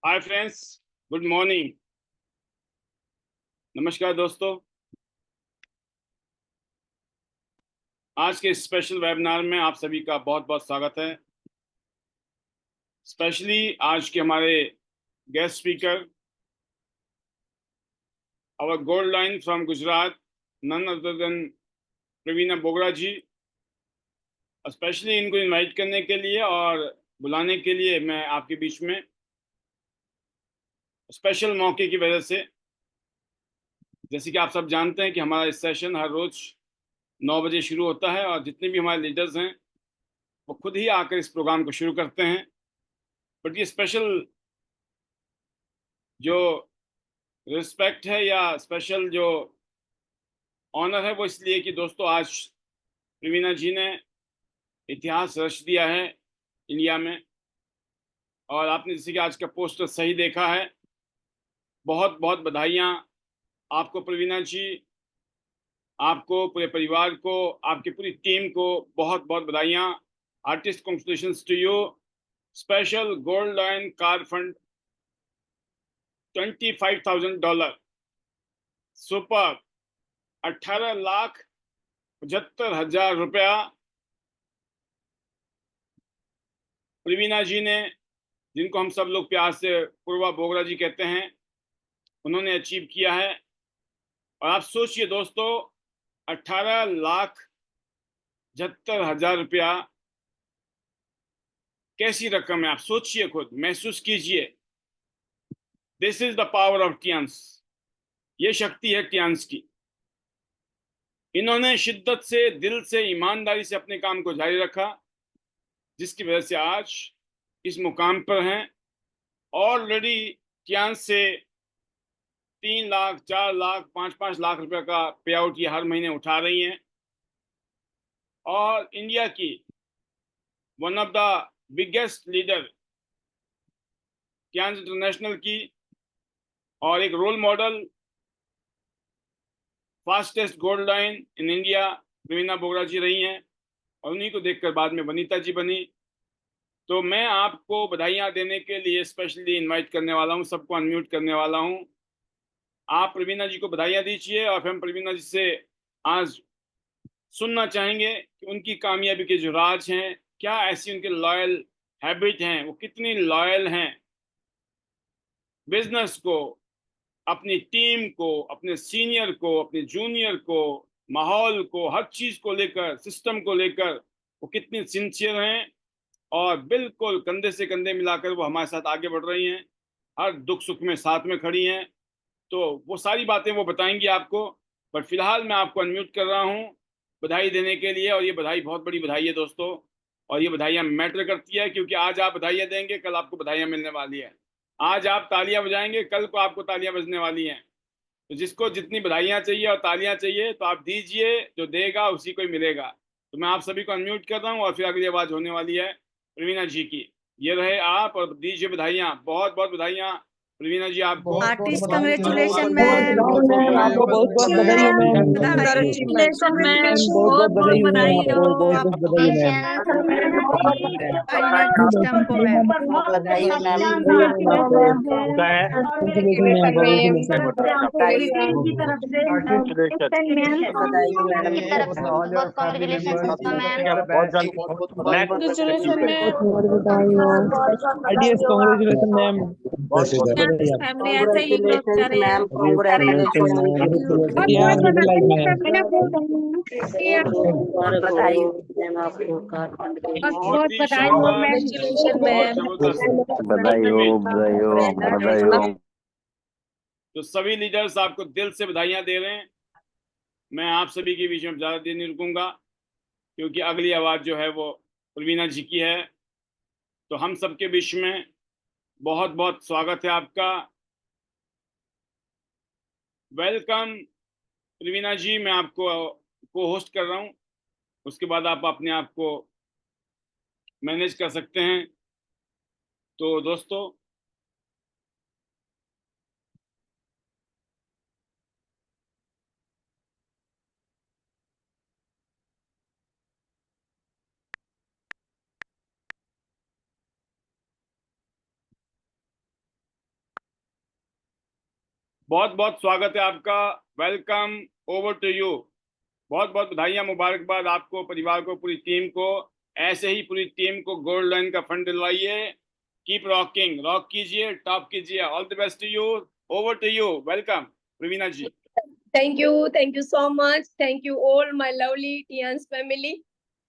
Hi friends, good morning. नमस्कार दोस्तों। आज के स्पेशल वेबिनार में आप सभी का बहुत बहुत स्वागत है। स्पेशली आज के हमारे guest speaker, our gold line from Gujarat, none other than Praveena Bogra ji. Specially इनको इनवाइट करने के लिए और बुलाने के लिए मैं आपके बीच में स्पेशल मौके की वजह से, जैसे कि आप सब जानते हैं कि हमारा इस सेशन हर रोज 9 बजे शुरू होता है और जितने भी हमारे लीडर्स हैं वो खुद ही आकर इस प्रोग्राम को शुरू करते हैं। बट ये स्पेशल जो रिस्पेक्ट है या स्पेशल जो ऑनर है वो इसलिए कि दोस्तों आज प्रवीणा जी ने इतिहास रच दिया है इंडिया में। और आपने जैसे कि आज का पोस्टर सही देखा है, बहुत बहुत बधाइयाँ आपको प्रवीणा जी, आपको, पूरे परिवार को, आपकी पूरी टीम को बहुत बहुत बधाइयाँ। Artist congratulations to you. Special gold line car fund $25,000। Super. 18,75,000 रुपया प्रवीणा जी ने, जिनको हम सब लोग प्यार से पूर्वा बोगरा जी कहते हैं, उन्होंने अचीव किया है। और आप सोचिए दोस्तों, 18,75,000 रुपया कैसी रकम है? आप सोचिए, खुद महसूस कीजिए। This is the power of Tians. ये शक्ति है टियान्स की। इन्होंने शिद्दत से, दिल से, ईमानदारी से अपने काम को जारी रखा, जिसकी वजह से आज इस मुकाम पर हैं। ऑलरेडी टियान्स से 3 लाख, 4 लाख, 5-5 लाख रुपए का पे आउट ये हर महीने उठा रही हैं। और इंडिया की one of the biggest leader Tians international की और एक role model, fastest gold line in India Praveena Bogra ji रही हैं। और उन्हीं को देखकर बाद में वनीता जी बनी। तो मैं आपको बधाइयां देने के लिए स्पेशली इनवाइट करने वाला हूं, सबको अनम्यूट करने वाला हूं। आप प्रवीणा जी को बधाइयां दीजिए और फिर हम प्रवीणा जी से आज सुनना चाहेंगे कि उनकी कामयाबी के जो राज हैं, क्या ऐसी उनके लॉयल हैबिट हैं, वो कितनी लॉयल हैं बिजनेस को, अपनी टीम को, अपने सीनियर को, अपने जूनियर को, माहौल को, हर चीज को लेकर, सिस्टम को लेकर वो कितनी सिंसियर हैं। और बिल्कुल कंधे से कंधे मिलाकर वो हमारे साथ आगे बढ़ रही हैं, हर दुख सुख में साथ में खड़ी हैं। तो वो सारी बातें वो बताएंगी आपको। बट फिलहाल मैं आपको अनम्यूट कर रहा हूँ बधाई देने के लिए। और ये बधाई बहुत बड़ी बधाई है दोस्तों। और ये बधाइयाँ मैटर करती है, क्योंकि आज आप बधाइयाँ देंगे, कल आपको बधाइयाँ मिलने वाली है। आज आप तालियां बजाएंगे, कल को आपको तालियां बजने वाली हैं। तो जिसको जितनी बधाइयां चाहिए और तालियां चाहिए तो आप दीजिए, जो देगा उसी को ही मिलेगा। तो मैं आप सभी को अनम्यूट कर रहा हूँ और फिर अगली आवाज होने वाली है प्रवीणा जी की। ये रहे आप और दीजिए बधाइयां, बहुत बहुत बधाइयां प्रवीणा जी आपको। बहुत बहुत आर्टिस्ट बधाई मैम, कंग्रेचुलेशन बहुत मैम। बहुत बधाई मैम, आपको बहुत बहुत बधाई हो मैम। Congratulation ma'am. बहुत बहुत बधाई हो मैम, बधाई हो आपको बहुत बहुत आपको। बधाई हो मैम। इनवाइट सिस्टम को मैम। बधाई हो मैम। बधाई हो मैम आपको। Congratulation ma'am, congratulation. बधाई हो टीम की तरफ से बधाई हो मैम। की तरफ से बहुत बहुत कॉन्ग्रेचुलेशन मैम। Congratulation ma'am. बहुत बधाई हो। RDS congratulation ma'am. बधाई आपको। फैमिली ऐसे ही ग्रोथ कांग्रेचुलेशन करे। Ma'am, RDS congratulation congratulation. Ma'am. इतिहास बदलाई मैम। और बधाई हो मैम आपको कारखंड के लिए। बहुत ही शानदार, कंग्रेचुलेशन बहुत मैम। जबरदस्त। बधाई हो, बधाई हो, बधाई हो। तो सभी लीडर्स आपको दिल से बधाइयां दे रहे हैं। मैं आप सभी के बीच में ज़्यादा देर नहीं रुकूंगा, क्योंकि अगली आवाज़ जो है वो प्रवीणा जी की है। तो हम सबके बीच में बहुत बहुत स्वागत है आपका। वेलकम प्रवीणा जी। मैं आपको को होस्ट कर रहा हूँ, उसके बाद आप अपने आप को मैनेज कर सकते हैं। तो दोस्तों, बहुत बहुत स्वागत है आपका। Welcome, over to you. बहुत बहुत बधाइयाँ, मुबारकबाद आपको, परिवार को, पूरी टीम को। ऐसे ही पूरी टीम को गोल्ड लाइन का फंड दिलवाइए। कीप रॉकिंग, रॉक कीजिए, टॉप कीजिए। All the best to you. Over to you. Welcome Praveena ji. Thank you so much. Thank you all my lovely Tians family.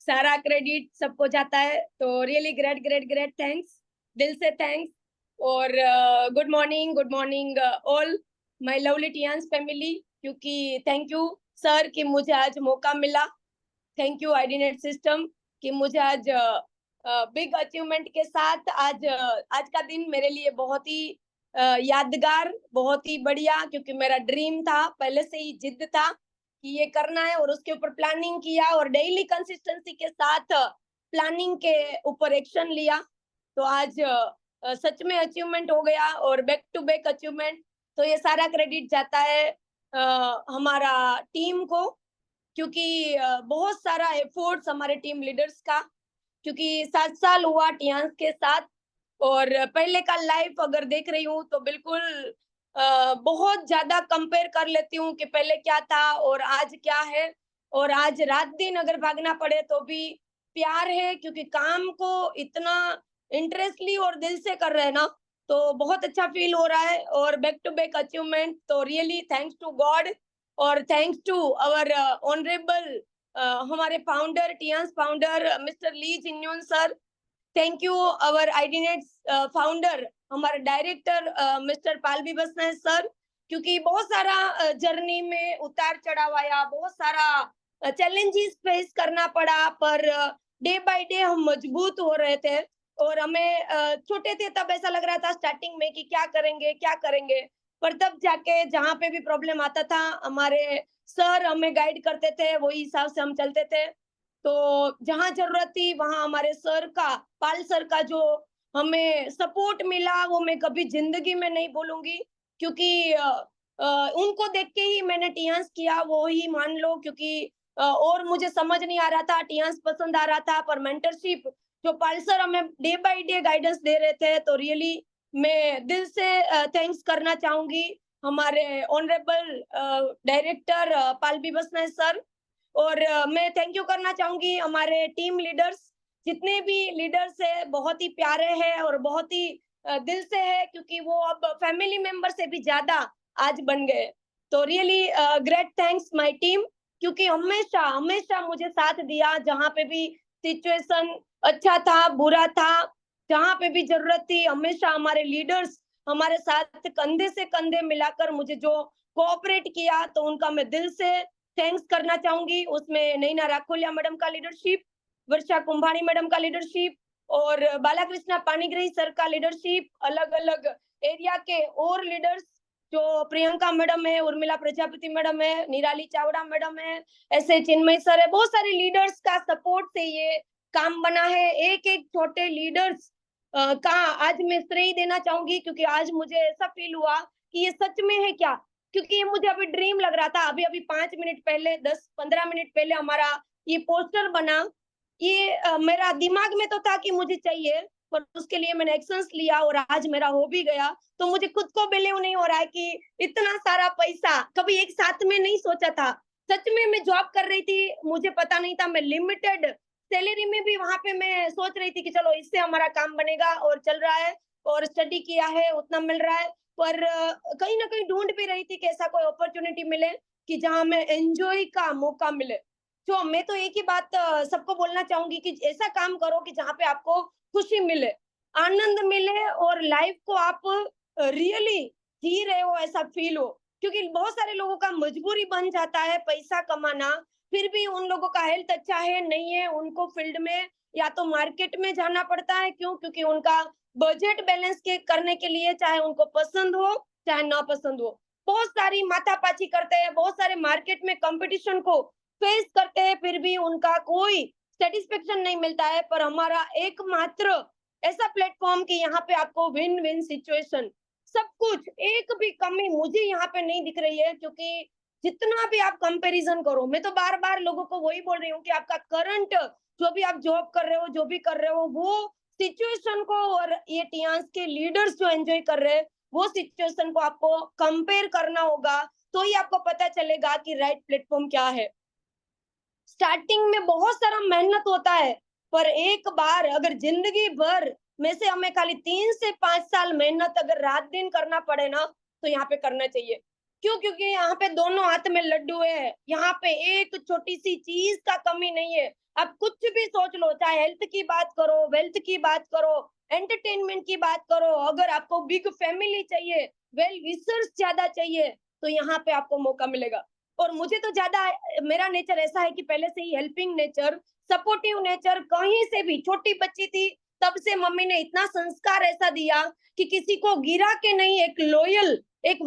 सारा क्रेडिट सबको जाता है, तो रियली ग्रेट थैंक्स, दिल से थैंक्स। और good morning all my lovely Tians family, क्योंकि thank you sir कि मुझे आज मौका मिला। थैंक यू आईडीनेट सिस्टम कि मुझे आज बिग अचीवमेंट के साथ आज का दिन मेरे लिए बहुत ही यादगार, बहुत ही बढ़िया, क्योंकि मेरा ड्रीम था, पहले से ही जिद था कि ये करना है, और उसके ऊपर प्लानिंग किया और डेली कंसिस्टेंसी के साथ प्लानिंग के ऊपर एक्शन लिया। तो आज सच में अचीवमेंट हो गया, और बैक टू बैक अचीवमेंट। तो ये सारा क्रेडिट जाता है हमारा टीम को, क्योंकि बहुत सारा एफर्ट्स हमारे टीम लीडर्स का, क्योंकि 7 साल हुआ टियान्स के साथ। और पहले का लाइफ अगर देख रही हूँ तो बिल्कुल बहुत ज्यादा कंपेयर कर लेती हूँ कि पहले क्या था और आज क्या है। और आज रात दिन अगर भागना पड़े तो भी प्यार है, क्योंकि काम को इतना इंटरेस्टली और दिल से कर रहे हैं ना, तो बहुत अच्छा फील हो रहा है। और बैक टू बैक अचीवमेंट, तो रियली थैंक्स टू गॉड और थैंक्स टू अवर ऑनरेबल हमारे founder, Tians founder mister Lee Jinyeon sir. Thank you our IDNet founder, हमारे director mister Pallavi Basna sir, क्योंकि बहुत सारा जर्नी में उतार चढ़ाव आया, बहुत सारा चैलेंजेस फेस करना पड़ा, पर डे बाय डे हम मजबूत हो रहे थे। और हमें छोटे थे तब ऐसा लग रहा था स्टार्टिंग में कि क्या करेंगे, पर तब जाके जहाँ पे भी प्रॉब्लम आता था, हमारे सर हमें गाइड करते थे, वही हिसाब से हम चलते थे। तो जहां जरूरत थी वहां हमारे सर का, पाल सर का जो हमें सपोर्ट मिला, वो मैं कभी जिंदगी में नहीं भूलूंगी, क्योंकि उनको देख के ही मैंने टियान्स किया, वो ही मान लो। क्योंकि और मुझे समझ नहीं आ रहा था, टियान्स पसंद आ रहा था, पर मेंटरशिप जो पाल सर हमें डे बाय डे गाइडेंस दे रहे थे, तो रियली मैं दिल से थैंक्स करना चाहूंगी हमारे ऑनरेबल डायरेक्टर पालवी बसना सर। और मैं थैंक यू करना चाहूंगी हमारे टीम लीडर्स, जितने भी लीडर्स है बहुत ही प्यारे हैं और बहुत ही दिल से है, क्योंकि वो अब फैमिली मेंबर से भी ज्यादा आज बन गए। तो really great thanks my team, क्योंकि हमेशा हमेशा मुझे साथ दिया, जहाँ पे भी सिचुएशन अच्छा था, बुरा था, जहाँ पे भी जरूरत थी, हमेशा हमारे लीडर्स हमारे साथ कंधे से कंधे मिलाकर मुझे जो कोऑपरेट किया, तो उनका मैं दिल से थैंक्स करना चाहूंगी। उसमें नैना राखोलिया मैडम का लीडरशिप, वर्षा कुंभानी मैडम का लीडरशिप, और बालाकृष्णा पानीग्रही सर का लीडरशिप, अलग अलग एरिया के और लीडर्स जो प्रियंका मैडम है, उर्मिला प्रजापति मैडम है, निराली चावड़ा मैडम है, ऐसे चिन्मय सर है, बहुत सारे लीडर्स का सपोर्ट से ये काम बना है। एक एक छोटे लीडर्स का आज मैं श्रेय देना चाहूंगी, क्योंकि आज मुझे ऐसा फील हुआ कि ये सच में है क्या, क्योंकि ये मुझे अभी ड्रीम लग रहा था। अभी 5 मिनट पहले, 10-15 मिनट पहले हमारा ये पोस्टर बना, ये मेरा दिमाग में तो था कि मुझे चाहिए, पर उसके लिए मैंने एक्शंस लिया और आज मेरा हो भी गया। तो मुझे खुद को बिलीव नहीं हो रहा है कि इतना सारा पैसा कभी एक साथ में नहीं सोचा था। सच में मैं जॉब कर रही थी, मुझे पता नहीं था, मैं लिमिटेड सैलरी में भी वहां पे मैं सोच रही थी कि चलो इससे हमारा काम बनेगा, और चल रहा है, और स्टडी किया है उतना मिल रहा है। पर कहीं ना कहीं ढूंढ भी रही थी कि ऐसा कोई अपॉर्चुनिटी मिले कि जहां में एंजॉय का मौका मिले। तो मैं तो एक ही बात सबको बोलना चाहूंगी कि ऐसा काम करो कि जहाँ पे आपको खुशी मिले, आनंद मिले, और लाइफ को आप रियली जी रहे हो ऐसा फील हो। क्योंकि बहुत सारे लोगों का मजबूरी बन जाता है पैसा कमाना, फिर भी उन लोगों का हेल्थ अच्छा है नहीं है, उनको फील्ड में या तो मार्केट में जाना पड़ता है। क्यों? क्योंकि उनका बजट बैलेंस के करने के लिए, चाहे उनको पसंद हो चाहे ना पसंद हो, बहुत सारी माथापाची करते हैं, बहुत सारे मार्केट में कंपटीशन को फेस करते हैं, फिर भी उनका कोई सेटिस्फेक्शन नहीं मिलता है। पर हमारा एकमात्र ऐसा प्लेटफॉर्म कि यहाँ पे आपको विन विन सिचुएशन, सब कुछ, एक भी कमी मुझे यहाँ पे नहीं दिख रही है। क्योंकि जितना भी आप कंपैरिजन करो, मैं तो बार बार लोगों को वही बोल रही हूँ कि आपका करंट जो भी आप जॉब कर रहे हो, जो भी कर रहे हो, वो सिचुएशन को और ये टियान्स के लीडर्स जो एंजॉय कर रहे हैं, वो सिचुएशन को आपको कंपेयर करना होगा, तो ही आपको पता चलेगा कि राइट प्लेटफॉर्म क्या है। स्टार्टिंग में बहुत सारा मेहनत होता है, पर एक बार अगर जिंदगी भर में से हमें खाली 3 से 5 साल मेहनत अगर रात दिन करना पड़े ना, तो यहाँ पे करना चाहिए। क्यों? क्योंकि यहाँ पे दोनों हाथ में लड्डू है, यहाँ पे एक छोटी सी चीज का कमी नहीं है। आप कुछ भी सोच लो, चाहे हेल्थ की बात करो, वेल्थ की बात करो, एंटरटेनमेंट की बात करो, अगर आपको बिग फैमिली चाहिए, वेल विशर्स ज्यादा चाहिए, तो यहाँ पे आपको मौका मिलेगा। और मुझे तो ज्यादा, मेरा नेचर ऐसा है कि पहले से ही हेल्पिंग नेचर, सपोर्टिव नेचर, कहीं से भी छोटी बच्ची थी तब से मम्मी ने इतना संस्कार ऐसा दिया कि किसी को गिरा के नहीं, एक लॉयल, एक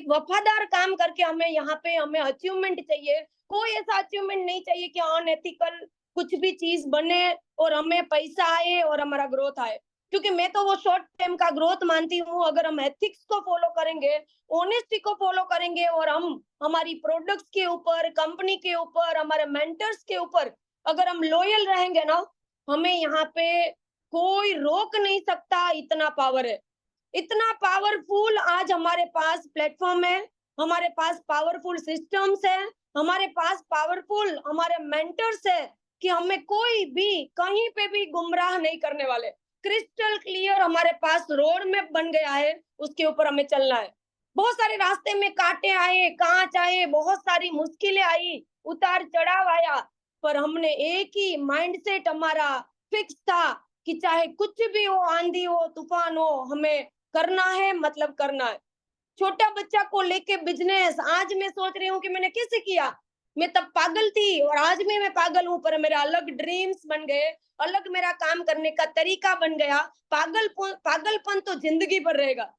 वफादार काम करके हमें यहाँ पे हमें अचीवमेंट चाहिए। कोई ऐसा अचीवमेंट नहीं चाहिए कि अनएथिकल कुछ भी चीज बने और हमें पैसा आए और हमारा ग्रोथ आए, क्योंकि मैं तो वो शॉर्ट टाइम का ग्रोथ मानती हूँ। अगर हम एथिक्स को फॉलो करेंगे, ऑनेस्टी को फॉलो करेंगे, और हम हमारी प्रोडक्ट्स के ऊपर, कंपनी के ऊपर, हमारे मेंटर्स के ऊपर अगर हम लॉयल रहेंगे ना, हमें यहाँ पे कोई रोक नहीं सकता। इतना पावर है, इतना पावरफुल आज हमारे पास प्लेटफॉर्म है, हमारे पास पावरफुल सिस्टम्स है, हमारे पास पावरफुल हमारे मेंटर्स है कि हमें कोई भी कहीं पे भी गुमराह नहीं करने वाले। क्रिस्टल क्लियर हमारे पास रोड मैप बन गया है, उसके ऊपर हमें चलना है। बहुत सारे रास्ते में कांटे आए, कांच आए, बहुत सारी मुश्किलें आई, उतार चढ़ाव आया, पर हमने एक ही माइंडसेट हमारा फिक्स था कि चाहे कुछ भी हो, आंधी हो, तूफान हो, हमें करना है, मतलब करना है। छोटा बच्चा को लेके बिजनेस, आज मैं सोच रही हूँ कि मैंने कैसे किया। मैं तब पागल थी और आज भी मैं पागल हूँ, पर मेरा अलग ड्रीम्स बन गए, अलग मेरा काम करने का तरीका बन गया। पागलपन तो जिंदगी भर रहेगा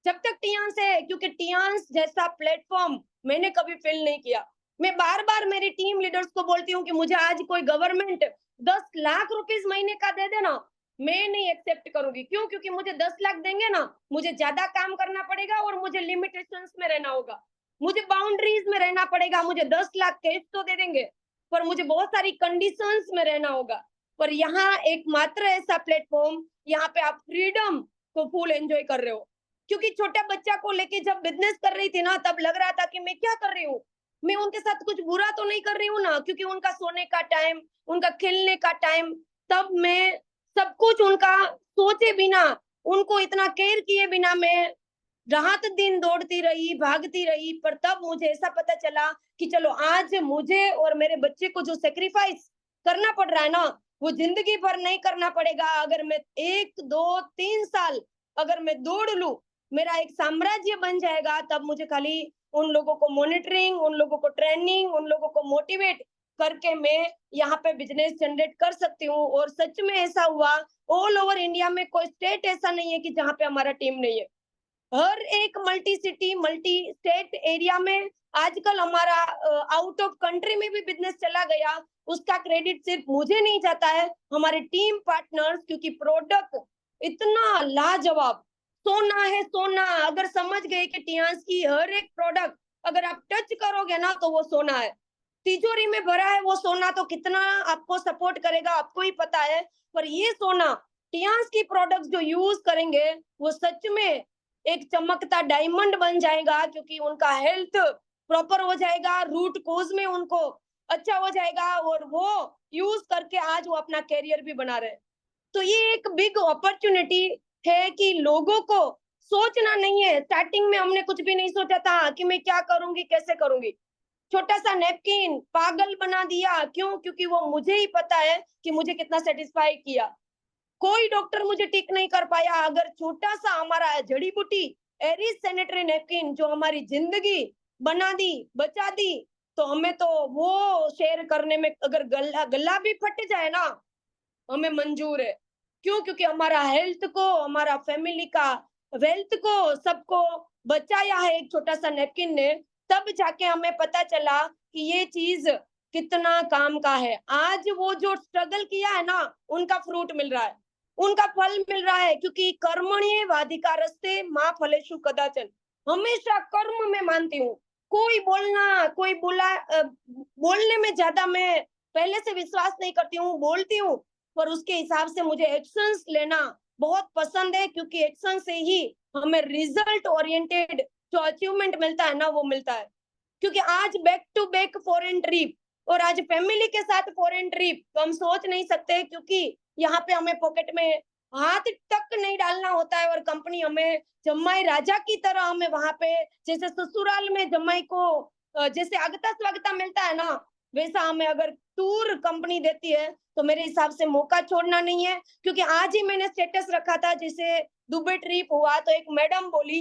जब तक टियांस है, क्योंकि टियांस जैसा प्लेटफॉर्म मैंने कभी फील नहीं किया। मैं बार बार मेरी टीम लीडर्स को बोलती हूँ कि मुझे आज कोई गवर्नमेंट 10 लाख रुपीस महीने का दे देना, मैं नहीं एक्सेप्ट करूंगी। क्यों? क्योंकि मुझे 10 लाख देंगे ना, मुझे ज्यादा काम करना पड़ेगा और मुझे लिमिटेशंस में रहना होगा, मुझे बाउंड्रीज में रहना पड़ेगा। मुझे 10 लाख कैश तो दे देंगे, पर मुझे बहुत सारी कंडीशंस में रहना होगा। पर यहाँ एकमात्र ऐसा प्लेटफॉर्म, यहाँ पे आप फ्रीडम को फुल एंजॉय कर रहे हो। क्योंकि छोटा बच्चा को लेके जब बिजनेस कर रही थी ना, तब लग रहा था कि मैं क्या कर रही हूँ, मैं उनके साथ कुछ बुरा तो नहीं कर रही हूँ ना, क्योंकि उनका सोने का टाइम, उनका खेलने का टाइम, तब मैं सब कुछ उनका सोचे बिना, उनको इतना केयर किए बिना मैं रात दिन दौड़ती रही, भागती रही। पर तब मुझे ऐसा पता चला कि चलो आज मुझे और मेरे बच्चे को जो सेक्रीफाइस करना पड़ रहा है ना, वो जिंदगी भर नहीं करना पड़ेगा। अगर मैं 1, 2, 3 साल अगर मैं दौड़ लूं, मेरा एक साम्राज्य बन जाएगा। तब मुझे खाली उन लोगों को मॉनिटरिंग, उन लोगों को ट्रेनिंग, उन लोगों को मोटिवेट करके मैं यहाँ पे बिजनेस जनरेट कर सकती हूँ। और सच में ऐसा हुआ, ऑल ओवर इंडिया में कोई स्टेट ऐसा नहीं है कि जहाँ पे हमारा टीम नहीं है। हर एक multi city, multi state area में आजकल हमारा आउट ऑफ कंट्री में भी बिजनेस चला गया। उसका क्रेडिट सिर्फ मुझे नहीं जाता है, हमारे टीम पार्टनर्स, क्योंकि प्रोडक्ट इतना लाजवाब, सोना है सोना। अगर समझ गए कि टियांस की हर एक प्रोडक्ट अगर आप टच करोगे ना, तो वो सोना है। तिजोरी में भरा है वो सोना, तो कितना आपको सपोर्ट करेगा आपको ही पता है। पर ये सोना, टियांस की प्रोडक्ट्स जो यूज करेंगे, वो सच में एक चमकता डायमंड बन जाएगा, क्योंकि उनका हेल्थ प्रॉपर हो जाएगा, रूट कोज में उनको अच्छा हो जाएगा, और वो यूज करके आज वो अपना कैरियर भी बना रहे हैं। तो ये एक बिग अपॉर्चुनिटी है कि लोगों को सोचना नहीं है। स्टार्टिंग में हमने कुछ भी नहीं सोचा था कि मैं क्या करूंगी, कैसे करूंगी। छोटा सा नैपकिन पागल बना दिया। क्यों? क्योंकि वो मुझे ही पता है कि मुझे कितना सेटिस्फाई किया। कोई डॉक्टर मुझे ठीक नहीं कर पाया। अगर छोटा सा हमारा जड़ी बूटी एरिस सैनिटरी नैपकिन जो हमारी जिंदगी बना दी, बचा दी, तो हमें तो वो शेयर करने में अगर गला भी फट जाए ना, हमें मंजूर है। क्यों? क्योंकि हमारा हेल्थ को, हमारा फैमिली का वेल्थ को, सबको बचाया है एक छोटा सा नैपकिन ने। तब जाके हमें पता चला कि ये चीज कितना काम का है। आज वो जो स्ट्रगल किया है ना, उनका फ्रूट मिल रहा है, उनका फल मिल रहा है। क्योंकि कर्मण्येवाधिकारस्ते मा फलेषु कदाचन, हमेशा कर्म में मानती हूँ। कोई बोलने में ज्यादा मैं पहले से विश्वास नहीं करती हूँ, बोलती हूँ, पर उसके हिसाब से मुझे एक्शंस लेना बहुत पसंद है, क्योंकि एक्शन से ही हमें रिजल्ट ओरिएंटेड जो अचीवमेंट मिलता है ना वो मिलता है। क्योंकि आज back to back foreign trip और आज फैमिली के साथ फॉरेन ट्रिप तो हम सोच नहीं सकते, क्योंकि यहाँ पे हमें पॉकेट में हाथ तक नहीं डालना होता है और कंपनी हमें जम्माई राजा की तरह हमें वहां पे जैसे ससुराल में जम्माई को जैसे अगता स्वागता मिलता है ना, वैसा हमें अगर टूर कंपनी देती है तो मेरे हिसाब से मौका छोड़ना नहीं है। क्योंकि आज ही मैंने स्टेटस रखा था, जैसे दुबई ट्रिप हुआ तो एक मैडम बोली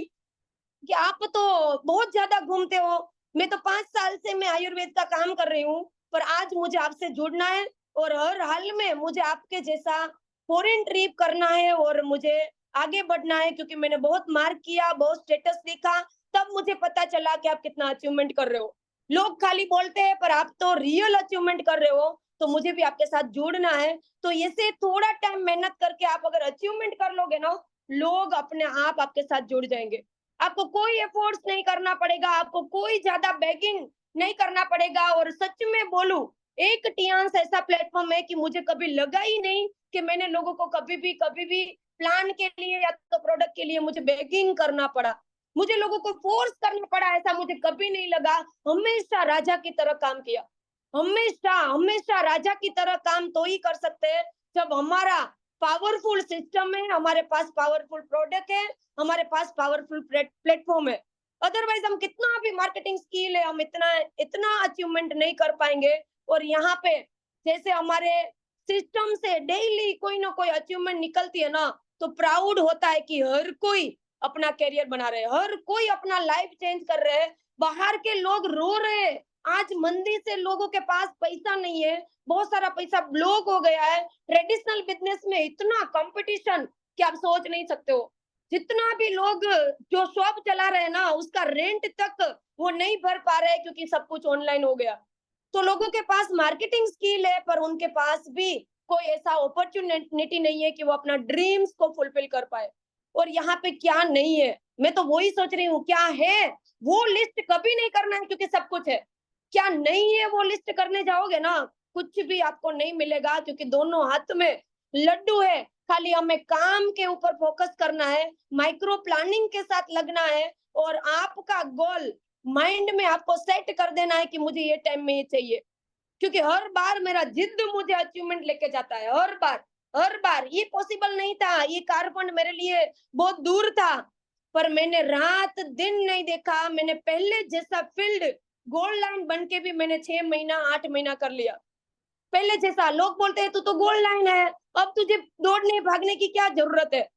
कि आप तो बहुत ज्यादा घूमते हो, मैं तो 5 साल से मैं आयुर्वेद का काम कर रही हूँ, पर आज मुझे आपसे जुड़ना है और हर हाल में मुझे आपके जैसा फॉरेन ट्रिप करना है और मुझे आगे बढ़ना है। क्योंकि मैंने बहुत मार्क किया, बहुत स्टेटस देखा, तब मुझे पता चला कि आप कितना अचीवमेंट कर रहे हो। लोग खाली बोलते हैं पर आप तो रियल अचीवमेंट कर रहे हो, तो मुझे भी आपके साथ जुड़ना है। तो ऐसे थोड़ा टाइम मेहनत करके आप अगर अचीवमेंट कर लोगे ना, लोग अपने आप आपके साथ जुड़ जाएंगे। आपको कोई एफर्ट्स नहीं करना पड़ेगा, आपको कोई ज्यादा बेगिंग नहीं करना पड़ेगा। और सच में बोलूं, एक टियांस ऐसा प्लेटफॉर्म है कि मुझे कभी लगा ही नहीं कि मैंने लोगों को कभी भी प्लान के लिए या तो प्रोडक्ट के लिए मुझे बेगिंग करना पड़ा, मुझे लोगों को फोर्स करना पड़ा, ऐसा मुझे कभी नहीं लगा। हमेशा राजा की तरह काम किया, हमेशा राजा की तरह काम तो ही कर सकते हैं जब हमारा पावरफुल सिस्टम है, हमारे पास पावरफुल प्रोडक्ट है, हमारे पास पावरफुल प्लेटफॉर्म है। अदरवाइज हम कितना भी मार्केटिंग स्किल है, हम इतना अचीवमेंट नहीं कर पाएंगे। और यहाँ पे जैसे हमारे सिस्टम से डेली कोई ना कोई अचीवमेंट निकलती है ना, तो प्राउड होता है कि हर कोई अपना कैरियर बना रहे हैं, हर कोई अपना लाइफ चेंज कर रहे हैं। बाहर के लोग रो रहे हैं, आज मंदी से लोगों के पास पैसा नहीं है, बहुत सारा पैसा ब्लॉक हो गया है। ट्रेडिशनल बिजनेस में इतना कंपटीशन कि आप सोच नहीं सकते हो। जितना भी लोग जो शॉप चला रहे हैं ना, उसका रेंट तक वो नहीं भर पा रहे हैं क्योंकि सब कुछ ऑनलाइन हो गया। तो लोगों के पास मार्केटिंग स्किल है, पर उनके पास भी कोई ऐसा अपॉर्चुनिटी नहीं है कि वो अपना ड्रीम्स को फुलफिल कर पाए। और यहाँ पे क्या नहीं है, मैं तो वही सोच रही हूँ, क्या है वो लिस्ट कभी नहीं करना है क्योंकि सब कुछ है। क्या नहीं है वो लिस्ट करने जाओगे ना, कुछ भी आपको नहीं मिलेगा, क्योंकि दोनों हाथ में लड्डू है। खाली हमें काम के ऊपर फोकस करना है, माइक्रो प्लानिंग के साथ लगना है और आपका गोल माइंड में आपको सेट कर देना है कि मुझे ये टाइम में ये चाहिए। क्योंकि हर बार मेरा जिद मुझे अचीवमेंट लेके जाता है, हर बार ये पॉसिबल नहीं था, ये कारफंड मेरे लिए बहुत दूर था, पर मैंने रात दिन नहीं देखा। मैंने पहले जैसा फील्ड गोल्ड लाइन बन के भी मैंने 6 महीना 8 महीना कर लिया। पहले जैसा लोग बोलते हैं तू तो गोल्ड लाइन है, अब तुझे दौड़ने भागने की क्या जरूरत है।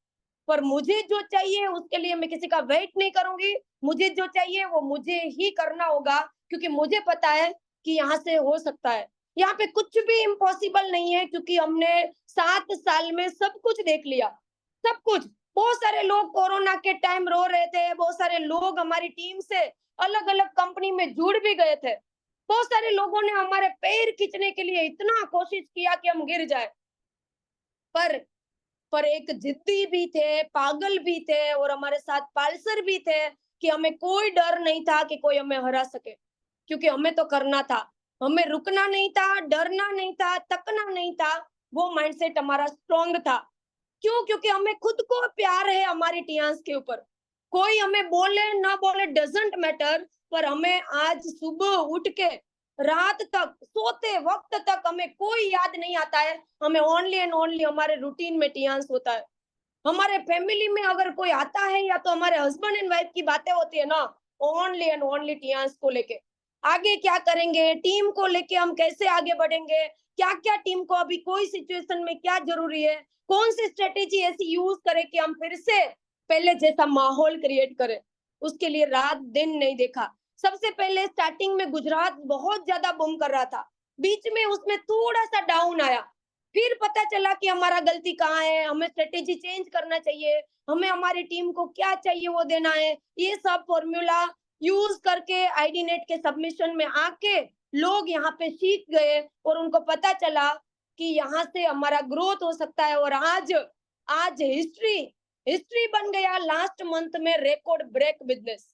पर मुझे जो चाहिए उसके लिए मैं किसी का वेट नहीं करूंगी, मुझे जो चाहिए वो मुझे ही करना होगा, क्योंकि मुझे पता है कि यहाँ से हो सकता है। यहाँ पे कुछ भी इम्पॉसिबल नहीं है, क्योंकि हमने 7 साल में सब कुछ देख लिया, सब कुछ। बहुत सारे लोग कोरोना के टाइम रो रहे थे, बहुत सारे लोग हमारी टीम से अलग अलग कंपनी में जुड़ भी गए थे, बहुत सारे लोगों ने हमारे पैर खींचने के लिए इतना कोशिश किया कि हम गिर जाए। पर एक जिद्दी भी थे, पागल भी थे और हमारे साथ पालसर भी थे कि हमें कोई डर नहीं था कि कोई हमें हरा सके, क्योंकि हमें तो करना था, हमें रुकना नहीं था, डरना नहीं था, तकना नहीं था। वो माइंडसेट हमारा स्ट्रॉन्ग था। क्यों? क्योंकि हमें खुद को प्यार है हमारी टियांस के ऊपर। कोई हमें बोले ना बोले डजंट मैटर, पर हमें आज सुबह उठ के रात तक सोते वक्त तक हमें कोई याद नहीं आता है, हमें ओनली एंड ओनली हमारे रूटीन में टियांस होता है। हमारे फैमिली में अगर कोई आता है या तो हमारे हस्बैंड एंड वाइफ की बातें होती है ना, ओनली एंड ओनली टियांस को लेके आगे क्या करेंगे, टीम को लेके हम कैसे आगे बढ़ेंगे, क्या क्या टीम को अभी कोई सिचुएशन में क्या जरूरी है, कौन सी स्ट्रेटेजी ऐसी यूज करें कि हम फिर से पहले जैसा माहौल क्रिएट करें। उसके लिए रात दिन नहीं देखा। सबसे पहले स्टार्टिंग में गुजरात बहुत ज्यादा बूम कर रहा था, बीच में उसमें थोड़ा सा डाउन आया, फिर पता चला कि हमारा गलती कहाँ है, हमें स्ट्रेटेजी चेंज करना चाहिए, हमें हमारी टीम को क्या चाहिए वो देना है। ये सब फॉर्मूला यूज करके आईडी नेट के सबमिशन में आके लोग यहाँ पे सीख गए और उनको पता चला कि यहाँ से हमारा ग्रोथ हो सकता है। और आज हिस्ट्री बन गया। लास्ट मंथ में रिकॉर्ड ब्रेक बिजनेस,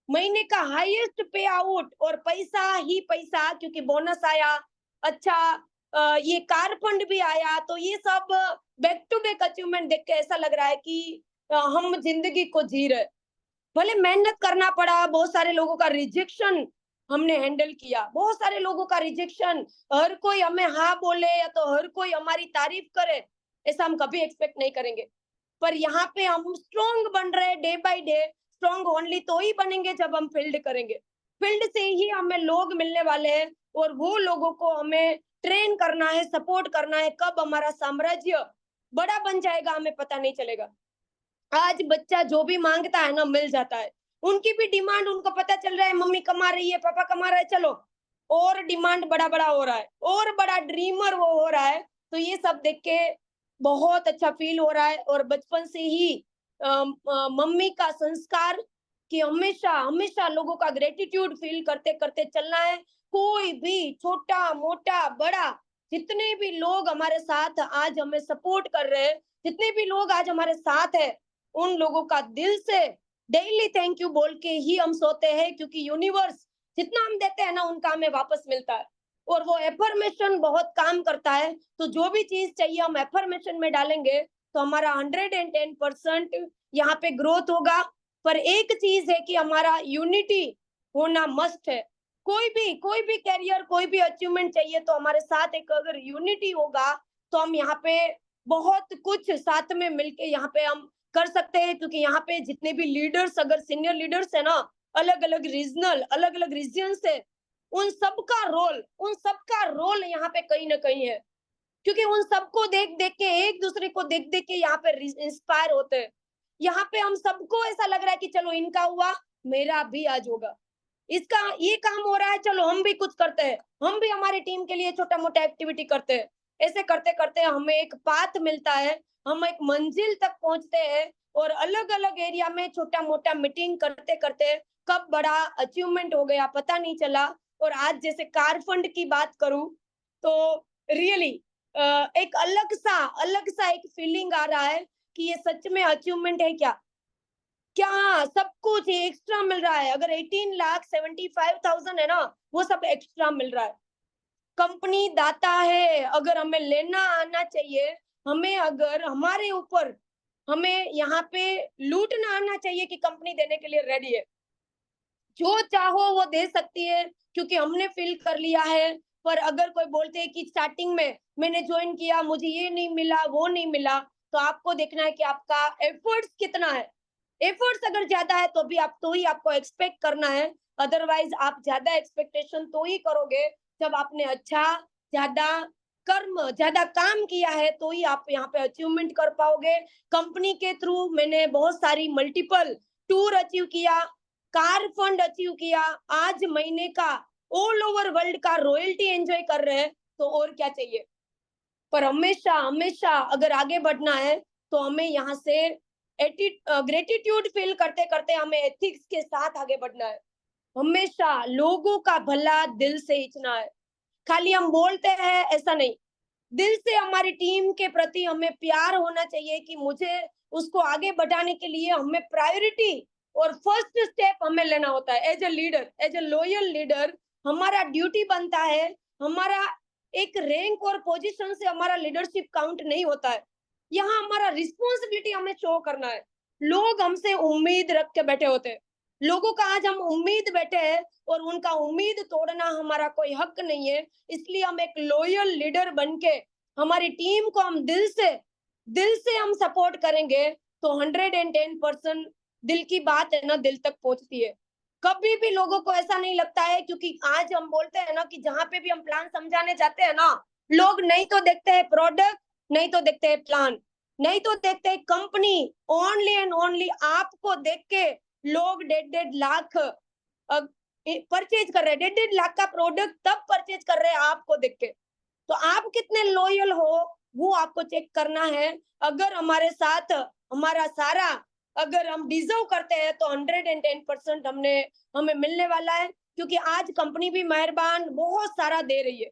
महीने का हाईएस्ट पे आउट और पैसा ही पैसा, क्योंकि बोनस आया, अच्छा ये कार फंड भी आया। तो ये सब बैक टू बैक अचीवमेंट देख के ऐसा लग रहा है कि हम जिंदगी को जी रहे। भले मेहनत करना पड़ा, बहुत सारे लोगों का रिजेक्शन हमने हैंडल किया, बहुत सारे लोगों का रिजेक्शन, हर कोई हमें हाँ बोले या तो हर कोई हमारी तारीफ करे, ऐसा हम कभी एक्सपेक्ट नहीं करेंगे। पर यहाँ पे हम स्ट्रॉन्ग बन रहे day by day. Strong only तो ही बनेंगे जब हम फील्ड करेंगे, फील्ड से ही हमें लोग मिलने वाले हैं और वो लोगों को हमें ट्रेन करना है, सपोर्ट करना है। कब हमारा साम्राज्य बड़ा बन जाएगा हमें पता नहीं चलेगा। आज बच्चा जो भी मांगता है ना मिल जाता है, उनकी भी डिमांड उनको पता चल रहा है, मम्मी कमा रही है, पापा कमा रहा है, चलो और डिमांड बड़ा बड़ा हो रहा है और बड़ा ड्रीमर वो हो रहा है। तो ये सब देख के बहुत अच्छा फील हो रहा है। और बचपन से ही मम्मी का संस्कार कि हमेशा हमेशा लोगों का ग्रेटिट्यूड फील करते करते चलना है। कोई भी छोटा मोटा बड़ा, जितने भी लोग हमारे साथ आज हमें सपोर्ट कर रहे हैं, जितने भी लोग आज हमारे साथ है, उन लोगों का दिल से डेली थैंक यू बोल के ही हम सोते हैं, क्योंकि यूनिवर्स जितना हम देते हैं ना उनका हमें वापस मिलता है। और वो एफर्मेशन बहुत काम करता है। तो जो भी चीज चाहिए हम एफर्मेशन में डालेंगे तो हमारा 110% यहाँ पे ग्रोथ होगा। पर एक चीज है कि हमारा यूनिटी होना मस्ट है। कोई भी कैरियर, कोई भी अचीवमेंट चाहिए तो हमारे साथ एक अगर यूनिटी होगा तो हम यहाँ पे बहुत कुछ साथ में मिलके यहाँ पे हम कर सकते हैं। क्योंकि यहाँ पे जितने भी लीडर्स, अगर सीनियर लीडर्स है ना, अलग अलग रीजनल, अलग अलग रीजन से, उन सबका रोल यहाँ पे कहीं ना कहीं है। क्योंकि उन सबको देख देख के, एक दूसरे को देख देख के यहाँ पे इंस्पायर होते हैं। यहाँ पे हम सबको ऐसा लग रहा है कि चलो इनका हुआ, मेरा भी आज होगा, इसका ये काम हो रहा है, चलो हम भी कुछ करते हैं, हम भी हमारी टीम के लिए छोटा मोटा एक्टिविटी करते हैं। ऐसे करते करते हमें एक पाथ मिलता है, हम एक मंजिल तक पहुंचते हैं। और अलग अलग एरिया में छोटा मोटा मीटिंग करते करते कब बड़ा अचीवमेंट हो गया पता नहीं चला। और आज जैसे कार फंड की बात करूं तो रियली एक अलग सा एक फीलिंग आ रहा है कि ये सच में अचीवमेंट है क्या। क्या सब कुछ एक्स्ट्रा मिल रहा है। अगर 18,75,000 है ना, वो सब एक्स्ट्रा मिल रहा है। कंपनी दाता है, अगर हमें लेना आना चाहिए, हमें अगर हमारे ऊपर हमें यहाँ पे लूटना आना चाहिए कि कंपनी देने के लिए रेडी है। जो चाहो वो दे सकती है क्योंकि हमने फील कर लिया है। पर अगर कोई बोलते हैं कि स्टार्टिंग में मैंने ज्वाइन किया, मुझे ये नहीं मिला, वो नहीं मिला, तो आपको देखना है कि आपका एफर्ट्स कितना है। एफर्ट्स अगर ज्यादा है तो ही आपको एक्सपेक्ट करना है। अदरवाइज आप ज्यादा एक्सपेक्टेशन तो ही करोगे जब आपने अच्छा ज्यादा काम किया है, तो ही आप यहाँ पे अचीवमेंट कर पाओगे। कंपनी के थ्रू मैंने बहुत सारी मल्टीपल टूर अचीव किया, कार फंड अचीव किया, आज महीने का ऑल ओवर वर्ल्ड का रॉयल्टी एंजॉय कर रहे हैं, तो और क्या चाहिए। पर हमेशा हमेशा अगर आगे बढ़ना है तो हमें यहाँ से ग्रेटिट्यूड फील करते करते हमें एथिक्स के साथ आगे बढ़ना है। हमेशा लोगों का भला दिल से इच्छना है। खाली हम बोलते हैं ऐसा नहीं, दिल से हमारी टीम के प्रति हमें प्यार होना चाहिए कि मुझे उसको आगे बढ़ाने के लिए हमें प्रायोरिटी और फर्स्ट स्टेप हमें लेना होता है। As a leader, as a loyal leader हमारा ड्यूटी बनता है। हमारा एक रैंक और पोजीशन से हमारा लीडरशिप काउंट नहीं होता है। यहाँ हमारा रिस्पॉन्सिबिलिटी हमें शो करना है। लोग हमसे उम्मीद रख के बैठे होते हैं, लोगों का आज हम उम्मीद बैठे हैं और उनका उम्मीद तोड़ना हमारा कोई हक नहीं है। इसलिए हम एक लॉयल लीडर बनके हमारी टीम को हम दिल से हम सपोर्ट करेंगे तो 110% दिल की बात है ना दिल तक पहुंचती है। कभी भी लोगों को ऐसा नहीं लगता है, क्योंकि आज हम बोलते हैं ना कि जहां पे भी हम प्लान समझाने जाते हैं ना, लोग नहीं तो देखते हैं प्रोडक्ट, नहीं तो देखते हैं प्लान, नहीं तो देखते हैं कंपनी, ओनली एंड ओनली आपको देख के लोग 1.5 लाख परचेज कर रहे हैं। 1.5 लाख का प्रोडक्ट तब परचेज कर रहे हैं आपको देख के। तो आप कितने लॉयल हो वो आपको चेक करना है। अगर हमारे साथ हमारा सारा अगर हम डिजर्व करते हैं तो 110% हमें मिलने वाला है। क्योंकि आज कंपनी भी मेहरबान बहुत सारा दे रही है।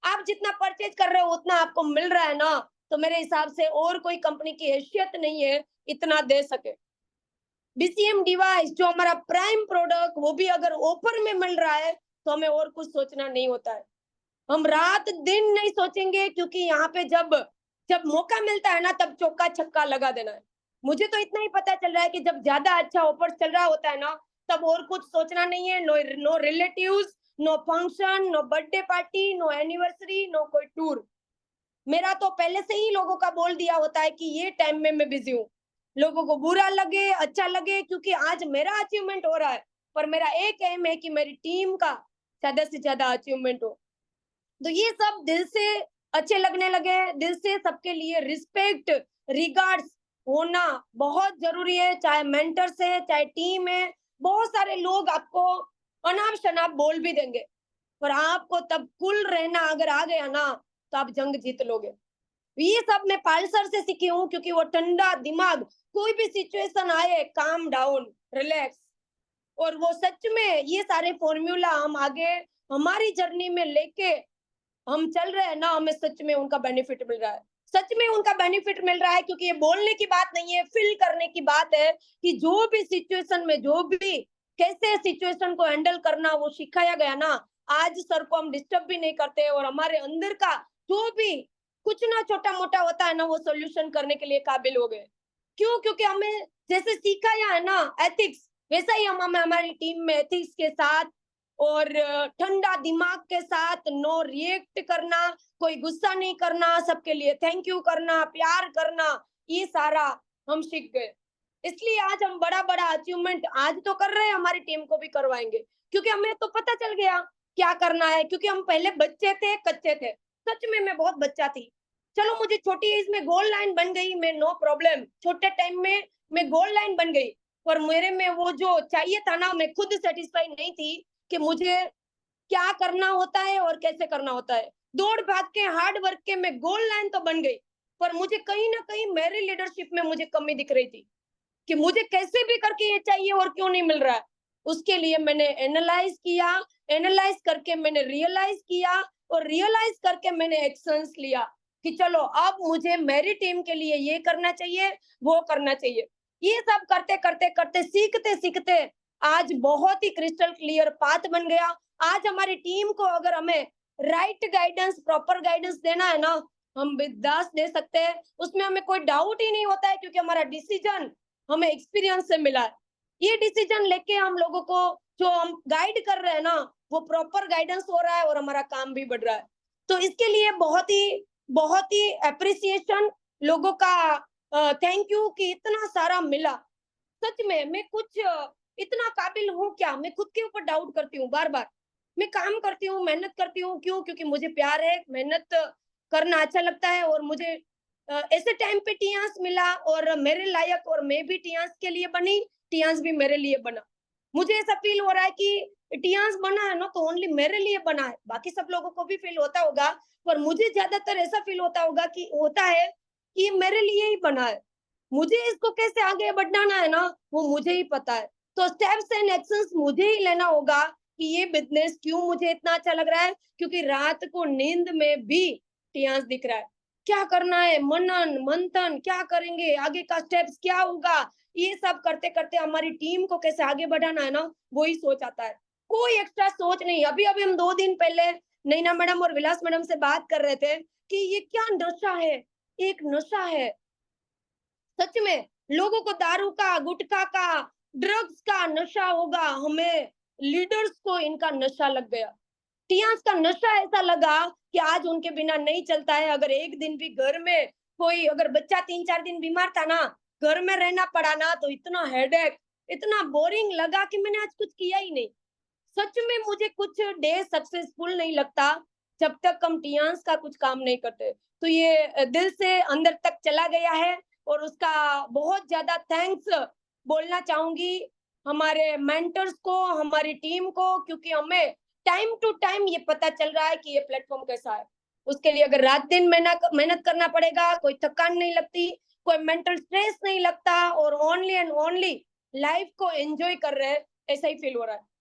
आप जितना परचेज कर रहे हो उतना आपको मिल रहा है ना, तो मेरे हिसाब से और कोई कंपनी की हैसियत नहीं है इतना दे सके। DCM डिवाइस जो हमारा प्राइम प्रोडक्ट, वो भी अगर ऑफर में मिल रहा है तो हमें और कुछ सोचना नहीं होता है। हम रात दिन नहीं सोचेंगे, क्योंकि यहाँ पे जब मौका मिलता है ना तब चौका छक्का लगा देना है। मुझे तो इतना ही पता चल रहा है कि जब ज्यादा अच्छा ऑफर चल रहा होता है ना, तब और कुछ सोचना नहीं है। No relatives, no function, no birthday party, no anniversary, no कोई टूर। मेरा तो पहले से ही लोगों का बोल दिया होता है कि ये टाइम में मैं बिजी हूँ। लोगों को बुरा लगे अच्छा लगे, क्योंकि आज मेरा अचीवमेंट हो रहा है, पर मेरा एक एम है कि मेरी टीम का ज्यादा से ज्यादा अचीवमेंट हो। तो ये सब दिल से अच्छे लगने लगे, दिल से सबके लिए रिस्पेक्ट, रिगार्ड्स होना बहुत जरूरी है। चाहे मेंटर्स है, चाहे टीम है, बहुत सारे लोग आपको अनाप शनाप बोल भी देंगे, पर आपको तब कूल रहना अगर आ गया ना, तो आप जंग जीत लोगे। ये सब मैं पाल सर से सीखी हूँ, क्योंकि वो ठंडा दिमाग, कोई भी सिचुएशन आए, काम डाउन, रिलैक्स। और वो सच में ये सारे फॉर्मूला हम आगे हमारी जर्नी में लेके हम चल रहे हैं ना, हमें सच में उनका बेनिफिट मिल रहा है। सच में उनका बेनिफिट मिल रहा है, क्योंकि ये बोलने की बात नहीं है, फील करने की बात है कि जो भी सिचुएशन में, जो भी कैसे सिचुएशन को हैंडल करना वो सिखाया गया ना, आज सर को हम डिस्टर्ब भी नहीं करते, और हमारे अंदर का जो भी कुछ ना छोटा मोटा होता है ना, वो सोल्यूशन करने के लिए काबिल हो गए। क्यों? क्योंकि हमें जैसे सिखाया है ना एथिक्स, वैसा ही हम हमारी टीम में एथिक्स के साथ और ठंडा दिमाग के साथ, नो रिएक्ट करना, कोई गुस्सा नहीं करना, सबके लिए थैंक यू करना, प्यार करना, ये सारा हम सीख गए। इसलिए आज हम बड़ा बड़ा अचीवमेंट आज तो कर रहे हैं, हमारी टीम को भी करवाएंगे, क्योंकि हमें तो पता चल गया क्या करना है। क्योंकि हम पहले बच्चे थे, कच्चे थे, सच में मैं बहुत बच्चा थी। चलो मुझे छोटी एज में गोल लाइन बन गई, मैं नो प्रॉब्लम, छोटे टाइम में मैं गोल लाइन बन गई, पर मेरे में वो जो चाहिए था ना, मैं खुद सेटिस्फाई नहीं थी कि मुझे क्या करना होता है और कैसे करना होता है। दौड़ भाग के हार्ड वर्क के मैं गोल लाइन तो बन गई, पर मुझे कहीं ना कहीं मेरी लीडरशिप में मुझे कमी दिख रही थी कि मुझे कैसे भी करके ये चाहिए और क्यों नहीं मिल रहा है। उसके लिए मैंने एनालाइज किया, एनालाइज करके मैंने रियलाइज किया, और रियलाइज करके मैंने एक्शंस लिया कि चलो अब मुझे मेरी टीम के लिए ये करना चाहिए, वो करना चाहिए। ये सब करते करते करते सीखते सीखते आज बहुत ही क्रिस्टल क्लियर पाथ बन गया। आज हमारी टीम को अगर हमें राइट गाइडेंस, प्रॉपर गाइडेंस देना है ना, हम बिंदास दे सकते हैं, उसमें हमें कोई डाउट ही नहीं होता है, क्योंकि हमारा डिसीजन हमें एक्सपीरियंस से मिला है। ये डिसीजन लेके हम लोगों को जो हम गाइड कर रहे हैं ना, वो प्रॉपर गाइडेंस हो रहा है और हमारा काम भी बढ़ रहा है। तो इसके लिए बहुत ही अप्रिसिएशन, लोगों का थैंक यू कि इतना सारा मिला। सच में मैं कुछ इतना काबिल हूँ क्या? मैं खुद के ऊपर डाउट करती हूँ बार बार। मैं काम करती हूँ, मेहनत करती हूँ, क्यों? क्योंकि मुझे प्यार है, मेहनत करना अच्छा लगता है, और मुझे ऐसे टाइम पे टियांस मिला और मेरे लायक, और मैं भी टियांस के लिए बनी, टियांस भी मेरे लिए बना। मुझे ऐसा फील हो रहा है कि टियांस बना है ना तो ओनली मेरे लिए बना है, बाकी सब लोगों को भी फील होता होगा, पर मुझे ज्यादातर ऐसा फील होता है कि मेरे लिए ही बना है। मुझे इसको कैसे आगे बढ़ाना है ना, वो मुझे ही पता है। तो स्टेप्स एंड एक्शंस मुझे ही लेना होगा कि ये बिजनेस क्यों मुझे इतना अच्छा लग रहा है, क्योंकि रात को नींद में भी टियांस दिख रहा है। क्या करना है, मनन मंथन क्या करेंगे, आगे का स्टेप्स क्या होगा, ये सब करते करते हमारी टीम को कैसे आगे बढ़ाना है ना, वो ही सोच आता है। कोई एक्स्ट्रा सोच नहीं। अभी अभी हम 2 दिन पहले नैना मैडम और विलास मैडम से बात कर रहे थे कि ये क्या नशा है, एक नशा है। सच में लोगों को दारू का, गुटखा का, ड्रग्स का नशा होगा, हमें लीडर्स को इनका नशा लग गया। टियांस का नशा ऐसा लगा कि आज उनके बिना नहीं चलता है। अगर एक दिन भी घर में कोई, अगर बच्चा 3-4 दिन बीमार था ना, घर में रहना पड़ा ना, तो इतना हेडेक, इतना बोरिंग लगा कि मैंने आज कुछ किया ही नहीं। सच में मुझे कुछ डे सक्सेसफुल नहीं लगता जब तक हम टियांस का कुछ काम नहीं करते। तो ये दिल से अंदर तक चला गया है, और उसका बहुत ज्यादा थैंक्स बोलना चाहूंगी हमारे मेंटर्स को, हमारी टीम को, क्योंकि हमें टाइम टू टाइम ये पता चल रहा है कि ये प्लेटफॉर्म कैसा है। उसके लिए अगर रात दिन मेहनत करना पड़ेगा, कोई थकान नहीं लगती, कोई मेंटल स्ट्रेस नहीं लगता, और ओनली एंड ओनली लाइफ को एंजॉय कर रहे हैं, ऐसा ही फील हो रहा है।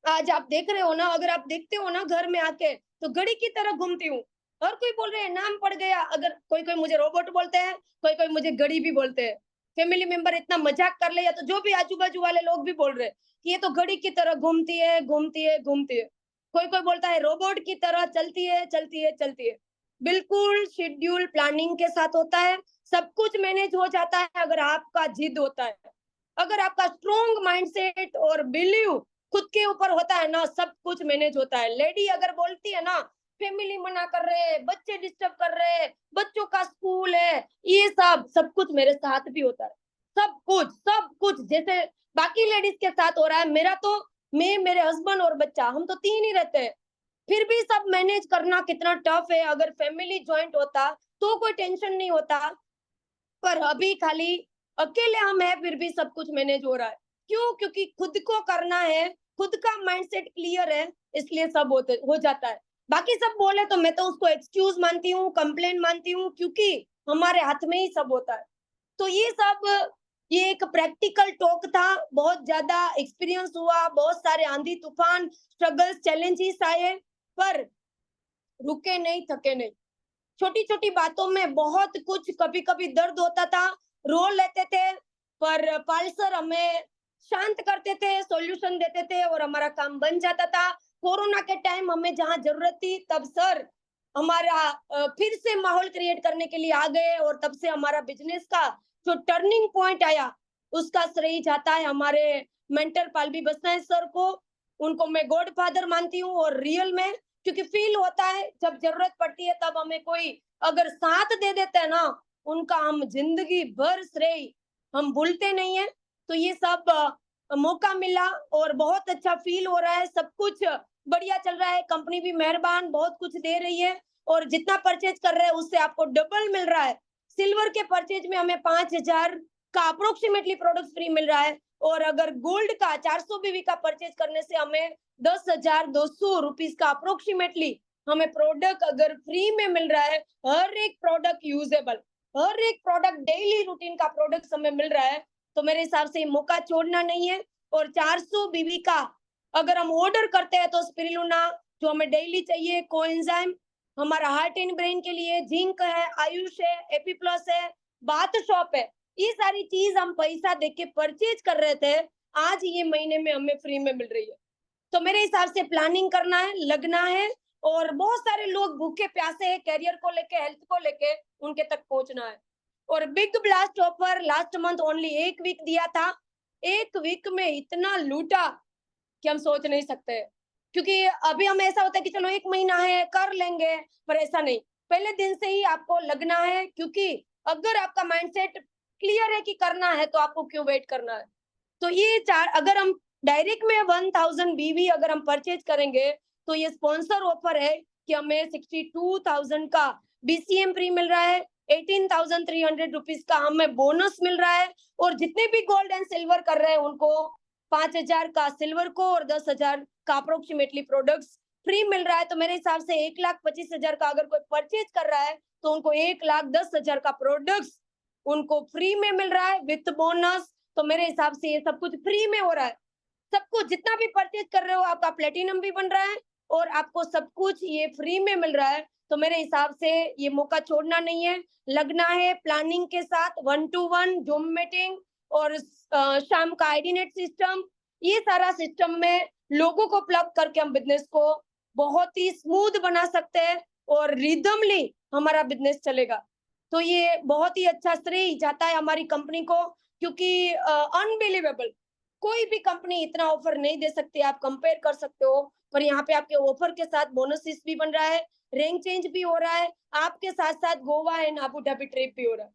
आज आप देख रहे हो ना, अगर आप देखते हो ना घर में आके, तो घड़ी की तरह घूमती हूँ। और कोई बोल रहे हैं नाम पड़ गया, अगर कोई कोई मुझे रोबोट बोलते हैं, कोई कोई मुझे घड़ी भी बोलते हैं। फैमिली मेंबर इतना मजाक कर ले, या तो जो भी आजू बाजू वाले लोग भी बोल रहे हैं कि ये तो घड़ी की तरह घूमती है, घूमती है, घूमती है। कोई कोई बोलता है रोबोट की तरह चलती है, चलती है, चलती है। बिल्कुल शेड्यूल प्लानिंग के साथ होता है, सब कुछ मैनेज हो जाता है अगर आपका जिद होता है, अगर आपका स्ट्रॉन्ग माइंडसेट और बिलीव खुद के ऊपर होता है ना, सब कुछ मैनेज होता है। लेडी अगर बोलती है ना, फैमिली मना कर रहे, बच्चे डिस्टर्ब कर रहे, बच्चों का स्कूल है, ये सब कुछ मेरे साथ भी होता है। सब कुछ जैसे बाकी लेडीज के साथ हो रहा है, मेरा तो मैं, मेरे हस्बैंड और बच्चा, हम तो 3 ही रहते हैं, फिर भी सब मैनेज करना कितना टफ है। अगर फैमिली ज्वाइंट होता तो कोई टेंशन नहीं होता, पर अभी खाली अकेले हम हैं, फिर भी सब कुछ मैनेज हो रहा है। क्यों? क्योंकि खुद को करना है, खुद का माइंडसेट क्लियर है, इसलिए सब हो जाता है। बाकी सब बोले तो मैं तो उसको एक्सक्यूज मानती हूँ, कंप्लेन मानती हूँ, क्योंकि हमारे हाथ में ही सब होता है। तो ये एक प्रैक्टिकल टॉक था, बहुत ज्यादा एक्सपीरियंस हुआ, बहुत सारे आंधी तूफान, स्ट्रगल्स, चैलेंजेस आए, पर रुके नहीं, थके नहीं। छोटी छोटी बातों में बहुत कुछ, कभी कभी दर्द होता था, रो लेते थे, पर पाल सर हमें शांत करते थे, सॉल्यूशन देते थे और हमारा काम बन जाता था। कोरोना के टाइम हमें जहां जरूरत थी तब सर हमारा फिर से माहौल क्रिएट करने के लिए आ गए, और तब से हमारा बिजनेस का जो टर्निंग पॉइंट आया उसका श्रेय जाता है हमारे मेंटर पालवी बसनायक सर को। उनको मैं गॉड फादर मानती हूँ, और रियल में, क्योंकि फील होता है जब जरूरत पड़ती है तब हमें कोई अगर साथ दे देता है ना, उनका हम जिंदगी भर श्रेय हम भूलते नहीं है। तो ये सब मौका मिला और बहुत अच्छा फील हो रहा है, सब कुछ बढ़िया चल रहा है, कंपनी भी मेहरबान बहुत कुछ दे रही है, और जितना परचेज कर रहे हैं उससे आपको डबल मिल रहा है। सिल्वर के परचेज में हमें 5,000 का अप्रोक्सीमेटली प्रोडक्ट फ्री मिल रहा है, और अगर गोल्ड का 400 बीवी का परचेज करने से हमें 10,200 रुपीज का अप्रोक्सीमेटली हमें प्रोडक्ट अगर फ्री में मिल रहा है। हर एक प्रोडक्ट यूजेबल, हर एक प्रोडक्ट डेली रूटीन का प्रोडक्ट हमें मिल रहा है, तो मेरे हिसाब से मौका छोड़ना नहीं है। और 400 बीवी का अगर हम ऑर्डर करते हैं तो स्पिरुलिना जो हमें डेली चाहिए, कोएंजाइम हमारा हार्ट एंड ब्रेन के लिए, जिंक है, आयुष है, एपी प्लस है, बाथ शॉप है, ये सारी चीज हम पैसा देके परचेज कर रहे थे, आज ये महीने में हमें फ्री में मिल रही है। तो मेरे हिसाब से प्लानिंग करना है, लगना है, और बहुत सारे लोग भूखे प्यासे हैं, कैरियर को लेके, हेल्थ को लेके, उनके तक पहुंचना है। और big blast offer last month only 1 week दिया था, 1 वीक में इतना लूटा कि हम सोच नहीं सकते। क्योंकि अभी हमें ऐसा होता है कि चलो 1 महीना है कर लेंगे, पर ऐसा नहीं, पहले दिन से ही आपको लगना है, क्योंकि अगर आपका माइंडसेट क्लियर है कि करना है तो आपको क्यों वेट करना है। तो ये अगर हम डायरेक्ट में 1000 बीवी अगर हम परचेज करेंगे तो ये स्पॉन्सर ऑफर है कि हमें 62,000 का बीसीएम फ्री मिल रहा है, 18,300 रुपीज का हमें बोनस मिल रहा है, और जितने भी गोल्ड एंड सिल्वर कर रहे हैं उनको 5,000 का सिल्वर को और 10,000 का अप्रोक्सीमेटली प्रोडक्ट्स फ्री मिल रहा है। तो मेरे हिसाब से 1,25,000 का अगर कोई परचेज कर रहा है तो उनको 1,10,000 का प्रोडक्ट्स उनको फ्री में मिल रहा है विथ बोनस। तो मेरे हिसाब से ये सब कुछ फ्री में हो रहा है। सब कुछ जितना भी परचेज कर रहे हो आपका प्लेटिनम भी बन रहा है और आपको सब कुछ ये फ्री में मिल रहा है। तो मेरे हिसाब से ये मौका छोड़ना नहीं है, लगना है प्लानिंग के साथ, 1 to 1 जूम मीटिंग और शाम का आईडी नेट सिस्टम, ये सारा सिस्टम में लोगों को प्लग करके हम बिजनेस को बहुत ही स्मूथ बना सकते हैं और रिदमली हमारा बिजनेस चलेगा। तो ये बहुत ही अच्छा श्रेय जाता है हमारी कंपनी को, क्योंकि अनबिलीवेबल कोई भी कंपनी इतना ऑफर नहीं दे सकती। आप कंपेयर कर सकते हो, पर यहाँ पे आपके ऑफर के साथ बोनसेस भी बन रहा है, रैंक चेंज भी हो रहा है, आपके साथ साथ Goa and Abu Dhabi trip भी हो रहा है।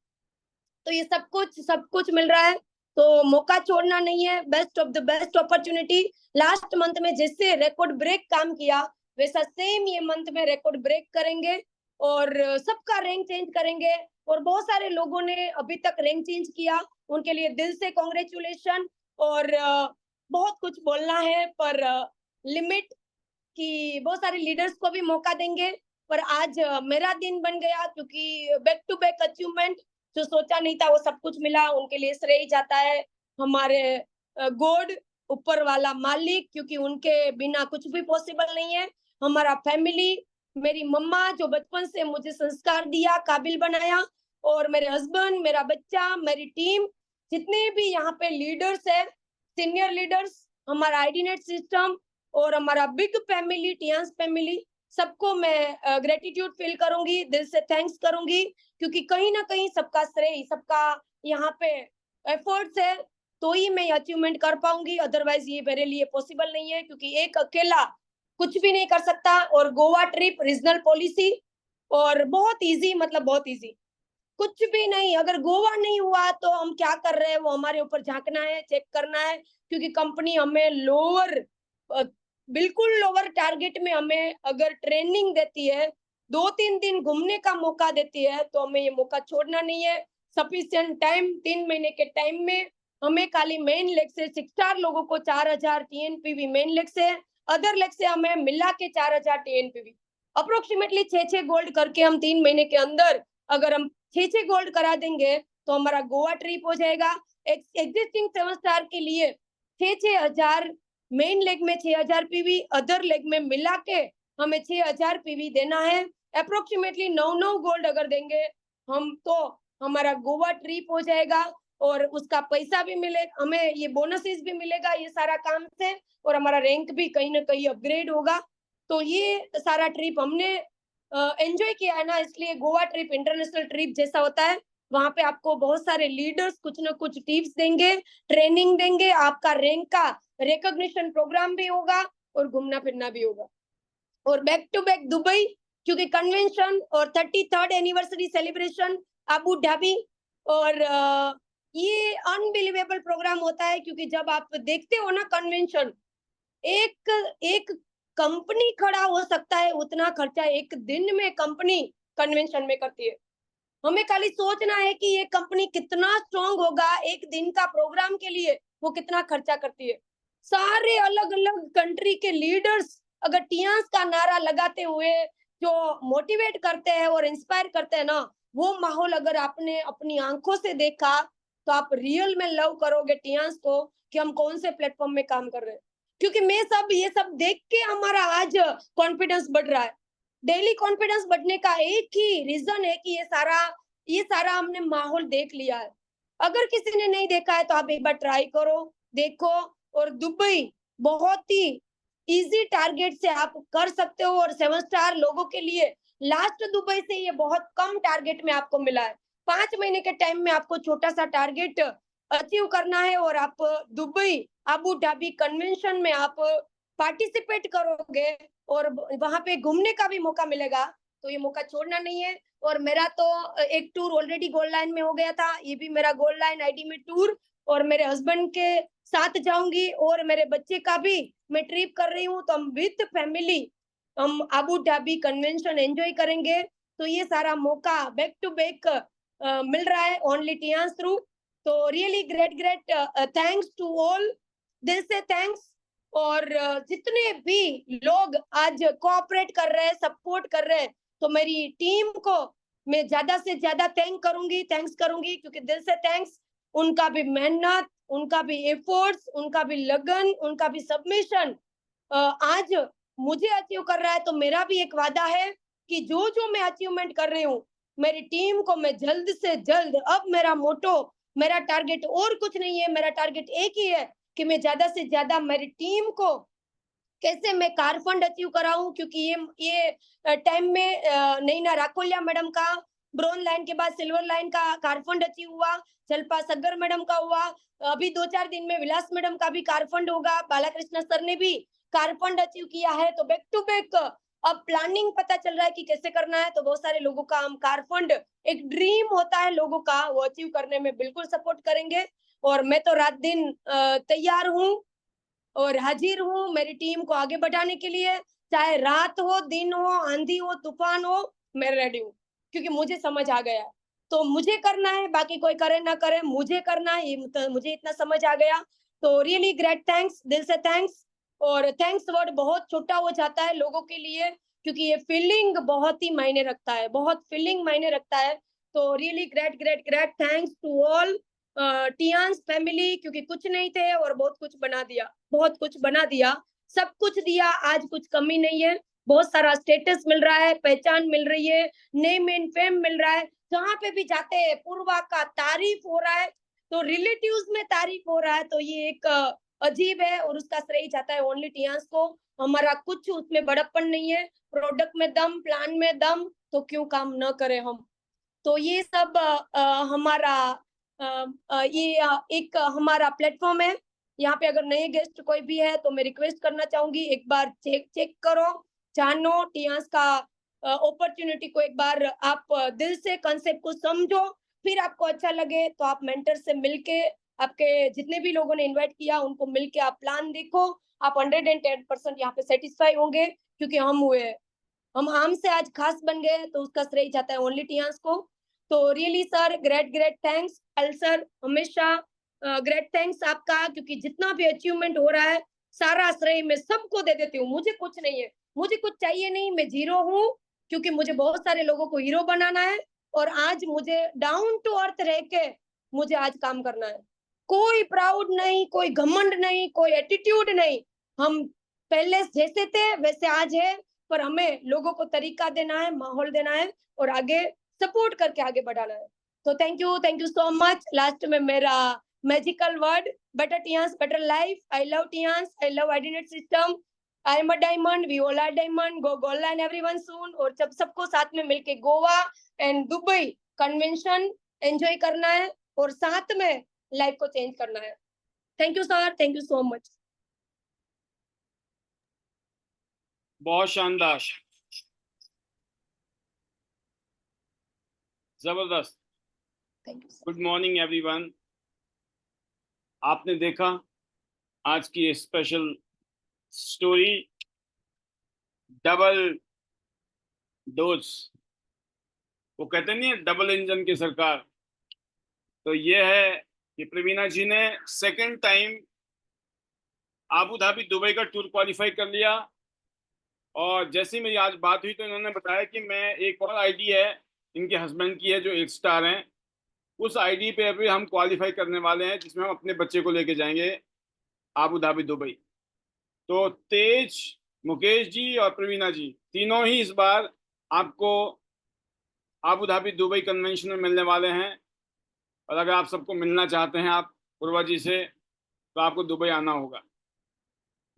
तो ये सब कुछ मिल रहा है, तो मौका छोड़ना नहीं है। Best of the best opportunity. Last month में जैसे रिकॉर्ड ब्रेक काम किया वैसा सेम ये मंथ में रिकॉर्ड ब्रेक करेंगे और सबका रैंक चेंज करेंगे। और बहुत सारे लोगों ने अभी तक रैंक चेंज किया, उनके लिए दिल से कॉन्ग्रेचुलेशन। और बहुत कुछ बोलना है पर लिमिट कि बहुत सारे लीडर्स को भी मौका देंगे। पर आज मेरा दिन बन गया, क्योंकि बैक टू बैक अचीवमेंट, जो सोचा नहीं था वो सब कुछ मिला। उनके लिए श्रेय जाता है हमारे गॉड, ऊपर वाला मालिक, क्योंकि उनके बिना कुछ भी पॉसिबल नहीं है। हमारा फैमिली, मेरी मम्मा जो बचपन से मुझे संस्कार दिया, काबिल बनाया, और मेरे हस्बैंड, मेरा बच्चा, मेरी टीम, जितने भी यहाँ पे लीडर्स है, सीनियर लीडर्स, हमारा आईडी नेट सिस्टम और हमारा बिग फैमिली, टियांस फैमिली, सबको मैं ग्रेटिट्यूड फील करूंगी, दिल से थैंक्स करूंगी, क्योंकि कहीं ना कहीं सबका श्रेय, सबका यहाँ पे एफर्ट्स है, तो ही मैं अचीवमेंट कर पाऊंगी, अदरवाइज ये मेरे लिए पॉसिबल नहीं है, क्योंकि एक अकेला कुछ भी नहीं कर सकता। और गोवा ट्रिप रीजनल पॉलिसी और बहुत इजी, मतलब बहुत इजी, कुछ भी नहीं। अगर गोवा नहीं हुआ तो हम क्या कर रहे हैं वो हमारे ऊपर झांकना है, चेक करना है, क्योंकि कंपनी हमें बिल्कुल लोअर टारगेट में हमें अगर ट्रेनिंग देती है, 2-3 दिन घूमने का मौका देती है, तो हमें ये मौका छोड़ना नहीं है। सफिशिएंट टाइम, 3 महीने के टाइम में हमें खाली मेन लेग से 6 स्टार लोगों को 4000 टीएनपीवी मेन लेग से, अदर लेग से हमें मिला के 4000 टीएनपीवी, अप्रोक्सीमेटली 6-6 गोल्ड करके हम 3 महीने के अंदर अगर हम 6-6 गोल्ड करा देंगे तो हमारा गोवा ट्रिप हो जाएगा। एग्जिस्टिंग 7 स्टार के लिए 6-6 हजार, मेन लेग में 6000 पीवी, अदर लेग में मिला के हमें 6000 पीवी देना है। अप्रोक्सीमेटली 9-9 गोल्ड अगर देंगे हम तो हमारा गोवा ट्रिप हो जाएगा, और उसका पैसा भी मिलेगा, हमें ये बोनसेस भी मिलेगा ये सारा काम से, और हमारा रैंक भी कहीं ना कहीं अपग्रेड होगा। तो ये सारा ट्रिप हमने एंजॉय किया है ना, इसलिए गोवा ट्रिप इंटरनेशनल ट्रिप जैसा होता है। वहां पे आपको बहुत सारे लीडर्स कुछ ना कुछ टिप्स देंगे, ट्रेनिंग देंगे, आपका रैंक का रिकॉग्निशन प्रोग्राम भी होगा, और घूमना फिरना भी होगा। और बैक टू बैक दुबई, क्योंकि कन्वेंशन और 33rd anniversary celebration Abu Dhabi, और ये अनबिलीवेबल प्रोग्राम होता है, क्योंकि जब आप देखते हो ना कन्वेंशन, एक एक कंपनी खड़ा हो सकता है, उतना खर्चा एक दिन में कंपनी कन्वेंशन में करती है। हमें खाली सोचना है कि ये कंपनी कितना स्ट्रांग होगा, एक दिन का प्रोग्राम के लिए वो कितना खर्चा करती है। सारे अलग अलग कंट्री के लीडर्स अगर टियांस का नारा लगाते हुए जो मोटिवेट करते हैं और इंस्पायर करते हैं ना, वो माहौल अगर आपने अपनी आंखों से देखा तो आप रियल में लव करोगे टियांस को, कि हम कौन से प्लेटफॉर्म में काम कर रहे हैं। क्योंकि मैं ये सब देख के हमारा आज कॉन्फिडेंस बढ़ रहा है। डेली कॉन्फिडेंस बढ़ने का एक ही रीजन है कि ये सारा हमने माहौल देख लिया है। अगर किसी ने नहीं देखा है तो आप एक बार ट्राई करो, देखो। और दुबई बहुत ही इजी टारगेट से आप कर सकते हो, और 7 स्टार लोगों के लिए लास्ट दुबई से ये बहुत कम टारगेट में आपको मिला है। 5 महीने के टाइम में आपको छोटा सा टारगेट अचीव करना है, और आप दुबई अबू धाबी कन्वेंशन में आप पार्टिसिपेट करोगे, और वहां पे घूमने का भी मौका मिलेगा, तो ये मौका छोड़ना नहीं है। और मेरा तो एक टूर ऑलरेडी गोल्ड लाइन में हो गया था, ये भी मेरा गोल्ड लाइन आईडी में टूर, और मेरे हस्बैंड के साथ जाऊंगी, और मेरे बच्चे का भी मैं ट्रिप कर रही हूँ, तो हम विद फैमिली हम अबू धाबी कन्वेंशन एंजॉय करेंगे। तो ये सारा मौका बैक टू बैक मिल रहा है ओनली टियांस थ्रू। तो really great thanks to all, दिल से थैंक्स। और जितने भी लोग आज कोऑपरेट कर रहे हैं, सपोर्ट कर रहे हैं, तो मेरी टीम को मैं ज्यादा से ज्यादा थैंक्स करूंगी, क्योंकि दिल से थैंक्स। उनका भी मेहनत, उनका भी एफर्ट्स, उनका भी लगन, उनका भी सबमिशन आज मुझे अचीव कर रहा है। तो मेरा भी एक वादा है कि जो जो मैं अचीवमेंट कर रही हूँ, मेरी टीम को मैं जल्द से जल्द, अब मेरा मोटो, मेरा टारगेट और कुछ नहीं है, मेरा टारगेट एक ही है कि मैं ज्यादा से ज्यादा मेरी टीम को कैसे मैं कार फंड अचीव कराऊं, क्योंकि ये टाइम में नैना राकोलिया मैडम का ब्रोंज लाइन के बाद सिल्वर लाइन का कार फंड अचीव हुआ, जल्पा सग्गर मैडम का हुआ, अभी 2-4 दिन में विलास मैडम का भी कार फंड होगा, बालाकृष्ण सर ने भी कार फंड अचीव किया है। तो बैक टू बैक अब प्लानिंग पता चल रहा है कि कैसे करना है। तो बहुत सारे लोगों का हम कार फंड, एक ड्रीम होता है लोगों का, वो अचीव करने में बिल्कुल सपोर्ट करेंगे। और मैं तो रात दिन तैयार हूँ और हाजिर हूँ मेरी टीम को आगे बढ़ाने के लिए, चाहे रात हो, दिन हो, आंधी हो, तूफान हो, मैं रेडी हूँ, क्योंकि मुझे समझ आ गया। तो मुझे करना है, बाकी कोई करे ना करे, मुझे करना है, ये मुझे इतना समझ आ गया। तो रियली ग्रेट थैंक्स, दिल से थैंक्स। और थैंक्स वर्ड बहुत छोटा हो जाता है लोगों के लिए, क्योंकि ये फीलिंग बहुत ही मायने रखता है, बहुत फीलिंग मायने रखता है। तो really great thanks to all Tians family, क्योंकि कुछ नहीं थे और बहुत कुछ बना दिया, बहुत कुछ बना दिया, सब कुछ दिया, आज कुछ कमी नहीं है। बहुत सारा स्टेटस मिल रहा है, पहचान मिल रही है, नेम एंड फेम मिल रहा है, जहाँ पे भी जाते हैं पूर्वा का तारीफ हो रहा है, तो रिलेटिव्स में तारीफ हो रहा है। तो ये एक अजीब है और उसका श्रेय जाता है ओनली टियांस को। हमारा कुछ उसमें बड़प्पन नहीं है, प्रोडक्ट में दम, प्लान में दम, तो क्यों काम न करें हम। तो ये सब हमारा एक हमारा प्लेटफॉर्म है। यहाँ पे अगर नए गेस्ट कोई भी है तो मैं रिक्वेस्ट करना चाहूंगी, एक बार चेक करो, जानो टियांस का अपॉर्चुनिटी को, एक बार आप दिल से कंसेप्ट को समझो, फिर आपको अच्छा लगे तो आप मेंटर से मिलके, आपके जितने भी लोगों ने इनवाइट किया उनको मिलके आप प्लान देखो, आप 110% यहाँ पे सेटिस्फाई होंगे, क्योंकि हम हुए हैं, हम आम से आज खास बन गए, तो उसका श्रेय जाता है ओनली टियांस को। तो रियली सर, ग्रेट थैंक्स। अल सर, हमेशा ग्रेट थैंक्स आपका, क्योंकि जितना भी अचीवमेंट हो रहा है सारा श्रेय मैं सबको दे देती हूँ, मुझे कुछ नहीं है, मुझे कुछ चाहिए नहीं, मैं जीरो हूँ, क्योंकि मुझे बहुत सारे लोगों को हीरो बनाना है और आज मुझे डाउन टू अर्थ रह के मुझे आज काम करना है। कोई प्राउड नहीं, कोई घमंड नहीं, कोई एटीट्यूड नहीं, हम पहले जैसे थे वैसे आज है, पर हमें लोगों को तरीका देना है, माहौल देना है और आगे सपोर्ट करके आगे बढ़ाना है। तो thank you so much. Last में मेरा magical word, better Tiens better life. I love Tiens, I love identity system, I am a diamond, we all are diamond, go gold and everyone soon. और जब सबको साथ में मिलके Goa and Dubai convention enjoy करना है और साथ में लाइफ को चेंज करना है। Thank you sir, thank you so much. बहुत शानदार, जबरदस्त। Thank you sir. Good morning everyone. आपने देखा आज की स्पेशल स्टोरी, डबल डोज, वो कहते नहीं है डबल इंजन की सरकार। तो ये है कि प्रवीणा जी ने second time Abu Dhabi Dubai का टूर क्वालिफाई कर लिया। और जैसे ही मेरी आज बात हुई तो इन्होंने बताया कि मैं एक और आईडी है इनके हस्बैंड की है जो 8 स्टार हैं, उस आईडी पे अभी हम क्वालिफाई करने वाले हैं, जिसमें हम अपने बच्चे को लेके जाएंगे आबू धाबी दुबई। तो तेज, मुकेश जी और प्रवीणा जी तीनों ही इस बार आपको आबू धाबी दुबई कन्वेंशन में मिलने वाले हैं। और अगर आप सबको मिलना चाहते हैं आप पूर्वा जी से, तो आपको दुबई आना होगा।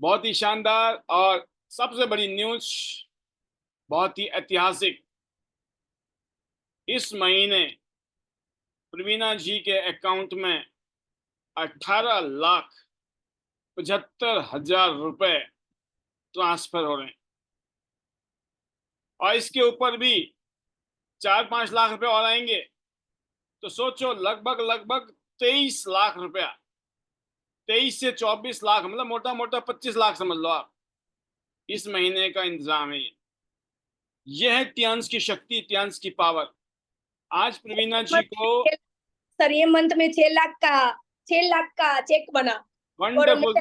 बहुत ही शानदार और सबसे बड़ी न्यूज, बहुत ही ऐतिहासिक, इस महीने प्रवीणा जी के अकाउंट में 18,75,000 रुपए ट्रांसफर हो रहे हैं। और इसके ऊपर भी 4-5 लाख रुपए और आएंगे। तो सोचो, लगभग 23 लाख रुपया, 23 से 24 लाख, मतलब मोटा मोटा 25 लाख समझ लो आप, इस महीने का इंतजाम है। यह है टियांस की शक्ति, टियांस की पावर। आज प्रवीणा जी को सर ये मंथ में 6 लाख का चेक बना। वंडरफुल,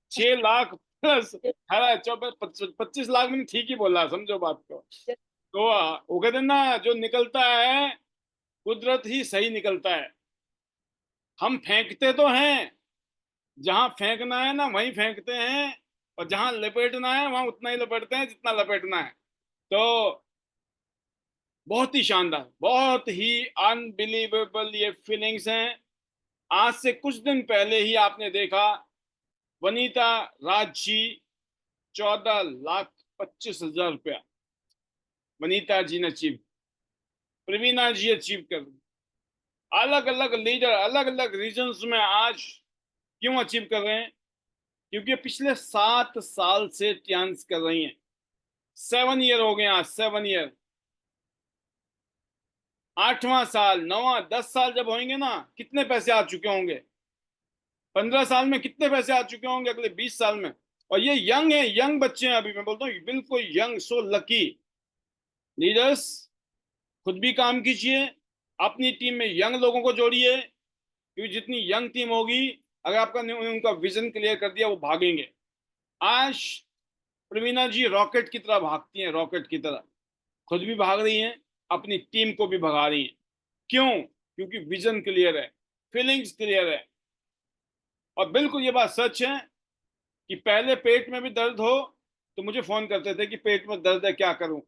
6 लाख प्लस 25 लाख में ठीक ही बोला, समझो बात को। तो वो कहते ना, जो निकलता है कुदरत ही सही निकलता है। हम फेंकते तो हैं, जहां फेंकना है ना वहीं फेंकते हैं, और जहां लपेटना है वहां उतना ही लपेटते हैं जितना लपेटना है। तो बहुत ही शानदार, बहुत ही अनबिलीवेबल ये फीलिंग्स हैं। आज से कुछ दिन पहले ही आपने देखा वनीता राज जी 14,25,000 रुपया वनीता जी ने अचीव, प्रवीणा जी अचीव कर। अलग अलग लीडर अलग अलग रीजन्स में आज क्यों अचीव कर रहे हैं? क्योंकि पिछले 7 साल से टियांस कर रही हैं। 7 ईयर हो गए आज, 7 ईयर। 8वां साल, 9वां, 10 साल जब होंगे ना, कितने पैसे आ चुके होंगे? 15 साल में कितने पैसे आ चुके होंगे अगले 20 साल में? और ये यंग है, यंग बच्चे हैं अभी, मैं बोलता हूँ बिल्कुल यंग। सो लकी लीडर्स, खुद भी काम कीजिए, अपनी टीम में यंग लोगों को जोड़िए, क्योंकि जितनी यंग टीम होगी, अगर आपका उनका विजन क्लियर कर दिया, वो भागेंगे। आज प्रवीणा जी रॉकेट की तरह भागती हैं, रॉकेट की तरह खुद भी भाग रही हैं, अपनी टीम को भी भगा रही हैं। क्यों? क्योंकि विजन क्लियर है, फीलिंग्स क्लियर है। और बिल्कुल ये बात सच है कि पहले पेट में भी दर्द हो तो मुझे फोन करते थे कि पेट में दर्द है, क्या करूं।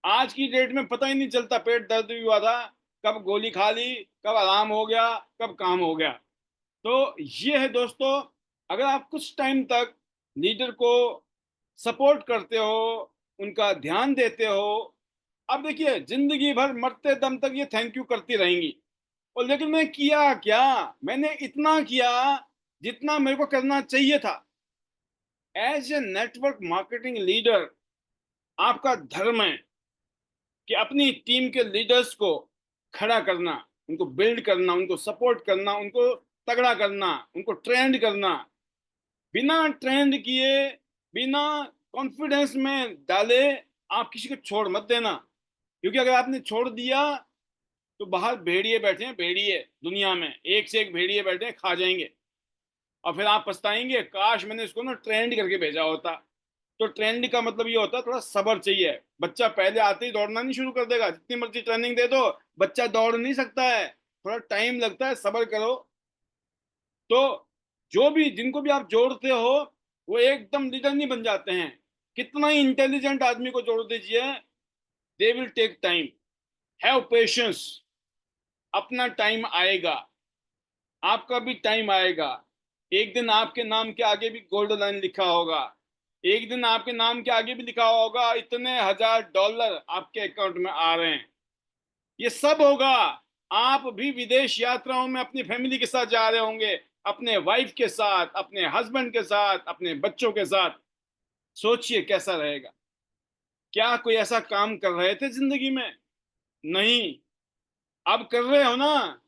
आज की डेट में पता ही नहीं चलता पेट दर्द भी हुआ था, कब गोली खा ली, कब आराम हो गया, कब काम हो गया। तो ये है दोस्तों, अगर आप कुछ टाइम तक लीडर को सपोर्ट करते हो, उनका ध्यान देते हो, अब देखिए जिंदगी भर मरते दम तक ये थैंक यू करती रहेंगी। और लेकिन मैं किया क्या? मैंने इतना किया जितना मेरे को करना चाहिए था। As a network marketing leader, आपका धर्म है कि अपनी टीम के लीडर्स को खड़ा करना, उनको बिल्ड करना, उनको सपोर्ट करना, उनको तगड़ा करना, उनको ट्रेंड करना। बिना ट्रेंड किए, बिना कॉन्फिडेंस में डाले आप किसी को छोड़ मत देना, क्योंकि अगर आपने छोड़ दिया तो बाहर भेड़िए बैठे हैं, भेड़िए दुनिया में एक से एक भेड़िए बैठे हैं, खा जाएंगे। और फिर आप पछताएंगे, काश मैंने इसको ना ट्रेंड करके भेजा होता। तो ट्रेंड का मतलब ये होता है थोड़ा सब्र चाहिए। बच्चा पहले आते ही दौड़ना नहीं शुरू कर देगा, जितनी मर्जी ट्रेनिंग दे दो बच्चा दौड़ नहीं सकता है, थोड़ा टाइम लगता है, सब्र करो। तो जो भी जिनको भी आप जोड़ते हो वो एकदम लीडर नहीं बन जाते हैं। कितना ही इंटेलिजेंट आदमी को जोड़ दीजिए, they will take time. Have patience, अपना टाइम आएगा, आपका भी टाइम आएगा। एक दिन आपके नाम के आगे भी गोल्ड लाइन लिखा होगा, एक दिन आपके नाम के आगे भी लिखा होगा इतने $1000 आपके अकाउंट में आ रहे हैं। ये सब होगा। आप भी विदेश यात्राओं में अपनी फैमिली के साथ जा रहे होंगे, अपने वाइफ के साथ, अपने हस्बैंड के साथ, अपने बच्चों के साथ। सोचिए कैसा रहेगा। क्या कोई ऐसा काम कर रहे थे जिंदगी में? नहीं। अब कर रहे हो ना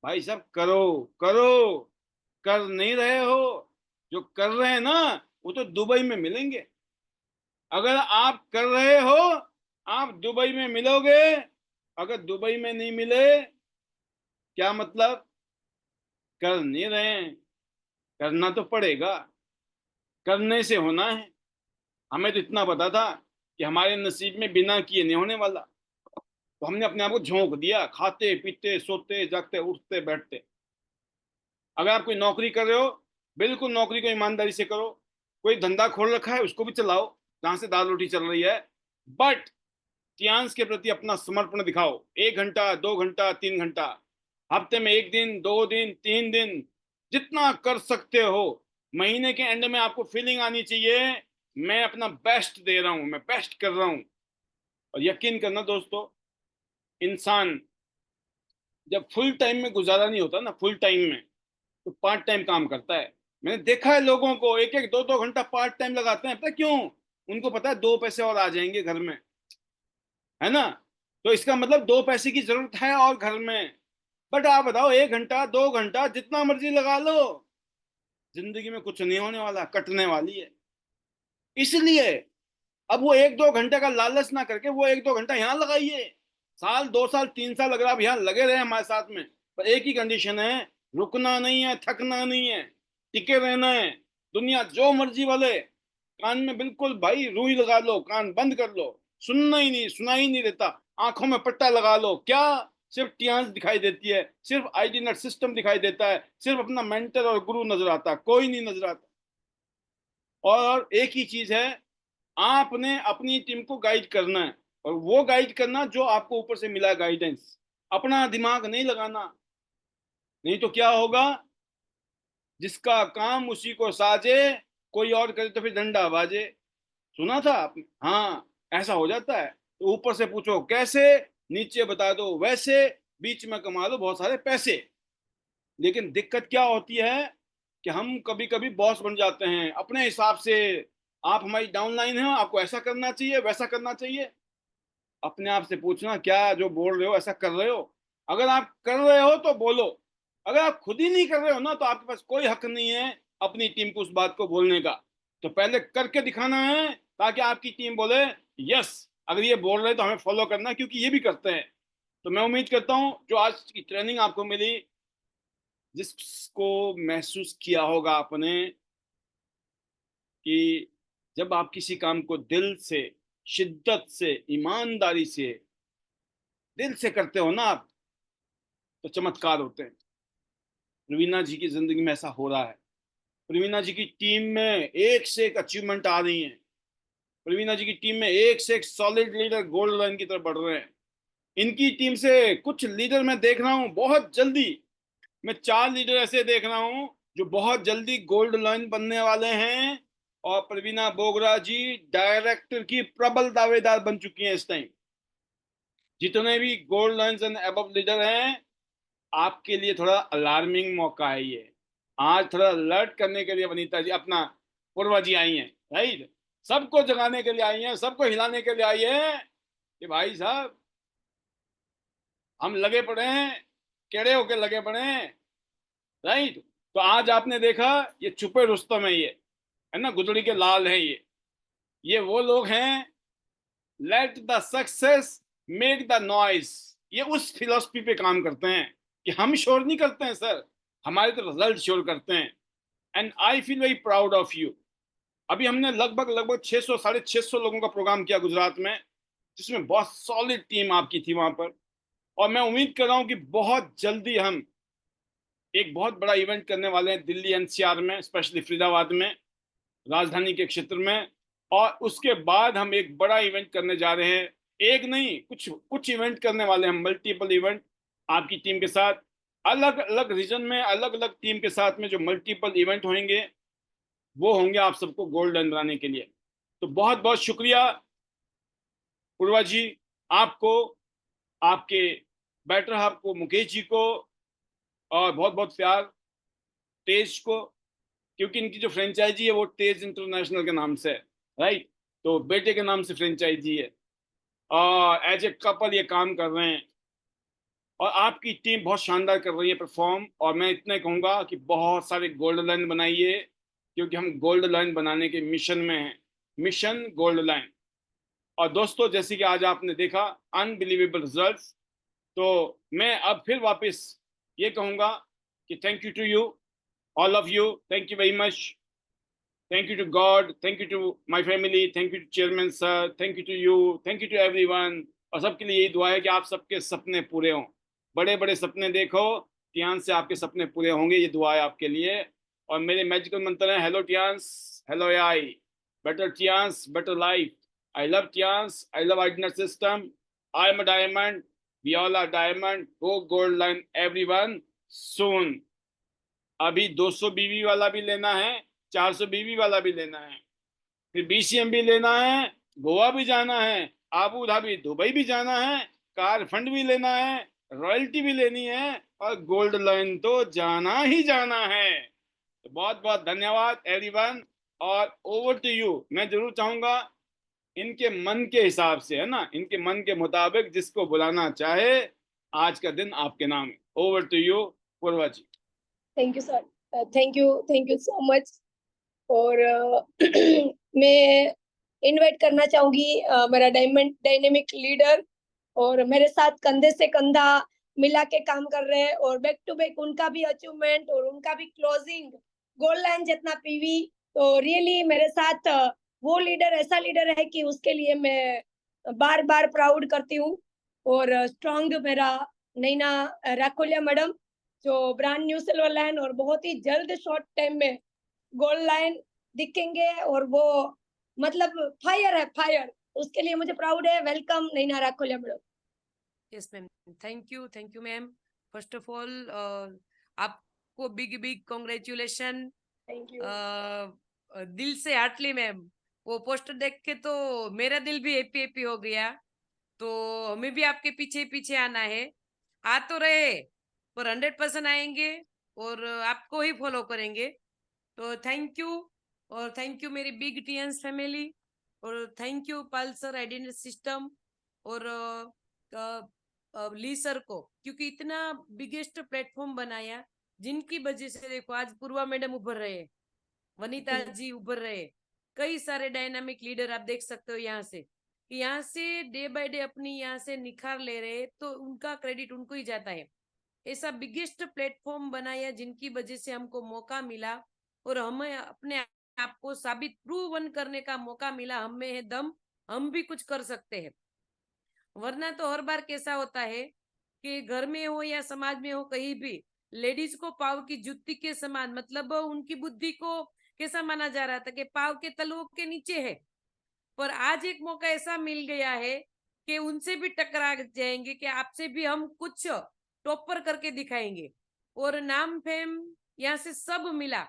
भाई साहब, करो करो। कर नहीं रहे हो, जो कर रहे हैं ना वो तो दुबई में मिलेंगे। अगर आप कर रहे हो आप दुबई में मिलोगे, अगर दुबई में नहीं मिले क्या मतलब? कर नहीं रहे हैं। करना तो पड़ेगा, करने से होना है। हमें तो इतना पता था कि हमारे नसीब में बिना किए नहीं होने वाला, तो हमने अपने आप को झोंक दिया, खाते पीते सोते जागते उठते बैठते। अगर आप कोई नौकरी कर रहे हो, बिल्कुल नौकरी को ईमानदारी से करो। कोई धंधा खोल रखा है उसको भी चलाओ जहां से दाल रोटी चल रही है, बट टियांस के प्रति अपना समर्पण दिखाओ। 1 घंटा 2 घंटा 3 घंटा, हफ्ते में 1 दिन 2 दिन 3 दिन, जितना कर सकते हो। महीने के एंड में आपको फीलिंग आनी चाहिए मैं अपना बेस्ट दे रहा हूं, मैं बेस्ट कर रहा हूं। और यकीन करना दोस्तों, इंसान जब फुल टाइम में गुजारा नहीं होता ना, फुल टाइम में, तो पार्ट टाइम काम करता है। मैंने देखा है लोगों को 1-1 2-2 घंटा पार्ट टाइम लगाते हैं। पता क्यों? उनको पता है 2 पैसे और आ जाएंगे घर में, है ना? तो इसका मतलब 2 पैसे की जरूरत है और घर में। बट आप बताओ 1 घंटा 2 घंटा जितना मर्जी लगा लो, जिंदगी में कुछ नहीं होने वाला, कटने वाली है। इसलिए अब वो 1-2 घंटे का लालच ना करके वो 1-2 घंटा यहाँ लगाइए। साल 2 साल 3 साल अगर आप यहाँ लगे रहे हमारे साथ में, पर एक ही कंडीशन है, रुकना नहीं है, थकना नहीं है, टिके रहना है। दुनिया जो मर्जी वाले, कान में बिल्कुल भाई रुई लगा लो, कान बंद कर लो, सुनना ही नहीं, सुनाई नहीं देता। आंखों में पट्टा लगा लो, क्या सिर्फ टियांस दिखाई देती है, सिर्फ आईडी नेट सिस्टम दिखाई देता है, सिर्फ अपना मेंटर और गुरु नजर आता है, कोई नहीं नजर आता। और एक ही चीज है, आपने अपनी टीम को गाइड करना है, और वो गाइड करना जो आपको ऊपर से मिला गाइडेंस। अपना दिमाग नहीं लगाना, नहीं तो क्या होगा, जिसका काम उसी को साजे, कोई और करे तो फिर डंडा बाजे। सुना था आपने? हाँ, ऐसा हो जाता है। तो ऊपर से पूछो कैसे, नीचे बता दो वैसे, बीच में कमा लो बहुत सारे पैसे। लेकिन दिक्कत क्या होती है कि हम कभी कभी बॉस बन जाते हैं अपने हिसाब से। आप हमारी डाउनलाइन है, आपको ऐसा करना चाहिए वैसा करना चाहिए। अपने आप से पूछना क्या जो बोल रहे हो ऐसा कर रहे हो? अगर आप कर रहे हो तो बोलो, अगर आप खुद ही नहीं कर रहे हो ना तो आपके पास कोई हक नहीं है अपनी टीम को उस बात को बोलने का। तो पहले करके दिखाना है ताकि आपकी टीम बोले यस, अगर ये बोल रहे तो हमें फॉलो करना है, क्योंकि ये भी करते हैं। तो मैं उम्मीद करता हूं जो आज की ट्रेनिंग आपको मिली, जिसको महसूस किया होगा आपने कि जब आप किसी काम को दिल से, शिद्दत से, ईमानदारी से, दिल से करते हो ना आप, तो चमत्कार होते हैं। रवीना जी की जिंदगी में ऐसा हो रहा है। रवीना जी की टीम में एक से एक अचीवमेंट आ रही है। रवीना जी की टीम में एक से एक सॉलिड लीडर गोल्ड लाइन की तरफ बढ़ रहे हैं। इनकी टीम से कुछ लीडर मैं देख रहा हूं बहुत जल्दी मैं 4 लीडर ऐसे देख रहा हूं जो बहुत जल्दी गोल्ड लाइन बनने वाले हैं, और प्रवीणा बोगरा जी डायरेक्टर की प्रबल दावेदार बन चुकी हैं इस टाइम। जितने भी gold lines and above leader हैं, आपके लिए थोड़ा अलार्मिंग मौका है ये। आज थोड़ा अलर्ट करने के लिए वनीता जी, अपना पूर्वा जी आई हैं, राइट, सबको जगाने के लिए आई हैं, सबको हिलाने के लिए आई हैं कि भाई साहब हम लगे पड़े हैं, केड़े होके लगे पड़े हैं, राइट। तो आज आपने देखा ये छुपे रुस्तम है, ये है ना, गुदड़ी के लाल हैं ये वो लोग हैं, let the success make the noise. ये उस फिलॉसफी पे काम करते हैं कि हम शोर नहीं करते हैं सर, हमारे तो रिजल्ट शोर करते हैं। And I feel very proud of you. अभी हमने लगभग 600 650 लोगों का प्रोग्राम किया गुजरात में, जिसमें बहुत सॉलिड टीम आपकी थी वहां पर। और मैं उम्मीद कर रहा हूं कि बहुत जल्दी हम एक बहुत बड़ा इवेंट करने वाले हैं दिल्ली एनसीआर में, स्पेशली फरीदाबाद में, राजधानी के क्षेत्र में। और उसके बाद हम एक बड़ा इवेंट करने जा रहे हैं, एक नहीं कुछ इवेंट करने वाले हैं, मल्टीपल इवेंट आपकी टीम के साथ, अलग अलग रीजन में, अलग अलग टीम के साथ में जो मल्टीपल इवेंट होंगे वो होंगे आप सबको गोल्डन बनाने के लिए। तो बहुत बहुत शुक्रिया पूर्वा जी, आपको, आपके बैटर आपको, मुकेश जी को, और बहुत बहुत प्यार तेज को, क्योंकि इनकी जो फ्रेंचाइजी है वो तेज इंटरनेशनल के नाम से है, राइट। तो बेटे के नाम से फ्रेंचाइजी है, और एज ए कपल ये काम कर रहे हैं, और आपकी टीम बहुत शानदार कर रही है परफॉर्म। और मैं इतना ही कहूँगा कि बहुत सारे गोल्ड लाइन बनाइए, क्योंकि हम गोल्ड लाइन बनाने के मिशन में हैं, मिशन गोल्ड लाइन। और दोस्तों, जैसे कि आज आपने देखा अनबिलीवेबल रिजल्ट्स, तो मैं अब फिर वापस ये कहूँगा कि thank you to you, all of you, thank you very much, thank you to God, thank you to my family, thank you to chairman sir, thank you to you, thank you to everyone. और सबके लिए यही दुआ है कि आप सबके सपने पूरे हों, बड़े बड़े सपने देखो, टियान से आपके सपने पूरे होंगे, ये दुआ है आपके लिए। और मेरे मैजिकल मंत्र हैं, hello टियान्स, hello AI, better टियान्स, better life, I love टियान्स, I love IDNet system, I am a diamond, we all are diamond, go gold line everyone soon. अभी 200 बीवी वाला भी लेना है, 400 बीवी वाला भी लेना है, फिर BCM भी लेना है, गोवा भी जाना है, आबू धाबी दुबई भी जाना है, कार फंड भी लेना है, रॉयल्टी भी लेनी है, और गोल्ड लाइन तो जाना ही जाना है। तो बहुत बहुत धन्यवाद एवरीवन, और ओवर टू यू। मैं जरूर चाहूंगा इनके मन के हिसाब से, है ना, इनके मन के मुताबिक जिसको बुलाना चाहे, आज का दिन आपके नाम है। Over to you Purva ji. Thank you sir, thank you so much. और मैं इनवाइट करना चाहूंगी मेरा डायनेमिक लीडर, और मेरे साथ कंधे से कंधा मिला के काम कर रहे हैं, और बैक टू बैक उनका भी अचीवमेंट और उनका भी क्लोजिंग गोल्ड लाइन जितना पीवी। तो रियली मेरे साथ वो लीडर ऐसा लीडर है कि उसके लिए मैं बार बार प्राउड करती हूँ। और स्ट्रॉन्ग मेरा नैना राखोलिया मैडम, जो ब्रांड न्यू सिल्वर लाइन, और बहुत ही जल्द शॉर्ट टाइम में गोल्ड लाइन दिखेंगे, और वो मतलब फायर है, फायर। उसके लिए मुझे प्राउड है। Welcome Naina Rakholiya madam. Yes ma'am, thank you ma'am. First of all आपको बिग कॉन्ग्रेचुलेशन, थैंक यू। दिल से हार्टली मैम। वो पोस्टर देख के तो मेरा दिल भी हैप्पी हो गया। तो हमें भी आपके पीछे पीछे आना है, आ तो रहे पर 100% आएंगे और आपको ही फॉलो करेंगे। तो थैंक यू, और थैंक यू मेरी बिग टीएंस फैमिली, और thank you Pulsar identity system और ली सर को, क्योंकि इतना बिगेस्ट प्लेटफॉर्म बनाया, जिनकी वजह से देखो आज पूर्वा मैडम उभर रहे, वनीता जी उभर रहे, कई सारे डायनामिक लीडर आप देख सकते हो यहाँ से डे बाय डे अपनी यहाँ से निखार ले रहे, तो उनका क्रेडिट उनको ही जाता है। ऐसा बिगेस्ट प्लेटफॉर्म बनाया जिनकी वजह से हमको मौका मिला, और हमें अपने आप को साबित प्रूवन करने का मौका मिला, हम में है दम, हम भी कुछ कर सकते हैं। वरना तो हर बार कैसा होता है कि घर में हो या समाज में हो, कहीं भी लेडीज को पाव की जुत्ती के समान, मतलब उनकी बुद्धि को कैसा माना जा रहा था कि पाव के तलवों के नीचे है। पर आज एक मौका ऐसा मिल गया है कि उनसे भी टकरा जाएंगे, कि आपसे भी हम कुछ टॉपर करके दिखाएंगे। और नाम फेम यहाँ से सब मिला।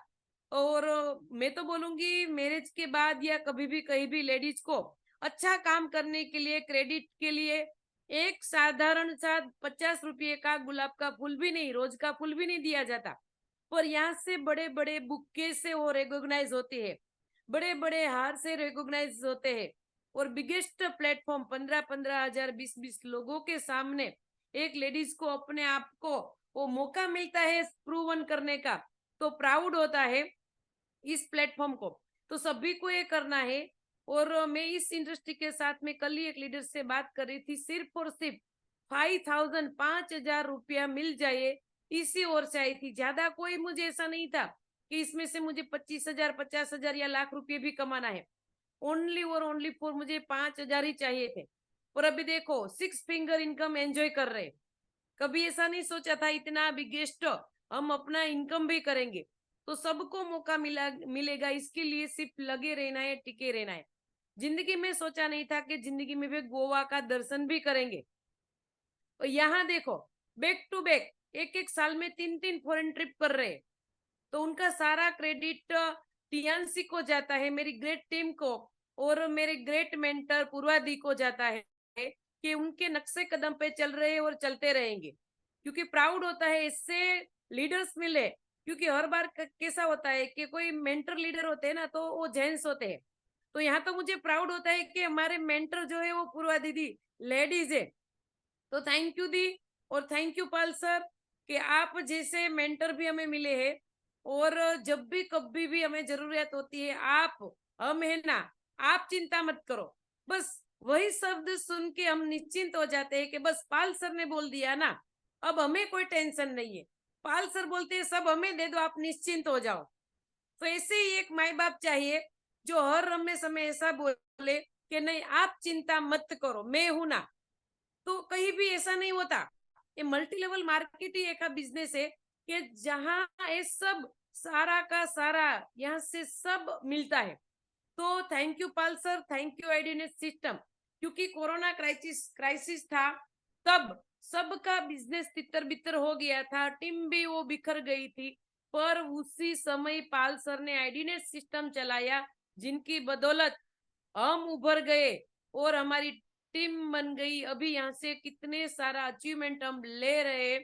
और मैं तो बोलूंगी मैरिज के बाद या कभी भी कहीं भी लेडीज को अच्छा काम करने के लिए, क्रेडिट के लिए एक साधारण सा 50 रुपये का गुलाब का फूल भी नहीं, रोज का फूल भी नहीं दिया जाता, पर यहाँ से बड़े बड़े बुक्के से वो रिकॉग्नाइज होते हैं, बड़े बड़े हार से रिकॉग्नाइज होते हैं। और बिगेस्ट प्लेटफॉर्म 15-15 हजार 20-20 लोगों के सामने एक लेडीज को अपने आप को वो मौका मिलता है प्रूवन करने का, तो प्राउड होता है इस प्लेटफॉर्म को। तो सभी को ये करना है। और मैं इस इंडस्ट्री के साथ में कल ही एक लीडर से बात कर रही थी, सिर्फ और सिर्फ 5,000 रुपया मिल जाए इसी ओर से आई थी। ज्यादा कोई मुझे ऐसा नहीं था कि इसमें से मुझे 25,000 50,000 या लाख रुपये भी कमाना है। ओनली और ओनली फॉर मुझे 5,000 ही चाहिए थे। और अभी देखो 6 फिंगर इनकम एंजॉय कर रहे। कभी ऐसा नहीं सोचा था इतना बिगेस्ट हम अपना इनकम भी करेंगे। तो सबको मौका मिलेगा, इसके लिए सिर्फ लगे रहना है, टिके रहना है। जिंदगी में सोचा नहीं था कि जिंदगी में भी गोवा का दर्शन भी करेंगे। और यहाँ देखो बैक टू बैक एक साल में 3 फॉरेन ट्रिप कर रहे। तो उनका सारा क्रेडिट टीएनसी को जाता है, मेरी ग्रेट टीम को और मेरे ग्रेट मेंटर पूर्वा दी को जाता है कि उनके नक्शे कदम पे चल रहे और चलते रहेंगे। क्योंकि प्राउड होता है इससे लीडर्स मिले। क्योंकि हर बार कैसा होता है कि कोई मेंटर लीडर होते हैं ना, तो वो जेंट्स होते हैं। तो यहाँ तो मुझे प्राउड होता है कि हमारे मेंटर जो है वो पूर्वा दीदी लेडीज है। तो थैंक यू दी और थैंक यू पाल सर कि आप जैसे मेंटर भी हमें मिले हैं। और जब भी कभी भी हमें जरूरत होती है आप हम है ना, आप चिंता मत करो। बस वही शब्द सुन के हम निश्चिंत हो जाते हैं कि बस पाल सर ने बोल दिया ना, अब हमें कोई टेंशन नहीं है। पाल सर बोलते हैं सब हमें दे दो, आप निश्चिंत हो जाओ। तो ऐसे ही एक माई बाप चाहिए जो हर समय ऐसा बोले कि नहीं आप चिंता मत करो, मैं हूं ना। तो कहीं भी ऐसा नहीं होता। ये मल्टी लेवल मार्केट ही एक बिजनेस है कि जहां ये सब सारा का सारा यहाँ से सब मिलता है। तो thank you Pal sir, thank you IDNet system. क्योंकि कोरोना क्राइसिस था, तब सबका बिजनेस तितर बितर हो गया था, टीम भी वो बिखर गई थी, पर उसी समय पाल सर ने आईडीनेस सिस्टम चलाया, जिनकी बदौलत हम उभर गए और हमारी टीम बन गई। अभी यहाँ से कितने सारा अचीवमेंट हम ले रहे।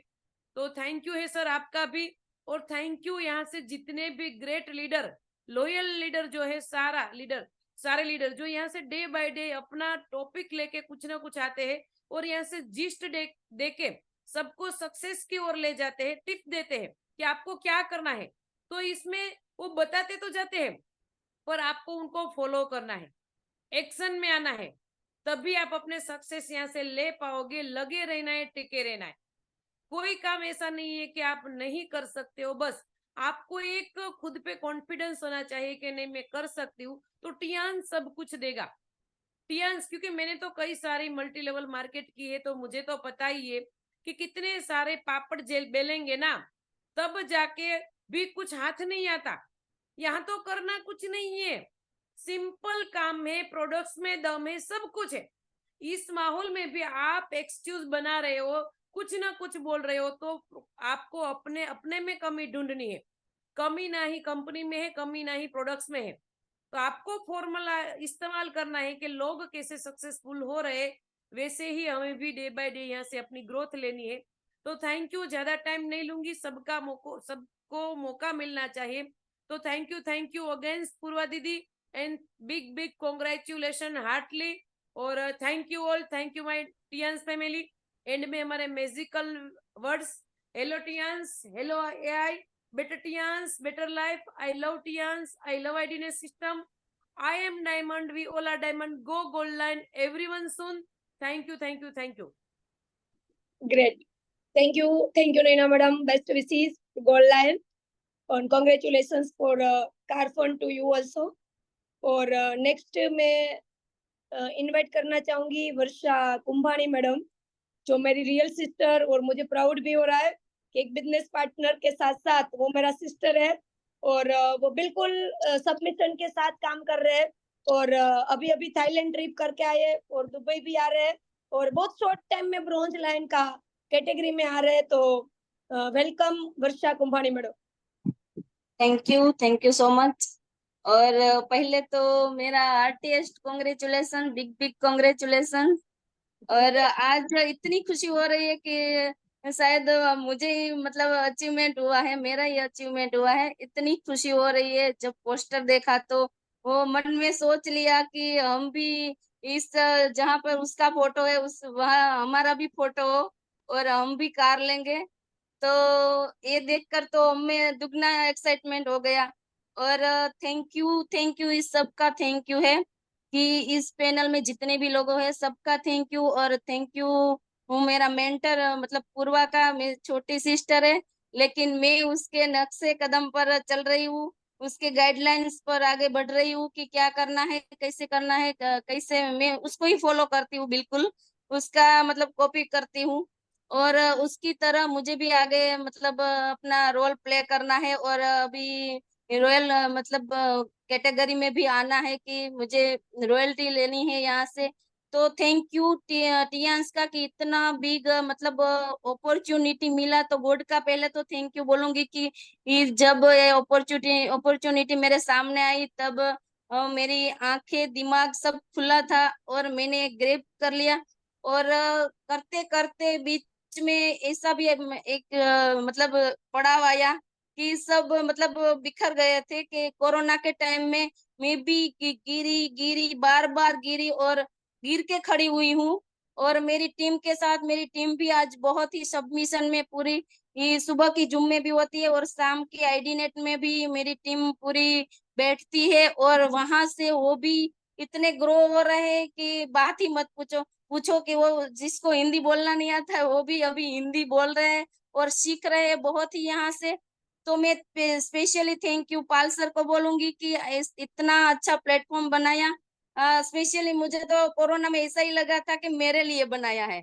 तो थैंक यू है सर आपका भी। और थैंक यू यहाँ से जितने भी ग्रेट लीडर, लॉयल लीडर जो है, सारे लीडर जो यहाँ से डे बाय डे अपना टॉपिक लेके कुछ ना कुछ आते हैं और यहाँ से जिस्ट दे के सबको सक्सेस की ओर ले जाते हैं, टिप देते हैं कि आपको क्या करना है। तो इसमें वो बताते तो जाते हैं, पर आपको उनको फॉलो करना है, एक्शन में आना है, तभी आप अपने सक्सेस यहाँ से ले पाओगे। लगे रहना है, टिके रहना है। कोई काम ऐसा नहीं है कि आप नहीं कर सकते हो। बस आपको एक खुद पे कॉन्फिडेंस होना चाहिए कि नहीं मैं कर सकती हूँ। तो टियान सब कुछ देगा। टियान्स, क्योंकि मैंने तो कई सारी मल्टी लेवल मार्केट की है, तो मुझे तो पता ही है कि कितने सारे पापड़ जेल बेलेंगे ना, तब जाके भी कुछ हाथ नहीं आता। यहाँ तो करना कुछ नहीं है, सिंपल काम है, प्रोडक्ट्स में दम है, सब कुछ है। इस माहौल में भी आप एक्सक्यूज बना रहे हो, कुछ ना कुछ बोल रहे हो, तो आपको अपने में कमी ढूंढनी है। कमी ना ही कंपनी में है, कमी ना ही प्रोडक्ट्स में है। तो आपको फॉर्मूला इस्तेमाल करना है कि लोग कैसे सक्सेसफुल हो रहे, वैसे ही हमें भी डे बाय डे यहाँ से अपनी ग्रोथ लेनी है। तो थैंक यू, ज्यादा टाइम नहीं लूंगी, सबको मौका मिलना चाहिए। तो thank you again Purva didi and big congratulation heartly. और thank you all, thank you my Tians family. And में हमारे magical words, hello टियान्स, hello AI, better Tians, better life. I love Tians. I love IDNS system. I am diamond. We all are diamond. Go gold line. Everyone soon. Thank you. Great. Thank you, Naina madam. Best wishes to Gold Lion, and congratulations for car fund to you also. और next मैं invite करना चाहूंगी वर्षा Kumbhani madam, जो मेरी real sister, और मुझे proud भी हो रहा है कि एक बिजनेस पार्टनर के साथ साथ वो मेरा सिस्टर है। और वो बिल्कुल सबमिशन के साथ काम कर रहे हैं। और अभी थाईलैंड ट्रिप करके आए और दुबई भी आ रहे हैं और बहुत शॉर्ट टाइम में ब्रॉन्ज लाइन का कैटेगरी में आ रहे हैं। तो welcome Varsha Kumbhani madam. Thank you so much. और पहले तो मेरा artist congratulation, big big congratulation. और आज इतनी खुशी हो रही है कि शायद मुझे ही मतलब अचीवमेंट हुआ है, मेरा ही अचीवमेंट हुआ है। इतनी खुशी हो रही है, जब पोस्टर देखा तो वो मन में सोच लिया कि हम भी इस जहाँ पर उसका फोटो है उस वहाँ हमारा भी फोटो हो और हम भी कार लेंगे। तो ये देखकर तो हमें दुगना एक्साइटमेंट हो गया। और थैंक यू इस सब का थैंक यू है कि इस पैनल में जितने भी लोग हैं सबका थैंक यू। और थैंक यू वो मेरा मेंटर मतलब पूर्वा का, मेरी छोटी सिस्टर है लेकिन मैं उसके नक्शे कदम पर चल रही हूँ, उसके गाइडलाइंस पर आगे बढ़ रही हूँ कि क्या करना है, कैसे करना है, कैसे मैं उसको ही फॉलो करती हूँ, बिल्कुल उसका मतलब कॉपी करती हूँ। और उसकी तरह मुझे भी आगे मतलब अपना रोल प्ले करना है और अभी रॉयल मतलब कैटेगरी में भी आना है कि मुझे रॉयल्टी लेनी है यहाँ से। तो थैंक यू टियांस का कि इतना बिग मतलब अपॉर्चुनिटी मिला। तो गॉड का पहले तो थैंक यू बोलूंगी कि जब ये अपॉर्चुनिटी मेरे सामने आई तब मेरी आंखें दिमाग सब खुला था और मैंने ग्रैब कर लिया। और करते करते बीच में ऐसा भी एक मतलब पड़ाव आया कि सब मतलब बिखर गए थे कि कोरोना के टाइम में मैं भी गिरी गिरी बार बार गिरी और गिर के खड़ी हुई हूँ। और मेरी टीम के साथ, मेरी टीम भी आज बहुत ही सबमिशन में पूरी, ये सुबह की जुम में भी होती है और शाम की आईडी नेट में भी मेरी टीम पूरी बैठती है और वहां से वो भी इतने ग्रो हो रहे हैं कि बात ही मत पूछो। पूछो कि वो जिसको हिंदी बोलना नहीं आता है वो भी अभी हिंदी बोल रहे हैं और सीख रहे हैं बहुत ही यहाँ से। तो मैं specially thank you Pal sir को बोलूंगी कि इतना अच्छा प्लेटफॉर्म बनाया। स्पेशली मुझे तो कोरोना में ऐसा ही लगा था कि मेरे लिए बनाया है।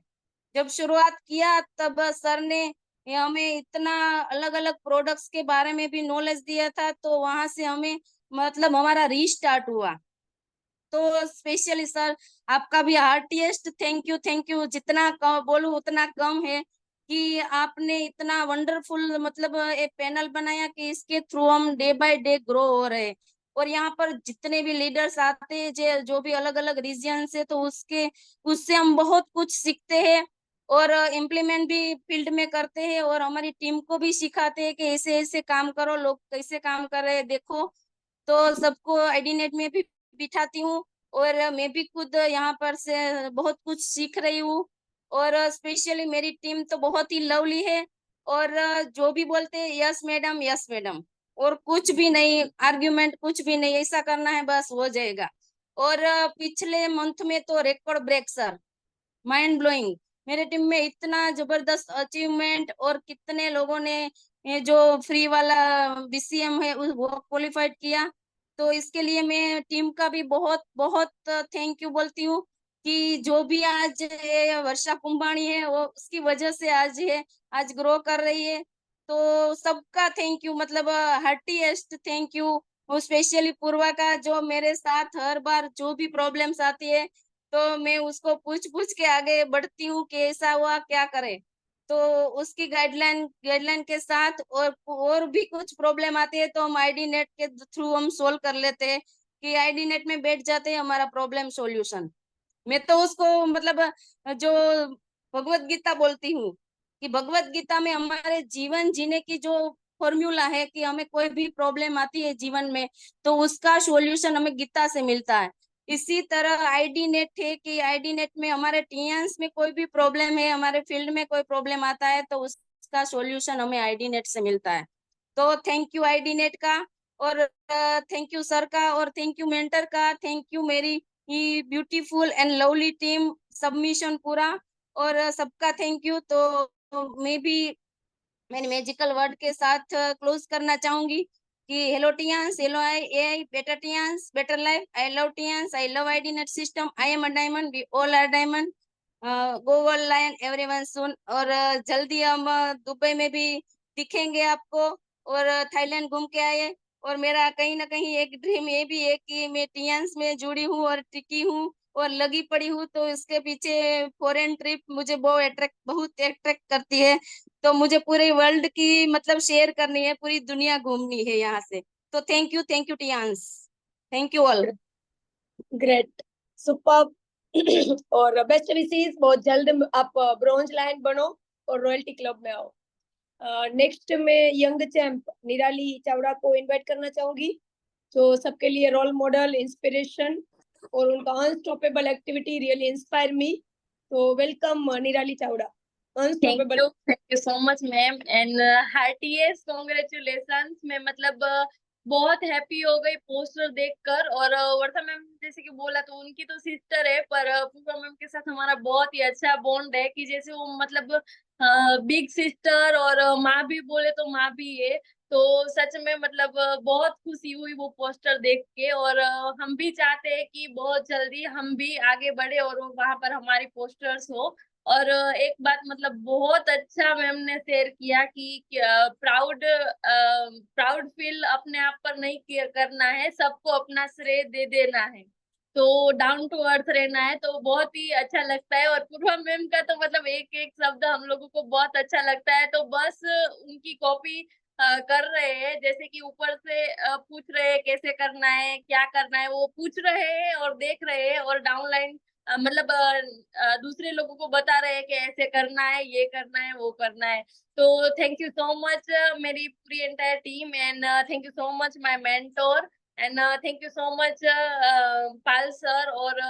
जब शुरुआत किया तब सर ने हमें इतना अलग अलग प्रोडक्ट्स के बारे में भी नॉलेज दिया था, तो वहां से हमें मतलब हमारा रीस्टार्ट हुआ। तो स्पेशली सर आपका भी हार्टिएस्ट थैंक यू। जितना बोलूं उतना कम है कि आपने इतना वंडरफुल मतलब एक पैनल बनाया कि इसके थ्रू हम डे बाय डे ग्रो हो रहे हैं। और यहाँ पर जितने भी लीडर्स आते हैं जो भी अलग अलग रीजन से, तो उससे हम बहुत कुछ सीखते हैं और इम्प्लीमेंट भी फील्ड में करते हैं और हमारी टीम को भी सिखाते हैं कि ऐसे ऐसे काम करो, लोग कैसे काम कर रहे हैं देखो। तो सबको आईडीनेट में भी बिठाती हूँ और मैं भी खुद यहाँ पर से बहुत कुछ सीख रही हूँ। और स्पेशली मेरी टीम तो बहुत ही लवली है और जो भी बोलते हैं यस मैडम यस मैडम, और कुछ भी नहीं आर्ग्यूमेंट, कुछ भी नहीं, ऐसा करना है बस हो जाएगा। और पिछले मंथ में तो record break sir, mind blowing, मेरे टीम में इतना जबरदस्त अचीवमेंट और कितने लोगों ने ये जो फ्री वाला बीसीएम है वो क्वालिफाइड किया। तो इसके लिए मैं टीम का भी बहुत बहुत थैंक यू बोलती हूँ कि जो भी आज ये वर्षा कुंभाणी है वो उसकी वजह से आज है, आज ग्रो कर रही है। तो सबका थैंक यू मतलब हार्टीएस्ट थैंक यू। वो स्पेशली पूर्वा का जो मेरे साथ हर बार जो भी प्रॉब्लम्स आती है तो मैं उसको पूछ पूछ के आगे बढ़ती हूँ कि ऐसा हुआ क्या करे। तो उसकी गाइडलाइन के साथ और भी कुछ प्रॉब्लम आती है तो हम आईडी नेट के थ्रू हम सोल्व कर लेते हैं कि आईडी नेट में बैठ जाते हैं हमारा प्रॉब्लम सॉल्यूशन। मैं तो उसको मतलब जो भगवत गीता बोलती हूँ कि भगवत गीता में हमारे जीवन जीने की जो फॉर्मूला है कि हमें कोई भी प्रॉब्लम आती है जीवन में तो उसका सॉल्यूशन हमें गीता से मिलता है। इसी तरह आईडी नेट है कि आईडी नेट में हमारे टीएंस में कोई भी प्रॉब्लम है, हमारे फील्ड में कोई प्रॉब्लम आता है तो उसका सॉल्यूशन हमें आईडी नेट से मिलता है। तो थैंक यू आईडी नेट का और थैंक यू सर का और थैंक यू मेंटर का, थैंक यू मेरी beautiful and lovely team submission पूरा और सबका थैंक यू। तो मैं भी मैंने मैजिकल वर्ड के साथ क्लोज करना चाहूंगी कि hello Tiens, hello AI better Tiens better life, I love Tiens, I love ID net system, I am a diamond, we all are diamond, go world lion everyone soon. और जल्दी हम Dubai में भी दिखेंगे आपको और थाईलैंड घूम के आए। और मेरा कहीं ना कहीं एक ड्रीम ये भी है कि मैं टियांस में जुड़ी हूँ और टिकी हूँ और लगी पड़ी हूँ, तो इसके पीछे फॉरेन ट्रिप मुझे बहुत अट्रैक्ट करती है। तो मुझे पूरे वर्ल्ड की मतलब शेयर करनी है, पूरी दुनिया घूमनी है यहाँ से। तो thank you Tiens, thank you all. Great, superb. और बेस्ट विशेस, बहुत जल्द आप ब्रॉन्ज लायन बनो और रॉयल्टी क्लब में आओ। नेक्स्ट में यंग चैंप निराली चावड़ा को इनवाइट करना चाहूंगी, जो सबके लिए रोल मॉडल, इंस्पिरेशन और उनका unstoppable activity really inspire me. तो welcome Nirali Chavda, unstoppable. Thank you so much ma'am and heartiest congratulations. मैं मतलब बहुत हैप्पी हो गई पोस्टर देखकर। और वर्षा मैम जैसे कि बोला, तो उनकी तो सिस्टर है, पर पूजा मैम के साथ हमारा बहुत ही अच्छा बॉन्ड है कि जैसे वो मतलब बिग सिस्टर और माँ भी बोले तो माँ भी है। तो सच में मतलब बहुत खुशी हुई वो पोस्टर देख के। और हम भी चाहते हैं कि बहुत जल्दी हम भी आगे बढ़े और वहां पर हमारी पोस्टर्स हो। और एक बात मतलब बहुत अच्छा मैम ने शेयर किया कि प्राउड प्राउड फील अपने आप पर नहीं करना है, सबको अपना श्रेय दे देना है, तो डाउन टू अर्थ रहना है। तो बहुत ही अच्छा लगता है। और पूर्वा मैम का तो मतलब एक एक शब्द हम लोगों को बहुत अच्छा लगता है। तो बस उनकी कॉपी कर रहे हैं, जैसे कि ऊपर से पूछ रहे हैं कैसे करना है, क्या करना है, वो पूछ रहे हैं और देख रहे हैं, और डाउनलाइन मतलब दूसरे लोगों को बता रहे हैं कि ऐसे करना है, ये करना है, वो करना है। तो थैंक यू सो मच मेरी पूरी entire team, and thank you so much my mentor, and thank you so much Pal sir, और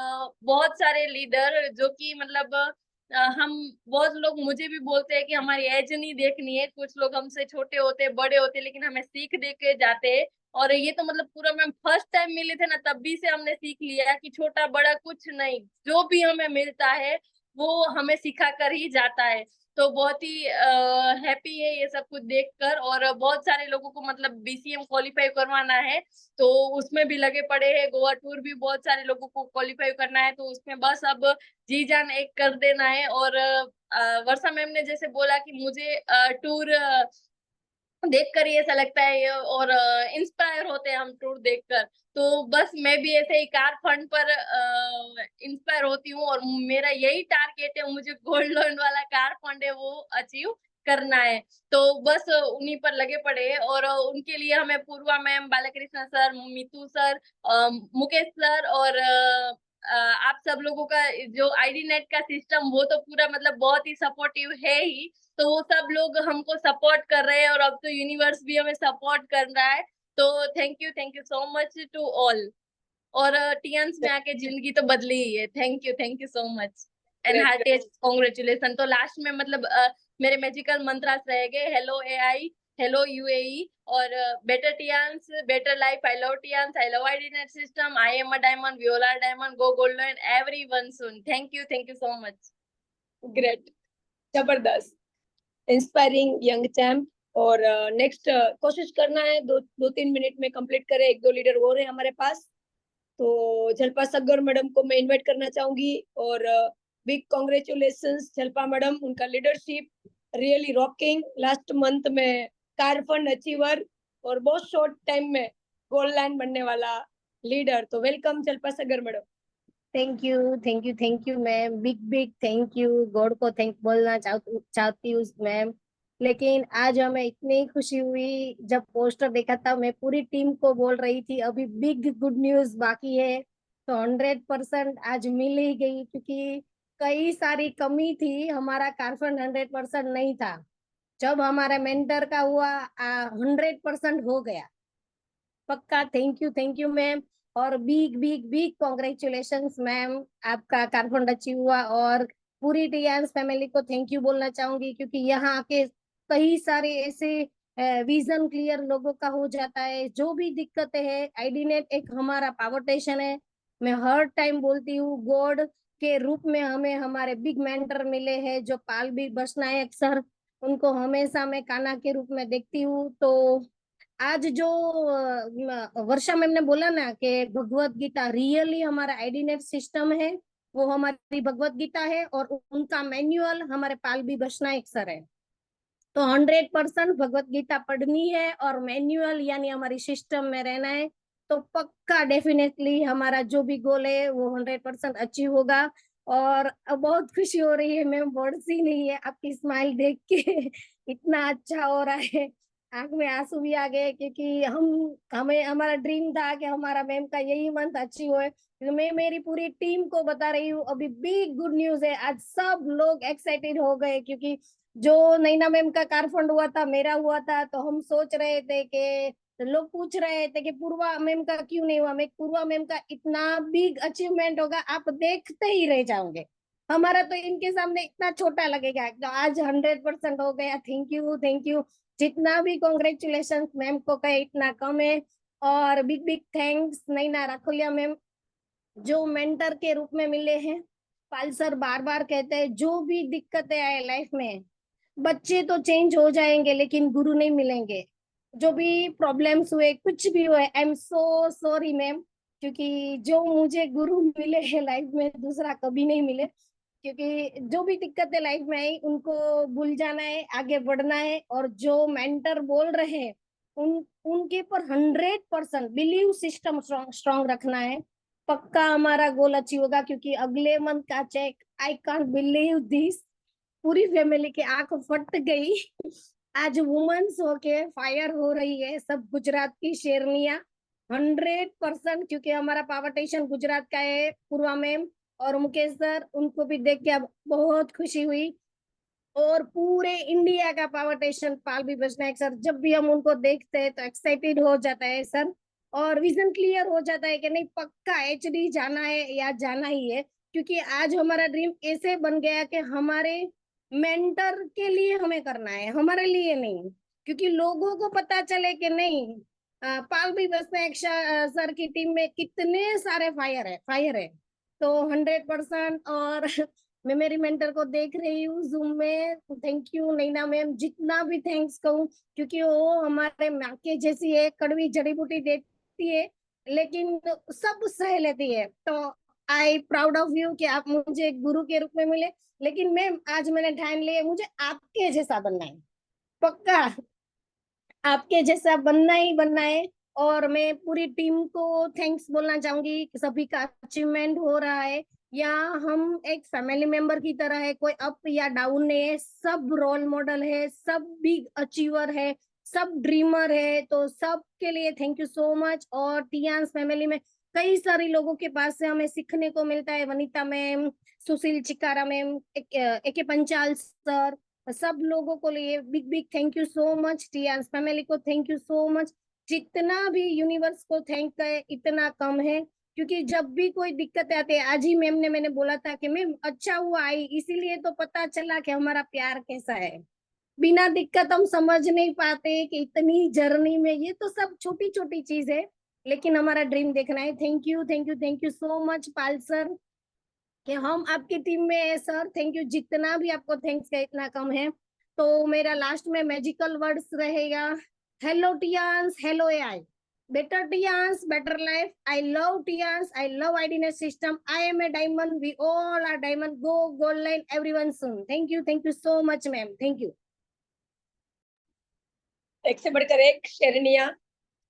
बहुत सारे लीडर जो कि मतलब हम बहुत लोग मुझे भी बोलते हैं कि हमारी एज नहीं देखनी है, कुछ लोग हमसे छोटे होते बड़े होते, लेकिन हमें सीख दे के जाते हैं। और ये तो मतलब पूरा मैम फर्स्ट टाइम मिले थे ना, तब भी से हमने सीख लिया कि छोटा बड़ा कुछ नहीं, जो भी हमें मिलता है वो हमें सिखा कर ही जाता है। तो बहुत ही हैप्पी है ये सब कुछ देखकर। और बहुत सारे लोगों को मतलब बीसीएम क्वालिफाई करवाना है, तो उसमें भी लगे पड़े हैं। गोवा टूर भी बहुत सारे लोगों को क्वालिफाई करना है, तो उसमें बस अब जी जान एक कर देना है। और वर्षा मैम ने जैसे बोला कि मुझे टूर देखकर ही ऐसा लगता है और इंस्पायर होते हैं हम टूर देखकर। तो बस मैं भी ऐसे ही कार फंड पर इंस्पायर होती हूँ, और मेरा यही टारगेट है, मुझे गोल्ड लोन वाला कार फंड है वो अचीव करना है। तो बस उन्हीं पर लगे पड़े हैं। और उनके लिए हमें Purva ma'am, Balakrishna sir, Mitu sir, Mukesh sir, और आप सब लोगों का जो आईडी नेट का सिस्टम, वो तो पूरा मतलब बहुत ही सपोर्टिव है ही। तो वो सब लोग हमको सपोर्ट कर रहे हैं, और अब तो यूनिवर्स भी हमें सपोर्ट कर रहा है। तो thank you so much to all. और टियंस में आके जिंदगी तो बदली ही है। थैंक यू सो मच एंड हार्टिएस्ट कांग्रेचुलेशन। तो लास्ट में मतलब मेरे मैजिकल मंत्रास रह गए, हेलो एआई, हेलो यूएई, और better Tiens, better life, I love Tiens, I love IDnet system, I am a diamond, we all are diamond, go golden, everyone soon. Thank you so much. Great, जबरदस्त, inspiring young champ. और next कोशिश करना है 2-3 minute में complete करें, 1-2 leader हो रहे हैं हमारे पास। तो झलपा सग्गर मैडम को मैं इनवाइट करना चाहूंगी। और बिग कांग्रेचुलेशंस झलपा मैडम, उनका leadership really rocking. Last month में कार फंड अचीवर, और बहुत शॉर्ट टाइम में गोल्ड लाइन बनने वाला लीडर। तो welcome Jalpa Saggar madam. Thank you ma'am, big thank you. God को थैंक बोलना चाहती हूँ मैम। लेकिन आज हमें इतनी खुशी हुई जब पोस्टर देखा था, मैं पूरी टीम को बोल रही थी अभी बिग गुड न्यूज बाकी है। तो 100% आज मिल ही गई, क्योंकि कई सारी कमी थी, हमारा कारफंड 100% नहीं था। जब हमारा मेंटर का हुआ 100% हो गया। पक्का थैंक यू मैम। और बिग कॉन्ग्रेचुलेशंस मैम, आपका कारफंड अचीव हुआ। और पूरी टियांस फैमिली को थैंक यू बोलना चाहूंगी, क्योंकि यहाँ आके कई सारे ऐसे विजन क्लियर लोगों का हो जाता है। जो भी दिक्कतें हैं, आईडी नेट एक हमारा पावर स्टेशन है। मैं हर टाइम बोलती हूँ, गॉड के रूप में हमें हमारे बिग मेंटर मिले हैं, जो पाल भी बसनायक सर, उनको हमेशा मैं कान्हा के रूप में देखती हूँ। तो आज जो वर्षा मैम ने बोला ना कि भगवत गीता रियली हमारा आईडीनेट सिस्टम है, वो हमारी भगवत गीता है, और उनका मैन्युअल हमारे पाल भी बसनायक सर है। तो 100% भगवत गीता पढ़नी है और मैन्युअल यानी हमारी सिस्टम में रहना है। तो तो पक्का डेफिनेटली हमारा जो भी गोल है वो 100% अचीव होगा। और अब बहुत खुशी हो रही है मैम, वर्ड्स ही नहीं है आपकी स्माइल देख के इतना अच्छा हो रहा है, आंख में आंसू भी आ गए, क्योंकि हमें हमारा ड्रीम था कि हमारा मैम का यही मंथ अचीव होए। मैं मेरी पूरी टीम को बता रही हूँ, अभी बिग गुड न्यूज है, आज सब लोग एक्साइटेड हो गए, क्योंकि जो नैना मैम का कार फंड हुआ था, मेरा हुआ था, तो हम सोच रहे थे कि लोग पूछ रहे थे कि पूर्वा मैम का क्यों नहीं हुआ। मैं पूर्वा मैम का इतना बिग अचीवमेंट होगा, आप देखते ही रह जाओगे। हमारा तो इनके सामने इतना छोटा लगेगा, तो आज 100% हो गया। Thank you, thank you. जितना भी कॉन्ग्रेचुलेशन मैम को कहे इतना कम है। और बिग बिग थैंक्स नैना राखोलिया मैम, जो मेंटर के रूप में मिले हैं। पाल सर बार बार कहते हैं जो भी दिक्कतें आए लाइफ में, बच्चे तो चेंज हो जाएंगे लेकिन गुरु नहीं मिलेंगे। जो भी प्रॉब्लम्स हुए, कुछ भी हुए, I am so sorry ma'am, क्योंकि जो मुझे गुरु मिले हैं लाइफ में दूसरा कभी नहीं मिले। क्योंकि जो भी दिक्कतें लाइफ में आई उनको भूल जाना है, आगे बढ़ना है। और जो मेंटर बोल रहे हैं उनके पर 100% बिलीव सिस्टम स्ट्रॉन्ग रखना है। पक्का हमारा गोल अचीव होगा, क्योंकि अगले मंथ का cheque, I can't believe this, पूरी फैमिली की आंख फट गई। आज वुमेन्स होके फायर हो रही है सब गुजरात की शेरनिया 100%, क्योंकि हमारा पावर स्टेशन गुजरात का है, पूर्वा मैम और मुकेश सर, उनको भी देख के अब बहुत खुशी हुई। और पूरे इंडिया का पावर स्टेशन पाल भी बचनायक सर, जब भी हम उनको देखते हैं तो एक्साइटेड हो जाता है सर, और विजन क्लियर हो जाता है कि नहीं पक्का एचडी जाना है या जाना ही है। क्योंकि आज हमारा ड्रीम ऐसे बन गया कि हमारे मेंटर के लिए हमें करना है, हमारे लिए नहीं। क्योंकि लोगों को पता चले कि नहीं पाल भी बचनायक सर की टीम में कितने सारे फायर है। तो 100%। और मैं मेरी मेंटर को देख रही हूँ जूम में, थैंक यू नैना मैम, जितना भी थैंक्स कहूँ, क्योंकि वो हमारे माँ के जैसी है, कड़वी जड़ी बूटी देती है लेकिन सब सह लेती है। तो आई प्राउड ऑफ यू कि आप मुझे एक गुरु के रूप में मिले। लेकिन मैम आज मैंने ठान लिया मुझे आपके जैसा बनना है, पक्का आपके जैसा बनना ही बनना है। और मैं पूरी टीम को थैंक्स बोलना चाहूंगी कि सभी का अचीवमेंट हो रहा है, या हम एक फैमिली मेंबर की तरह है, कोई अप या डाउन नहीं है, सब रोल मॉडल है, सब बिग अचीवर है, सब ड्रीमर है। तो सब के लिए थैंक यू सो मच। और टियांस फैमिली में कई सारे लोगों के पास से हमें सीखने को मिलता है, Vanita ma'am, Sushil Chikara ma'am, AK Panchal sir, सब लोगों को लिए big big thank you so much. Tiens family को थैंक यू सो मच। जितना भी यूनिवर्स को थैंक करे इतना कम है, क्योंकि जब भी कोई दिक्कत आती है, आज ही मैम ने मैंने बोला था कि मैम अच्छा हुआ आई, इसीलिए तो पता चला कि हमारा प्यार कैसा है। बिना दिक्कत हम समझ नहीं पाते कि इतनी जर्नी में ये तो सब छोटी छोटी चीज है, लेकिन हमारा ड्रीम देखना है। Thank you, thank you, thank you so much Pal sir कि हम आपकी टीम में है सर। थैंक यू, जितना भी आपको थैंक्स का इतना कम है। तो मेरा लास्ट में मैजिकल वर्ड्स रहेगा, hello Tiens, hello AI, better Tiens, better life. I love Tiens, I love IDnet system, I am a diamond, we all are diamond, go gold line everyone soon. Thank you so much ma'am, thank you. एक से बढ़कर एक शेरनिया,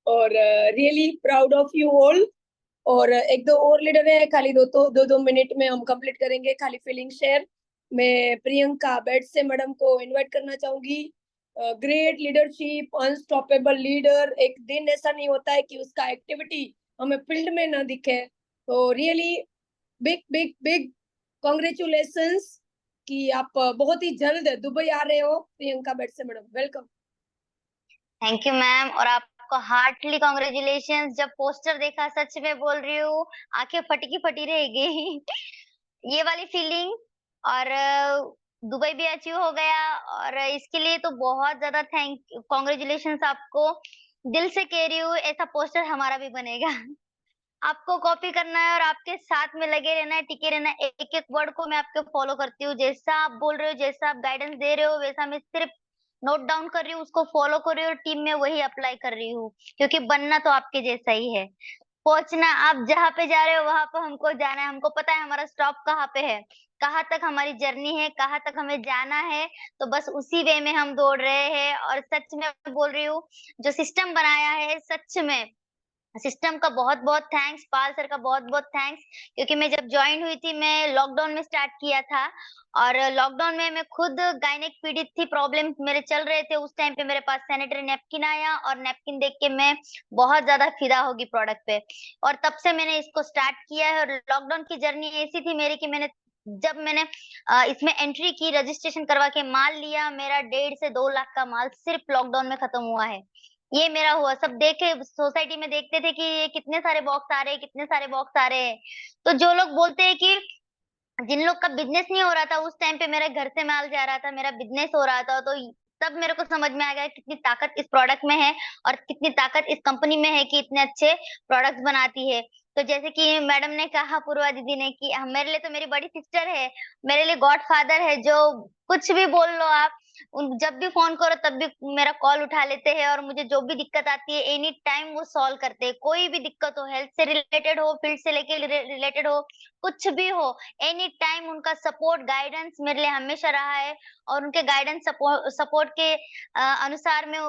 और really proud of you all. और एक दो और लीडर है, खाली दो मिनट में हम कंप्लीट करेंगे, खाली फीलिंग शेयर। मैं प्रियंका बेट से मैडम को इनवाइट करना चाहूंगी। ग्रेट लीडरशिप, अनस्टॉपेबल लीडर, एक दिन ऐसा नहीं होता है कि उसका एक्टिविटी हमें फील्ड में ना दिखे। तो really big big big congratulations कि आप बहुत ही जल्द दुबई आ रहे हो। प्रियंका बेट से madam, welcome. Thank you ma'am, और आपको हार्टली कॉन्ग्रेचुलेशन। जब पोस्टर देखा सच में बोल रही हूँ आंखें फटी रहेगी ये वाली फीलिंग। और दुबई भी अचीव हो गया, और इसके लिए तो बहुत ज्यादा कॉन्ग्रेचुलेशन आपको। दिल से कह रही हूँ ऐसा पोस्टर हमारा भी बनेगा आपको कॉपी करना है और आपके साथ में लगे रहना है, टिके रहना है। एक एक वर्ड को मैं आपके फॉलो करती हूँ, जैसा आप बोल रहे हो, जैसा आप गाइडेंस दे रहे हो, वैसा मैं सिर्फ नोट डाउन कर रही हूँ, उसको फॉलो कर रही हूँ और टीम में वही अप्लाई कर रही हूँ, क्योंकि बनना तो आपके जैसा ही है। पहुंचना, आप जहाँ पे जा रहे हो वहां पे हमको जाना है। हमको पता है हमारा स्टॉप कहाँ पे है, कहाँ तक हमारी जर्नी है, कहाँ तक हमें जाना है। तो बस उसी वे में हम दौड़ रहे हैं। और सच में बोल रही हूँ, जो सिस्टम बनाया है सच में सिस्टम का बहुत बहुत थैंक्स, पाल सर का बहुत बहुत थैंक्स, क्योंकि मैं जब ज्वाइन हुई थी मैं लॉकडाउन में स्टार्ट किया था, और लॉकडाउन में मैं खुद गायनेक पीड़ित थी, प्रॉब्लम मेरे चल रहे थे। उस टाइम पे मेरे पास सैनिटरी नैपकिन आया, और नैपकिन देख के मैं बहुत ज्यादा फिदा होगी प्रोडक्ट पे, और तब से मैंने इसको स्टार्ट किया है। और लॉकडाउन की जर्नी ऐसी थी मेरी कि जब मैंने इसमें एंट्री की, रजिस्ट्रेशन करवा के माल लिया, मेरा 1.5 से 2 लाख का माल सिर्फ लॉकडाउन में खत्म हुआ है। ये मेरा हुआ। सब देखे, सोसाइटी में देखते थे कि ये कितने सारे बॉक्स आ रहे हैं, कितने सारे बॉक्स आ रहे हैं। तो जो लोग बोलते हैं कि जिन लोग का बिजनेस नहीं हो रहा था, उस टाइम पे मेरे घर से माल जा रहा था, मेरा बिजनेस हो रहा था, तो तब मेरे को समझ में आ गया कितनी ताकत इस प्रोडक्ट में है, और कितनी ताकत इस कंपनी में है कि इतने अच्छे प्रोडक्ट्स बनाती है। तो जैसे कि मैडम ने कहा, पूर्वा दीदी ने, कि मेरे लिए तो मेरी बड़ी सिस्टर है, मेरे लिए गॉड फादर है, जो कुछ भी बोल लो आप, उन जब भी फोन करो तब भी मेरा कॉल उठा लेते हैं, और मुझे जो भी दिक्कत आती है एनी टाइम वो सॉल्व करते हैं। कोई भी दिक्कत हो, हेल्थ से रिलेटेड हो, फील्ड से लेके रिलेटेड हो, कुछ भी हो, एनी टाइम उनका सपोर्ट, गाइडेंस मेरे लिए हमेशा रहा है। और उनके गाइडेंस सपोर्ट के अनुसार मैं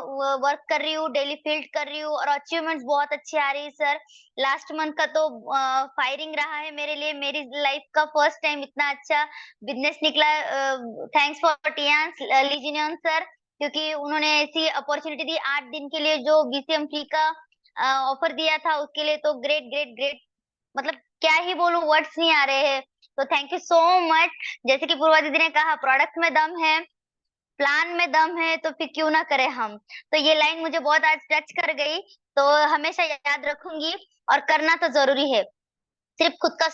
वर्क कर रही हूँ, डेली फील्ड कर रही हूँ, और अचीवमेंट्स बहुत अच्छी आ रही है सर। लास्ट मंथ का तो फायरिंग रहा है मेरे लिए, मेरी लाइफ का फर्स्ट टाइम इतना अच्छा बिजनेस निकला। थैंक्स फॉर टियांस लीजिनियन सर, क्योंकि उन्होंने ऐसी अपॉर्चुनिटी दी 8 दिन के लिए, जो बीसीएम फ्री का ऑफर दिया था, उसके लिए तो ग्रेट ग्रेट ग्रेट, मतलब क्या ही बोलूं, वर्ड्स नहीं आ रहे हैं। तो थैंक यू सो मच। जैसे कि पूर्वा दीदी ने कहा, प्रोडक्ट में दम है, प्लान में दम है, तो फिर क्यों ना करें हम। तो ये लाइन मुझे बहुत आज टच कर गई, तो हमेशा याद रखूंगी। और करना तो जरूरी है, सिर्फ खुद का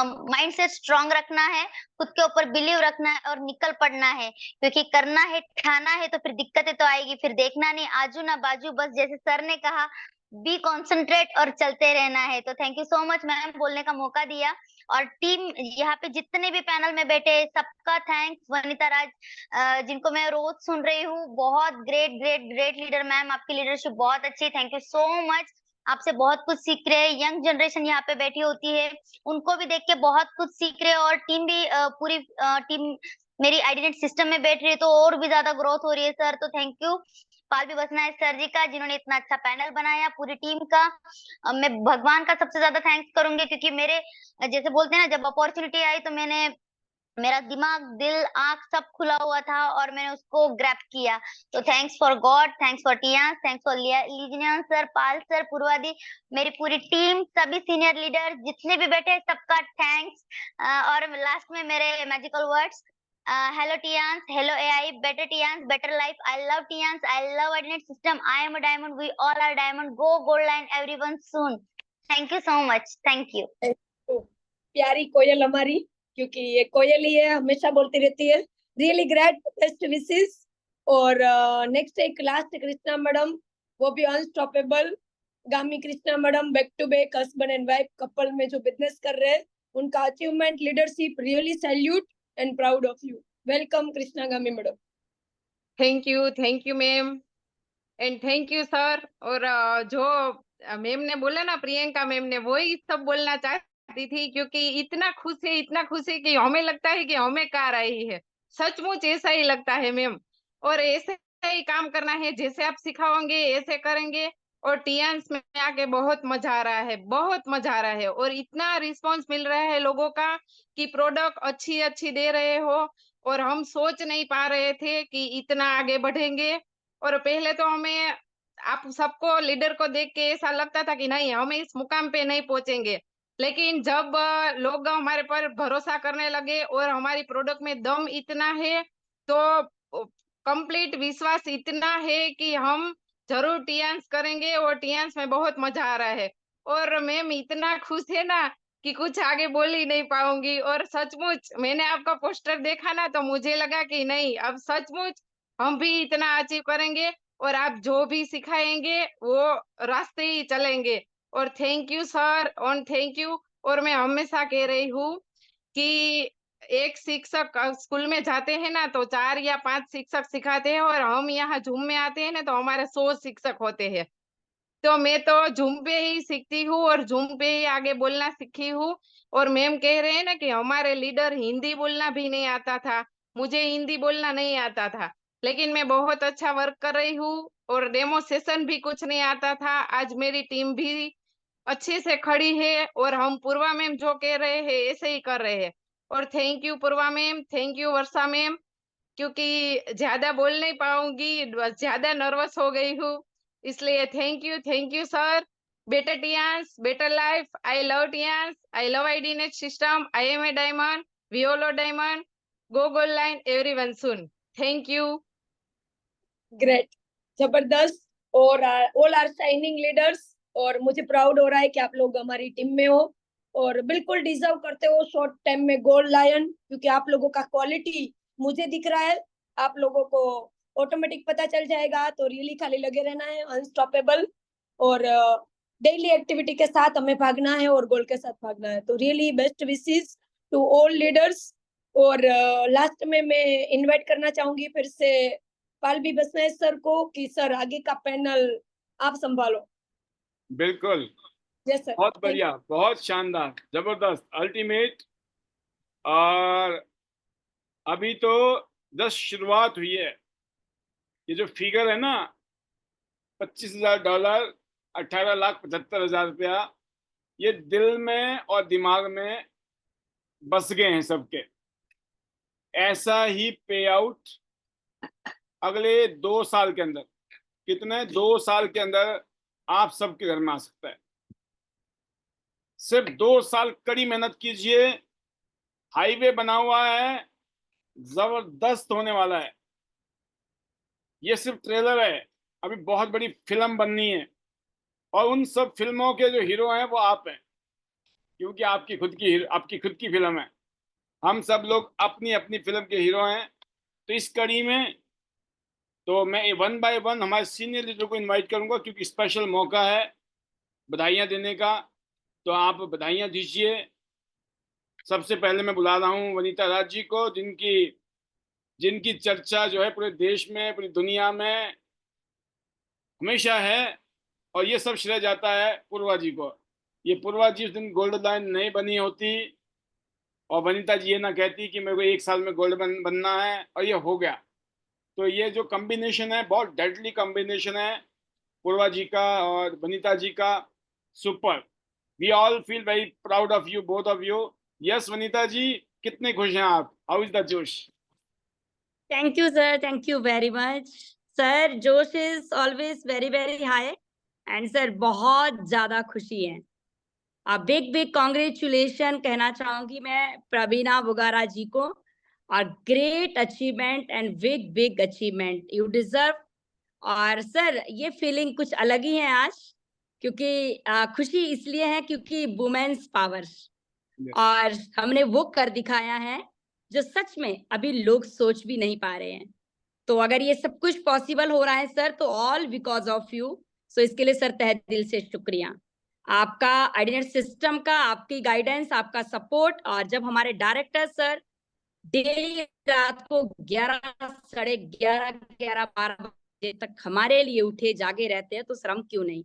माइंड सेट स्ट्रांग रखना है, खुद के ऊपर बिलीव रखना है, और निकल पड़ना है, क्योंकि करना है, ठाना है, तो फिर दिक्कतें तो आएगी, फिर देखना नहीं आजू ना बाजू, बस जैसे सर ने कहा, बी कॉन्सेंट्रेट और चलते रहना है। तो thank you so much ma'am, बोलने का मौका दिया। और टीम यहाँ पे जितने भी पैनल में बैठे, सबका थैंक्स। वनिता राज, जिनको मैं रोज सुन रही हूँ, बहुत great great great leader ma'am, आपकी लीडरशिप बहुत अच्छी, थैंक यू सो मच। आपसे बहुत कुछ सीख रहे हैं, यंग जनरेशन यहाँ पे बैठी होती है, उनको भी देख के बहुत कुछ सीख रहे हैं, और टीम भी पूरी टीम मेरी आइडेंटिटी सिस्टम में बैठ रही है, तो और भी ज्यादा ग्रोथ हो रही है सर। तो थैंक यू पाल भी बसना है सर जी का, जिन्होंने इतना अच्छा पैनल बनाया, पूरी टीम का। मैं भगवान का सबसे ज्यादा थैंक्स करूंगी, क्योंकि मेरे जैसे बोलते हैं ना, जब अपॉर्चुनिटी आई तो मेरा दिमाग, दिल, आंख सब खुला हुआ था, और मैंने उसको ग्रैब किया। तो thanks for god, thanks for Tiens, thanks for Li Jinyuan sir, Pal sir, पूर्वादी, मेरी पूरी टीम, सभी सीनियर लीडर जितने भी बैठे हैं, सबका थैंक्स। और लास्ट में मेरे magical words, hello Tians, hello AI, better Tians, better life. I love Tians, I love Identity System. I am a diamond, we all are diamond. Go gold line everyone soon. Thank you so much. Thank you. तो प्यारी कोयल हमारी, क्योंकि ये कोयल ही है, हमेशा बोलती रहती है। Really great, best wishes. और नेक्स्ट एक लास्ट कृष्णा मैडम, वो भी unstoppable. Gami Krishna madam back to back husband and wife couple में जो बिजनेस कर रहे हैं, उनका achievement, leadership, really salute and proud of you. Welcome Krishna Gami madam. Thank you ma'am, and thank you sir. और जो मैम ने बोला ना, प्रियंका मैम ने, वो ही सब बोलना चाहती थी, क्योंकि इतना खुश है कि हमें लगता है कि हमें कार आई है। सचमुच ऐसा ही लगता है मैम, और ऐसे ही काम करना है, जैसे आप सिखाओगे ऐसे करेंगे। और टियांस में आके बहुत मजा आ रहा है, बहुत मजा आ रहा है, और इतना रिस्पांस मिल रहा है लोगों का कि प्रोडक्ट अच्छी दे रहे हो, और हम सोच नहीं पा रहे थे कि इतना आगे बढ़ेंगे। और पहले तो हमें, आप सबको, लीडर को देख के ऐसा लगता था कि नहीं, हम इस मुकाम पे नहीं पहुंचेंगे, लेकिन जब लोग हमारे पर भरोसा करने लगे और हमारी प्रोडक्ट में दम इतना है, तो कंप्लीट विश्वास इतना है कि हम जरूर टियांस करेंगे, और टियांस में बहुत मजा आ रहा है। और मैम इतना खुश है ना कि कुछ आगे बोल ही नहीं पाऊंगी। और सचमुच मैंने आपका पोस्टर देखा ना, तो मुझे लगा कि नहीं, अब सचमुच हम भी इतना अचीव करेंगे, और आप जो भी सिखाएंगे वो रास्ते ही चलेंगे। और थैंक यू सर, और थैंक यू। और मैं हमेशा कह रही हूँ कि एक शिक्षक स्कूल में जाते हैं ना, तो 4 या 5 शिक्षक सिखाते हैं, और हम यहाँ जूम में आते हैं ना, तो हमारे 100 शिक्षक होते हैं। तो मैं तो जूम पे ही सीखती हूँ, और जूम पे ही आगे बोलना सीखी हूँ। और मैम कह रहे हैं ना कि हमारे लीडर हिंदी बोलना भी नहीं आता था, मुझे हिंदी बोलना नहीं आता था, लेकिन मैं बहुत अच्छा वर्क कर रही हूँ, और डेमो सेशन भी कुछ नहीं आता था। आज मेरी टीम भी अच्छे से खड़ी है और हम पूर्वा मैम जो कह रहे हैं ऐसे ही कर रहे हैं। और thank you Purva ma'am, thank you Varsha ma'am, क्योंकि ज्यादा बोल नहीं पाऊंगी, बस ज्यादा नर्वस हो गई हूँ, इसलिए thank you sir. Better Tiens, better life, I love Tiens, I love IDnet system, I am a diamond, we all are diamond, go gold line everyone soon. Thank you. Great, जबरदस्त। और all are shining leaders, और मुझे proud हो रहा है कि आप लोग हमारी टीम में हो और बिल्कुल डिजर्व करते हो शॉर्ट टाइम में गोल्ड लायन, क्योंकि आप लोगों का क्वालिटी मुझे दिख रहा है, आप लोगों को ऑटोमेटिक पता चल जाएगा। तो रियली खाली लगे रहना है, अनस्टॉपेबल, और डेली एक्टिविटी के साथ हमें भागना है और गोल के साथ भागना है। तो really best wishes to all leaders. और लास्ट में मैं इनवाइट करना चाहूंगी फिर से पालवी बसनायक सर को कि सर आगे का पैनल आप संभालो। बिल्कुल, यस सर। बहुत बढ़िया, बहुत शानदार, जबरदस्त, अल्टीमेट। और अभी तो जस्ट शुरुआत हुई है। ये जो फिगर है ना, $25,000, 18,75,000 रुपया, ये दिल में और दिमाग में बस गए हैं सबके। ऐसा ही पे आउट अगले 2 साल के अंदर, कितने 2 साल के अंदर आप सबके घर में आ सकता है। सिर्फ 2 साल कड़ी मेहनत कीजिए, हाईवे बना हुआ है, जबरदस्त होने वाला है। ये सिर्फ ट्रेलर है, अभी बहुत बड़ी फिल्म बननी है, और उन सब फिल्मों के जो हीरो हैं वो आप हैं, क्योंकि आपकी खुद की फिल्म है। हम सब लोग अपनी अपनी फिल्म के हीरो हैं। तो इस कड़ी में तो मैं 1 बाय 1 हमारे सीनियर लीडर को इनवाइट करूंगा, क्योंकि स्पेशल मौका है बधाइयां देने का। तो आप बधाइयां दीजिए। सबसे पहले मैं बुला रहा हूं वनीता राज जी को, जिनकी चर्चा जो है पूरे देश में, पूरी दुनिया में हमेशा है, और ये सब श्रेय जाता है पूर्वा जी को। ये पूर्वा जी उस दिन गोल्ड लाइन नहीं बनी होती और वनीता जी ये ना कहती कि मेरे को 1 साल में गोल्ड बनना है, और ये हो गया। तो ये जो कॉम्बिनेशन है, बहुत डेडली कॉम्बिनेशन है पूर्वा जी का और वनीता जी का। Super, we all feel very proud of you, both of you. Yes Vanita ji, कितने खुश हैं आप? हाउ इज द जोश? Thank you, sir. Thank you very much. Sir, जोश is always very, very high. And sir, बहुत ज्यादा खुशी है। बिग कॉन्ग्रेचुलेशन कहना चाहूंगी मैं प्रवीणा बुगारा जी को, और great achievement and big achievement you deserve. और सर ये फीलिंग कुछ अलग ही है आज, क्योंकि खुशी इसलिए है क्योंकि वुमेन्स पावर, और हमने वो कर दिखाया है जो सच में अभी लोग सोच भी नहीं पा रहे हैं। तो अगर ये सब कुछ पॉसिबल हो रहा है सर, तो ऑल बिकॉज ऑफ यू। सो इसके लिए सर तहे दिल से शुक्रिया आपका, आईडीनेट सिस्टम का, आपकी गाइडेंस, आपका सपोर्ट। और जब हमारे डायरेक्टर सर डेली रात को 11, साढ़े 11, 12 बजे तक हमारे लिए उठे जागे रहते हैं, तो सर हम क्यों नहीं।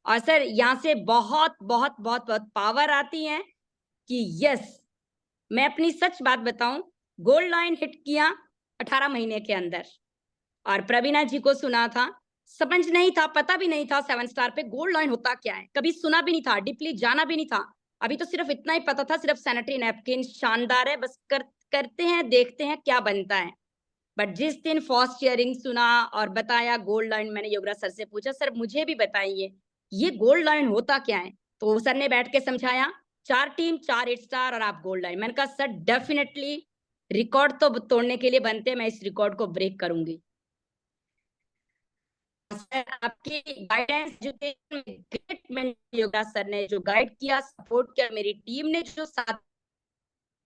और सर यहाँ से बहुत बहुत बहुत बहुत पावर आती है कि यस, मैं अपनी सच बात बताऊं, गोल्ड लाइन हिट किया 18 महीने के अंदर। और प्रवीणा जी को सुना था, समझ नहीं था, पता भी नहीं था 7 स्टार पे गोल्ड लाइन होता क्या है, कभी सुना भी नहीं था, डीपली जाना भी नहीं था। अभी तो सिर्फ इतना ही पता था, सिर्फ सैनिटरी नैपकिन शानदार है, बस करते हैं, देखते हैं क्या बनता है। बट जिस दिन फर्स्ट ईयरिंग सुना और बताया गोल्ड लाइन, मैंने योगराज सर से पूछा, सर मुझे भी बताइए ये गोल्ड लाइन होता क्या है। तो सर ने बैठ के समझाया, 4 टीम, 4 8 स्टार और आप गोल्ड लाइन। मैंने कहा सर डेफिनेटली रिकॉर्ड तो तोड़ने के लिए बनते हैं, मैं इस रिकॉर्ड को ब्रेक करूंगी। सर आपकी गाइडेंस एजुकेशन में ग्रेट, मैंने योगराज सर ने जो गाइड किया, सपोर्ट किया, मेरी टीम ने जो साथ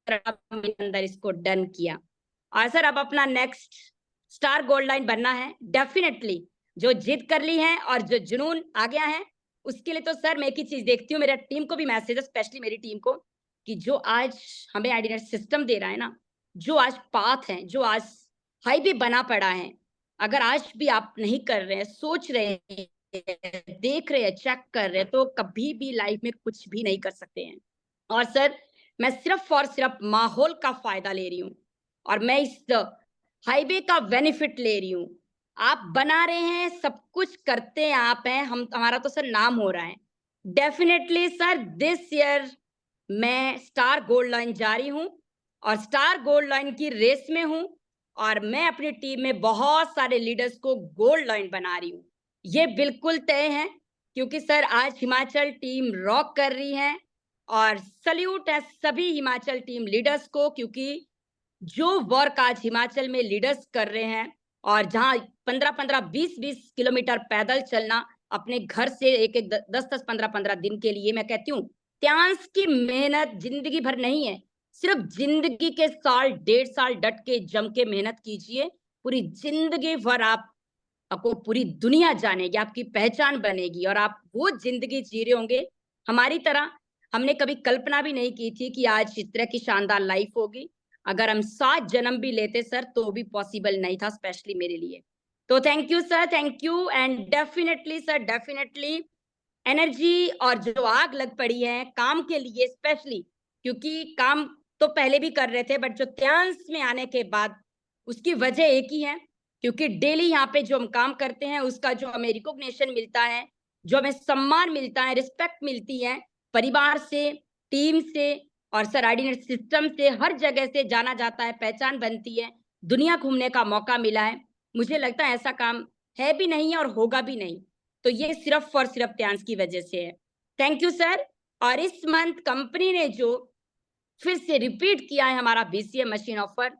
अंदर इसको डन किया। और सर अब अपना नेक्स्ट स्टार गोल्ड लाइन बनना है डेफिनेटली। जो जिद कर ली है और जो जुनून आ गया है, उसके लिए तो सर मैं एक ही चीज देखती हूँ, मेरा टीम को भी मैसेज है, स्पेशली मेरी टीम को, कि जो आज हमें आईडीनेट सिस्टम दे रहा है ना, जो आज पाथ है, जो आज हाईवे बना पड़ा है, अगर आज भी आप नहीं कर रहे हैं, सोच रहे हैं, देख रहे हैं, चेक कर रहे हैं, तो कभी भी लाइफ में कुछ भी नहीं कर सकते हैं। और सर मैं सिर्फ और सिर्फ माहौल का फायदा ले रही हूँ, और मैं इस हाईवे का बेनिफिट ले रही हूँ। आप बना रहे हैं, सब कुछ करते हैं आप हैं, हम, हमारा तो सर नाम हो रहा है। डेफिनेटली सर, दिस ईयर मैं स्टार गोल्ड लाइन जा रही हूँ और स्टार गोल्ड लाइन की रेस में हूँ और मैं अपनी टीम में बहुत सारे लीडर्स को गोल्ड लाइन बना रही हूँ। ये बिल्कुल तय है क्योंकि सर आज हिमाचल टीम रॉक कर रही है और सल्यूट है सभी हिमाचल टीम लीडर्स को, क्योंकि जो वर्क आज हिमाचल में लीडर्स कर रहे हैं और जहां 15-15, 20-20 किलोमीटर पैदल चलना अपने घर से एक 10-10, 15-15 दिन के लिए, मैं कहती हूँ त्यांश की मेहनत जिंदगी भर नहीं है, सिर्फ जिंदगी के साल 1.5 साल डट के जम के मेहनत कीजिए, पूरी जिंदगी भर आपको पूरी दुनिया जानेगी, आपकी पहचान बनेगी और आप वो जिंदगी जी रहे होंगे हमारी तरह। हमने कभी कल्पना भी नहीं की थी कि आज इस तरह की शानदार लाइफ होगी। अगर हम 7 जन्म भी लेते सर तो भी पॉसिबल नहीं था, स्पेशली मेरे लिए। तो thank you sir, thank you. And definitely sir, definitely energy और जो आग लग पड़ी है काम के लिए, स्पेशली क्योंकि काम तो पहले भी कर रहे थे बट जो त्यांश में आने के बाद उसकी वजह एक ही है, क्योंकि डेली यहाँ पे जो हम काम करते हैं उसका जो हमें रिकॉग्निशन मिलता है, जो हमें सम्मान मिलता है, रिस्पेक्ट मिलती है परिवार से, टीम से और सर आईडीनेट सिस्टम से, हर जगह से जाना जाता है, पहचान बनती है, दुनिया घूमने का मौका मिला है। मुझे लगता है ऐसा काम है भी नहीं और होगा भी नहीं, तो ये सिर्फ और सिर्फ त्यांश की वजह से है। Thank you sir. और इस मंथ कंपनी ने जो फिर से रिपीट किया है हमारा BCA मशीन ऑफर,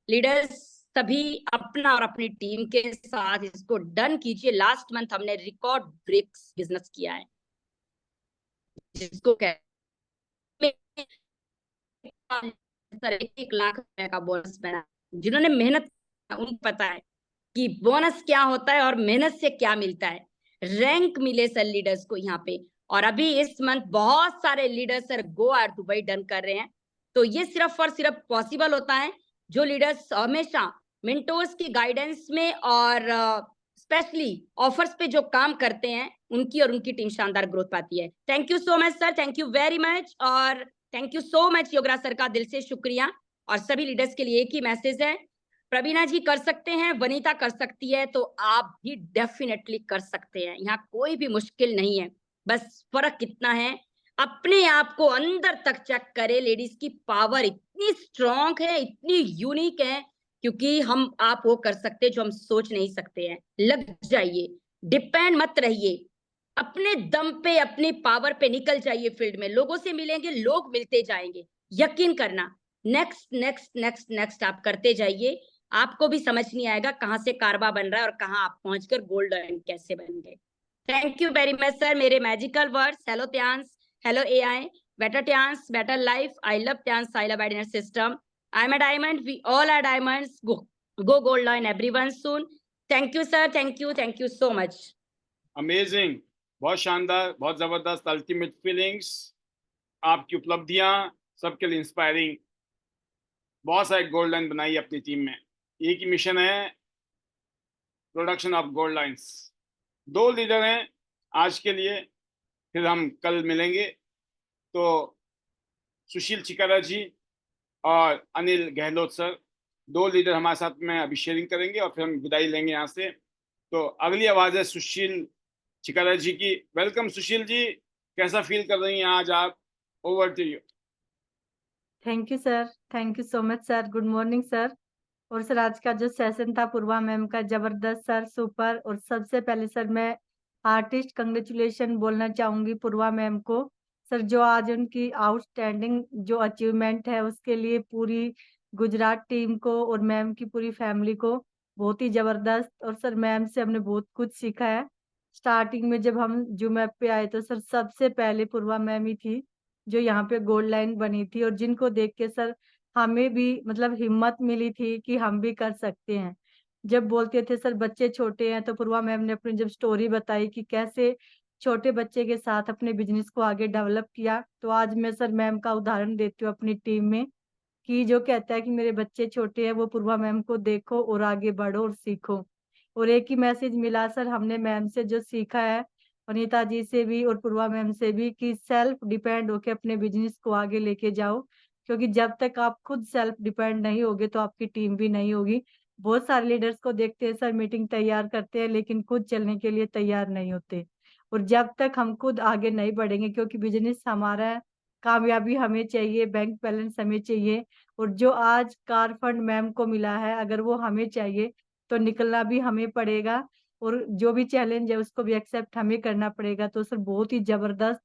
लीडर्स सभी अपना और अपनी टीम के साथ इसको डन कीजिए। लास्ट मंथ हमने रिकॉर्ड ब्रेक्स बिजनेस किया है, जिसको कहते हैं 1 लाख रुपए का बोनस बना। जिन्होंने मेहनत, उनको पता है कि बोनस क्या होता है और मेहनत से क्या मिलता है। रैंक मिले सर लीडर्स को यहाँ पे, और अभी इस मंथ बहुत सारे लीडर्स सर गोवा और दुबई डन कर रहे हैं। तो ये सिर्फ और सिर्फ पॉसिबल होता है जो लीडर्स हमेशा मेंटोर्स की गाइडेंस में और स्पेशली ऑफर्स पे जो काम करते हैं, उनकी और उनकी टीम शानदार ग्रोथ पाती है। Thank you so much sir, thank you very much. और thank you so much Yograj sir का दिल से शुक्रिया। और सभी लीडर्स के लिए एक ही मैसेज है, प्रवीणा जी कर सकते हैं, वनीता कर सकती है, तो आप भी डेफिनेटली कर सकते हैं। यहाँ कोई भी मुश्किल नहीं है, बस फर्क कितना है, अपने आप को अंदर तक चेक करें। लेडीज की पावर इतनी स्ट्रॉन्ग है, इतनी यूनिक है, क्योंकि हम आप वो कर सकते हैं जो हम सोच नहीं सकते हैं। लग जाइए, डिपेंड मत रहिए, अपने दम पे, अपनी पावर पे निकल जाइए फील्ड में। लोगों से मिलेंगे, लोग मिलते जाएंगे, यकीन करना। नेक्स्ट नेक्स्ट नेक्स्ट नेक्स्ट आप करते जाइए, आपको भी समझ नहीं आएगा कहाँ से कारवा बन रहा है और कहाँ आप पहुंचकर गोल्ड कैसे बन गए। Thank you very much sir. मेरे magical words, hello Tiens, hello AI, better Tyans, better life. I love Tyans, I love Identity System. I'm a diamond. We all are diamonds. Go gold line, everyone soon. Thank you, sir. Thank you. Thank you so much. Amazing, बहुत शानदार, बहुत जबरदस्त, ultimate feelings, आपकी उपलब्धियां सबके लिए inspiring. बहुत सारे गोल्ड लाइन बनाई अपनी टीम में, एक ही मिशन है, production of gold lines. 2 leader हैं आज के लिए, फिर हम कल मिलेंगे। तो सुशील चिकारा जी और अनिल गहलोत सर, 2 लीडर हमारे साथ में अभी शेयरिंग करेंगे और फिर हम विदाई लेंगे यहाँ से। तो अगली आवाज़ है सुशील चिकारा जी की। वेलकम सुशील जी, कैसा फील कर रही हैं आज आप? Over to you. Thank you sir, thank you so much sir. Good morning sir. और सर आज का जो सेशन था पूर्वा मैम का, जबरदस्त सर, सुपर। और सबसे पहले सर मैं आर्टिस्ट कंग्रेचुलेशन बोलना चाहूंगी पूर्वा मैम को सर, जो आज उनकी आउटस्टैंडिंग जो अचीवमेंट है उसके लिए पूरी गुजरात टीम को और मैम की पूरी फैमिली को बहुत ही जबरदस्त। और सर मैम से हमने बहुत कुछ सीखा है। स्टार्टिंग में जब हम जूम ऐप पे आए तो सर सबसे पहले पूर्वा मैम ही थी जो यहाँ पे गोल्ड लाइन बनी थी, और जिनको देख के सर हमें भी मतलब हिम्मत मिली थी कि हम भी कर सकते हैं। जब बोलते थे सर बच्चे छोटे हैं, तो पूर्वा मैम ने अपनी जब स्टोरी बताई कि कैसे छोटे बच्चे के साथ अपने बिजनेस को आगे डेवलप किया, तो आज मैं सर मैम का उदाहरण देती हूँ अपनी टीम में कि जो कहता है कि मेरे बच्चे छोटे हैं, वो पूर्वा मैम को देखो और आगे बढ़ो और सीखो। और एक ही मैसेज मिला सर हमने मैम से जो सीखा है, वनीता जी से भी और पूर्वा मैम से भी, कि सेल्फ डिपेंड होके अपने बिजनेस को आगे लेके जाओ, क्योंकि जब तक आप खुद सेल्फ डिपेंड नहीं होगे तो आपकी टीम भी नहीं होगी। बहुत सारे लीडर्स को देखते हैं सर मीटिंग तैयार करते हैं लेकिन खुद चलने के लिए तैयार नहीं होते। और जब तक हम खुद आगे नहीं बढ़ेंगे, क्योंकि बिजनेस हमारा है, कामयाबी हमें चाहिए, बैंक बैलेंस हमें चाहिए, और जो आज कार फंड मैम को मिला है अगर वो हमें चाहिए तो निकलना भी हमें पड़ेगा, और जो भी चैलेंज है उसको भी एक्सेप्ट हमें करना पड़ेगा। तो सर बहुत ही जबरदस्त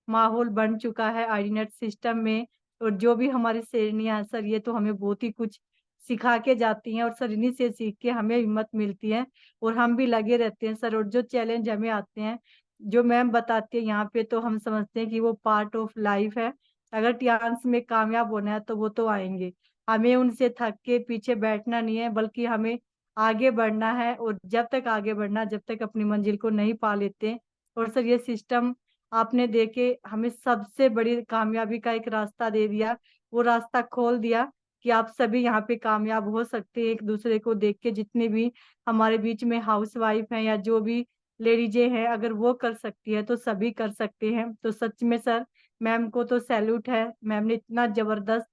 माहौल बन चुका है आईडीनेट सिस्टम में, और जो भी हमारी श्रेणियां हैं सर ये तो हमें बहुत ही कुछ सिखा के जाती हैं, और सर इन्हीं से सीख के हमें हिम्मत मिलती है और हम भी लगे रहते हैं सर। और जो चैलेंज हमें आते हैं जो मैम बताती है यहाँ पे, तो हम समझते हैं कि वो पार्ट ऑफ लाइफ है। अगर टियान्स में कामयाब होना है तो वो तो आएंगे, हमें उनसे थक के पीछे बैठना नहीं है, बल्कि हमें आगे बढ़ना है। और जब तक आगे बढ़ना, जब तक अपनी मंजिल को नहीं पा लेते। और सर ये सिस्टम आपने देखे हमें सबसे बड़ी कामयाबी का एक रास्ता दे दिया, वो रास्ता खोल दिया कि आप सभी यहाँ पे कामयाब हो सकते हैं एक दूसरे को देख के। जितने भी हमारे बीच में हाउस वाइफ हैं या जो भी लेडीजे हैं, अगर वो कर सकती है तो सभी कर सकते हैं। तो सच में सर मैम को तो सैल्यूट है, मैम ने इतना जबरदस्त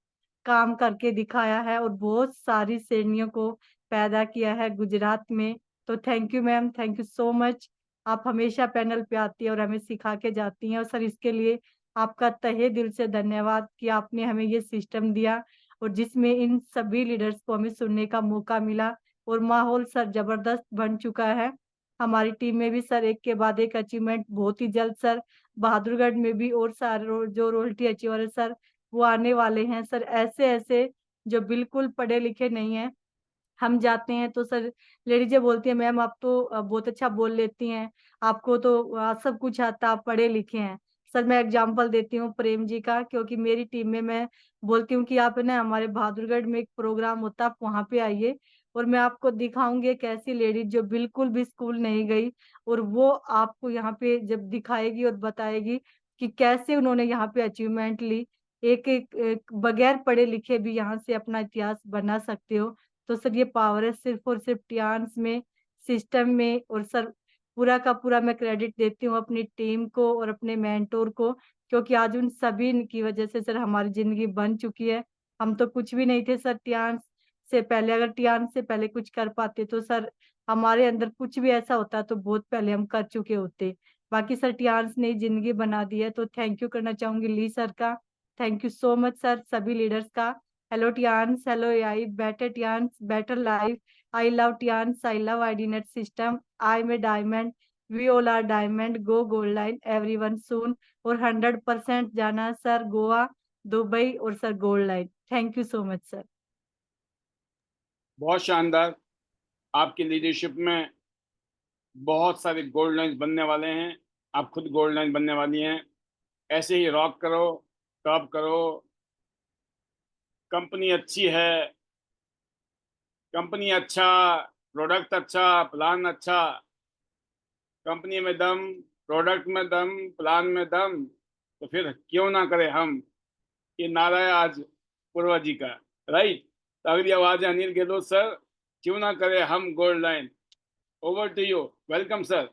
काम करके दिखाया है और बहुत सारी श्रेणियों को पैदा किया है गुजरात में। तो thank you ma'am, thank you so much. आप हमेशा पैनल पे आती है और हमें सिखा के जाती हैं, और सर इसके लिए आपका तहे दिल से धन्यवाद कि आपने हमें ये सिस्टम दिया और जिसमें इन सभी लीडर्स को हमें सुनने का मौका मिला। और माहौल सर जबरदस्त बन चुका है हमारी टीम में भी सर, एक के बाद एक अचीवमेंट बहुत ही जल्द सर बहादुरगढ़ में भी, और सारे जो रोयल्टी अचीवर है सर वो आने वाले हैं सर। ऐसे ऐसे जो बिल्कुल पढ़े लिखे नहीं है, हम जाते हैं तो सर लेडीजें बोलती है मैम आप तो बहुत अच्छा बोल लेती हैं, आपको तो सब कुछ आता, आप पढ़े लिखे हैं। सर मैं एग्जांपल देती हूँ प्रेम जी का, क्योंकि मेरी टीम में मैं बोलती हूँ कि आप है ना हमारे बहादुरगढ़ में एक प्रोग्राम होता है, आप वहाँ पे आइए और मैं आपको दिखाऊंगी एक ऐसी लेडीज जो बिल्कुल भी स्कूल नहीं गई, और वो आपको यहाँ पे जब दिखाएगी और बताएगी कि कैसे उन्होंने यहाँ पे अचीवमेंट ली। एक बगैर पढ़े लिखे भी यहाँ से अपना इतिहास बना सकते हो। तो सर ये पावर है सिर्फ और सिर्फ टियान्स में, सिस्टम में। और सर पूरा का पूरा मैं क्रेडिट देती हूँ अपनी टीम को और अपने मेंटोर को, क्योंकि आज उन सभी की वजह से सर हमारी जिंदगी बन चुकी है। हम तो कुछ भी नहीं थे सर टियान्स से पहले, अगर टियान्स से पहले कुछ कर पाते तो सर हमारे अंदर कुछ भी ऐसा होता तो बहुत पहले हम कर चुके होते। बाकी सर टियान्स ने जिंदगी बना दी है, तो थैंक यू करना चाहूंगी ली सर का, thank you so much sir सभी लीडर्स का। Hello टियान्स, hello AI, better टियान्स, better life. I love टियान्स, I love IDnet system, I am a diamond, we all are diamond, go gold line everyone soon. और 100% जाना है sir Goa, Dubai और sir gold line. Thank you so much sir. बहुत शानदार, आपकी leadership में बहुत सारे गोल्ड लाइन बनने वाले हैं, आप खुद गोल्ड लाइन बनने वाली हैं। ऐसे ही रॉक करो, टॉप करो। कंपनी अच्छी है, कंपनी अच्छा, प्रोडक्ट अच्छा, प्लान अच्छा। कंपनी में दम, प्रोडक्ट में दम, प्लान में दम, तो फिर क्यों ना करें हम। ये नारा है आज पूर्वा जी का, राइट। तो अगली आवाज है अनिल गहलोत सर, क्यों ना करें हम gold line. Over to you, welcome sir.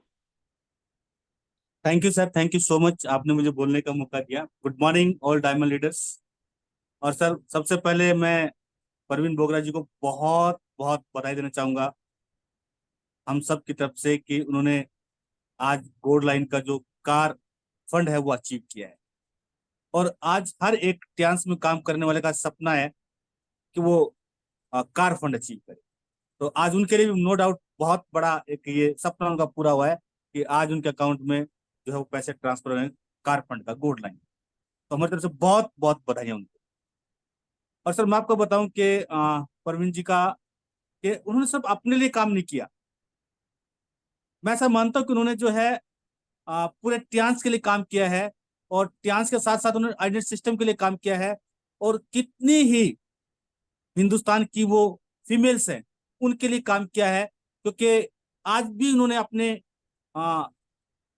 Thank you sir, thank you so much, आपने मुझे बोलने का मौका दिया। Good morning all diamond leaders. और सर सबसे पहले मैं परवीन बोगरा जी को बहुत बहुत बधाई देना चाहूंगा हम सब की तरफ से कि उन्होंने आज गोल्ड लाइन का जो कार फंड है वो अचीव किया है। और आज हर एक टियान्स में काम करने वाले का सपना है कि वो कार फंड अचीव करे। तो आज उनके लिए भी नो डाउट बहुत बड़ा एक ये सपना उनका पूरा हुआ है कि आज उनके अकाउंट में जो है वो पैसे ट्रांसफर हुए कार फंड का गोल्ड लाइन। तो हमारी तरफ से बहुत बहुत बधाई उनको। और सर मैं आपको बताऊं कि परवीन जी का कि उन्होंने सिर्फ अपने लिए काम नहीं किया, मैं ऐसा मानता हूं कि उन्होंने जो है पूरे टियान्स के लिए काम किया है, और टियान्स के साथ साथ उन्होंने आइडेंटिटी सिस्टम के लिए काम किया है। और कितनी ही हिंदुस्तान की वो फीमेल्स हैं उनके लिए काम किया है, क्योंकि आज भी उन्होंने अपने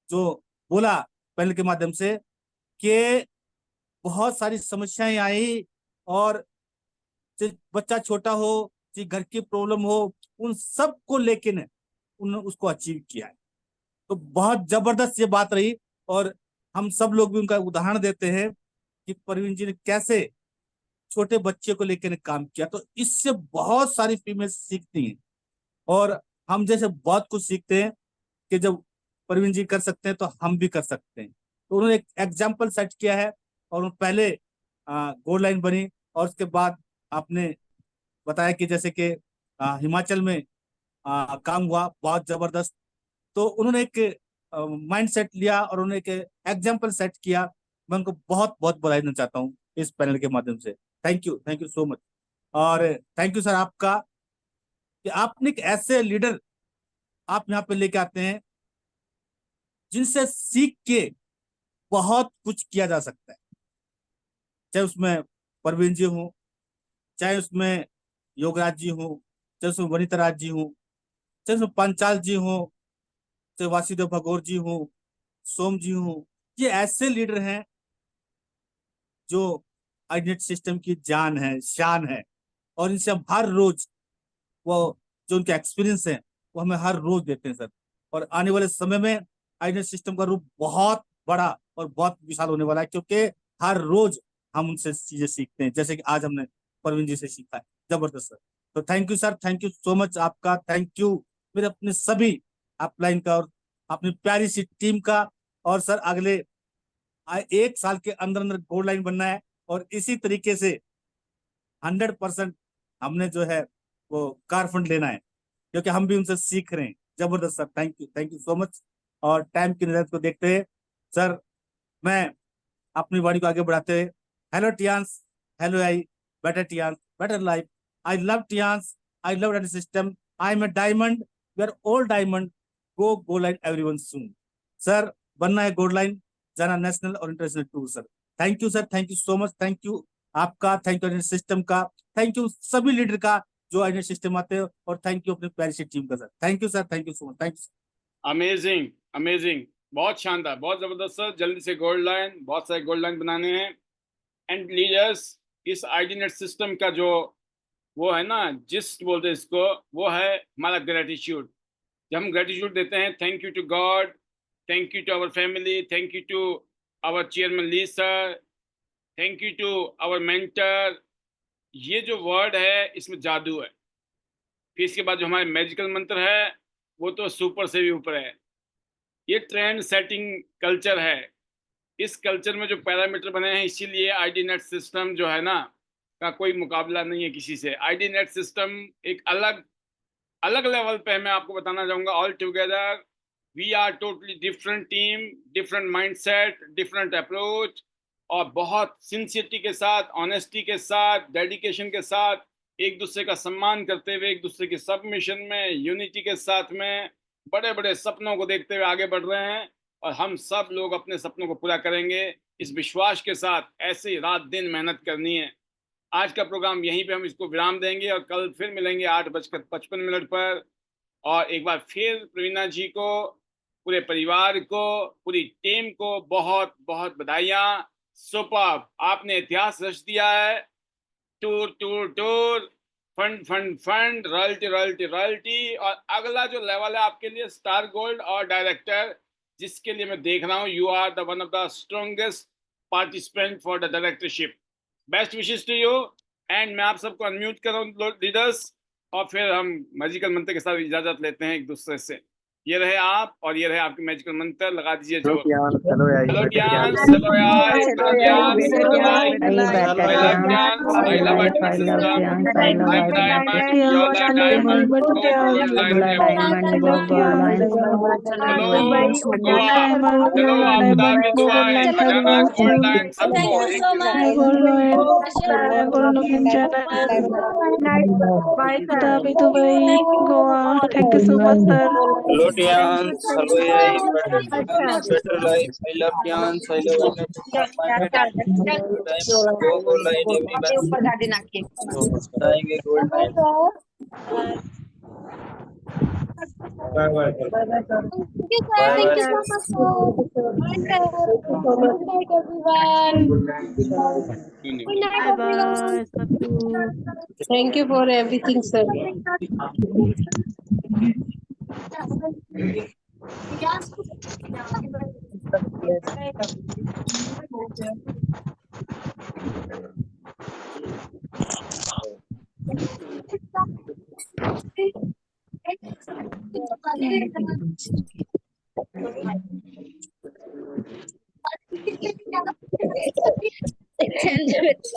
जो बोला पैनल के माध्यम से कि बहुत सारी समस्याएं आई, और चाहे बच्चा छोटा हो, चाहे घर की प्रॉब्लम हो, उन सब को लेके उन्होंने उसको अचीव किया है। तो बहुत जबरदस्त ये बात रही, और हम सब लोग भी उनका उदाहरण देते हैं कि परवीन जी ने कैसे छोटे बच्चे को लेकर काम किया। तो इससे बहुत सारी फीमेल सीखती हैं, और हम जैसे बहुत कुछ सीखते हैं कि जब प्रवीण जी कर सकते हैं तो हम भी कर सकते हैं। तो उन्होंने एक एग्जाम्पल सेट किया है और पहले गोल्ड लाइन बनी और उसके बाद आपने बताया कि जैसे कि हिमाचल में काम हुआ बहुत जबरदस्त। तो उन्होंने एक माइंड सेट लिया और उन्होंने एक एग्जाम्पल सेट किया। मैं उनको बहुत बहुत बधाई देना चाहता हूँ इस पैनल के माध्यम से। Thank you so much. और थैंक यू सर आपका कि आपने एक ऐसे लीडर आप यहाँ पे लेके आते हैं जिनसे सीख के बहुत कुछ किया जा सकता है, चाहे उसमें प्रवीण जी हो, चाहे उसमें योगराज जी हो, चाहे उसमें वनिता राज जी हो, चाहे उसमें पंचाल जी हो, चाहे वासुदेव भगोर जी हो, सोम जी हो। ये ऐसे लीडर हैं जो आइडेंटिटी सिस्टम की जान है, शान है, और इनसे हम हर रोज वो जो उनके एक्सपीरियंस है वो हमें हर रोज देते हैं सर। और आने वाले समय में आइडेंटिटी सिस्टम का रूप बहुत बड़ा और बहुत विशाल होने वाला है, क्योंकि हर रोज हम उनसे चीजें सीखते हैं, जैसे कि आज हमने प्रवीण जी से सीखा है। जबरदस्त सर। तो thank you sir, thank you so much आपका। थैंक यू मेरे अपने सभी अपलाइन का और अपनी प्यारी सी टीम का। और सर अगले 1 साल के अंदर अंदर गोल्ड लाइन बनना है और इसी तरीके से 100% हमने जो है वो कार फंड लेना है, क्योंकि हम भी उनसे सीख रहे हैं। जबरदस्त sir, thank you so much. और टाइम की नजर को देखते हुए सर मैं अपनी वाणी को आगे बढ़ाते हुए, hello Tiens, hello AI, better Tiens, better life. I love Tiens, I love that system, I am a diamond, we are all diamond, go gold line everyone soon. Sir बनना है गोल्ड लाइन, जाना national और international tour sir. Thank you sir, thank you so much. Thank you आपका, thank you system का, thank you सभी leader का जो identity system आते हैं, और थैंक यू अपनी प्यारी सी टीम का sir. Thank you sir, thank you so much. Thank you. Amazing amazing, बहुत शानदार, बहुत जबरदस्त सर। जल्दी से गोल्ड लाइन, बहुत सारे गोल्ड लाइन बनाने हैं। एंड लीडर्स, इस आइडेंटिटी सिस्टम का जो वो है ना, जिस बोलते हैं इसको, वो है हमारा ग्रेटिट्यूड। जब हम ग्रेटिट्यूड देते हैं, thank you to God, thank you to our family, thank you to our chairman Li sir, thank you to our mentor, ये जो वर्ड है इसमें जादू है। फिर इसके बाद जो हमारे मैजिकल मंत्र है वो तो सुपर से भी ऊपर है। ये ट्रेंड सेटिंग कल्चर है। इस कल्चर में जो पैरामीटर बने हैं, इसीलिए आईडी नेट सिस्टम जो है ना का कोई मुकाबला नहीं है किसी से। आईडी नेट सिस्टम एक अलग अलग लेवल पे मैं आपको बताना चाहूँगा। All together we are totally different team, different mindset, different approach, और बहुत सिंसियरिटी के साथ, ऑनेस्टी के साथ, डेडिकेशन के साथ, एक दूसरे का सम्मान करते हुए, एक दूसरे के सबमिशन में, यूनिटी के साथ में, बड़े बड़े सपनों को देखते हुए आगे बढ़ रहे हैं। और हम सब लोग अपने सपनों को पूरा करेंगे इस विश्वास के साथ। ऐसे ही रात दिन मेहनत करनी है। आज का प्रोग्राम यहीं पे हम इसको विराम देंगे और कल फिर मिलेंगे 8:55 पर। और एक बार फिर प्रवीणा जी को, पूरे परिवार को, पूरी टीम को बहुत बहुत बधाइयाँ। सुपर, आपने इतिहास रच दिया है। Tour tour tour, fund fund fund, royalty royalty royalty, और अगला जो लेवल है आपके लिए स्टार गोल्ड और डायरेक्टर, जिसके लिए मैं देख रहा हूँ you are the one of the strongest participant for the directorship. Best wishes to you. And मैं आप सबको अनम्यूट कर रहा हूँ लीडर्स, और फिर हम मैजिकल मंत्र के साथ इजाजत लेते हैं एक दूसरे से। ये रहे आप, और ये रहे आपके मैजिकल मंत्र। लगा दीजिए जो। हेलो टियांस, हेलो यार, हेलो टियांस, हेलो यार, हेलो टियांस, हेलो यार, I love it system, I love diamond, your diamond, gold line, चलो गोवा, चलो अबू धाबी, दुबई, जाना गोल्ड लाइन सबको। Thank you so much. Dubai, Goa. Thank you so much sir. Hello Tiens, hello AI, better life, I love Tiens, I love go gold line everyone, जाएंगे gold line. Bye bye. Thank you so much, sir. Good night, everyone. Good night, everyone. Thank you for everything, sir. change it.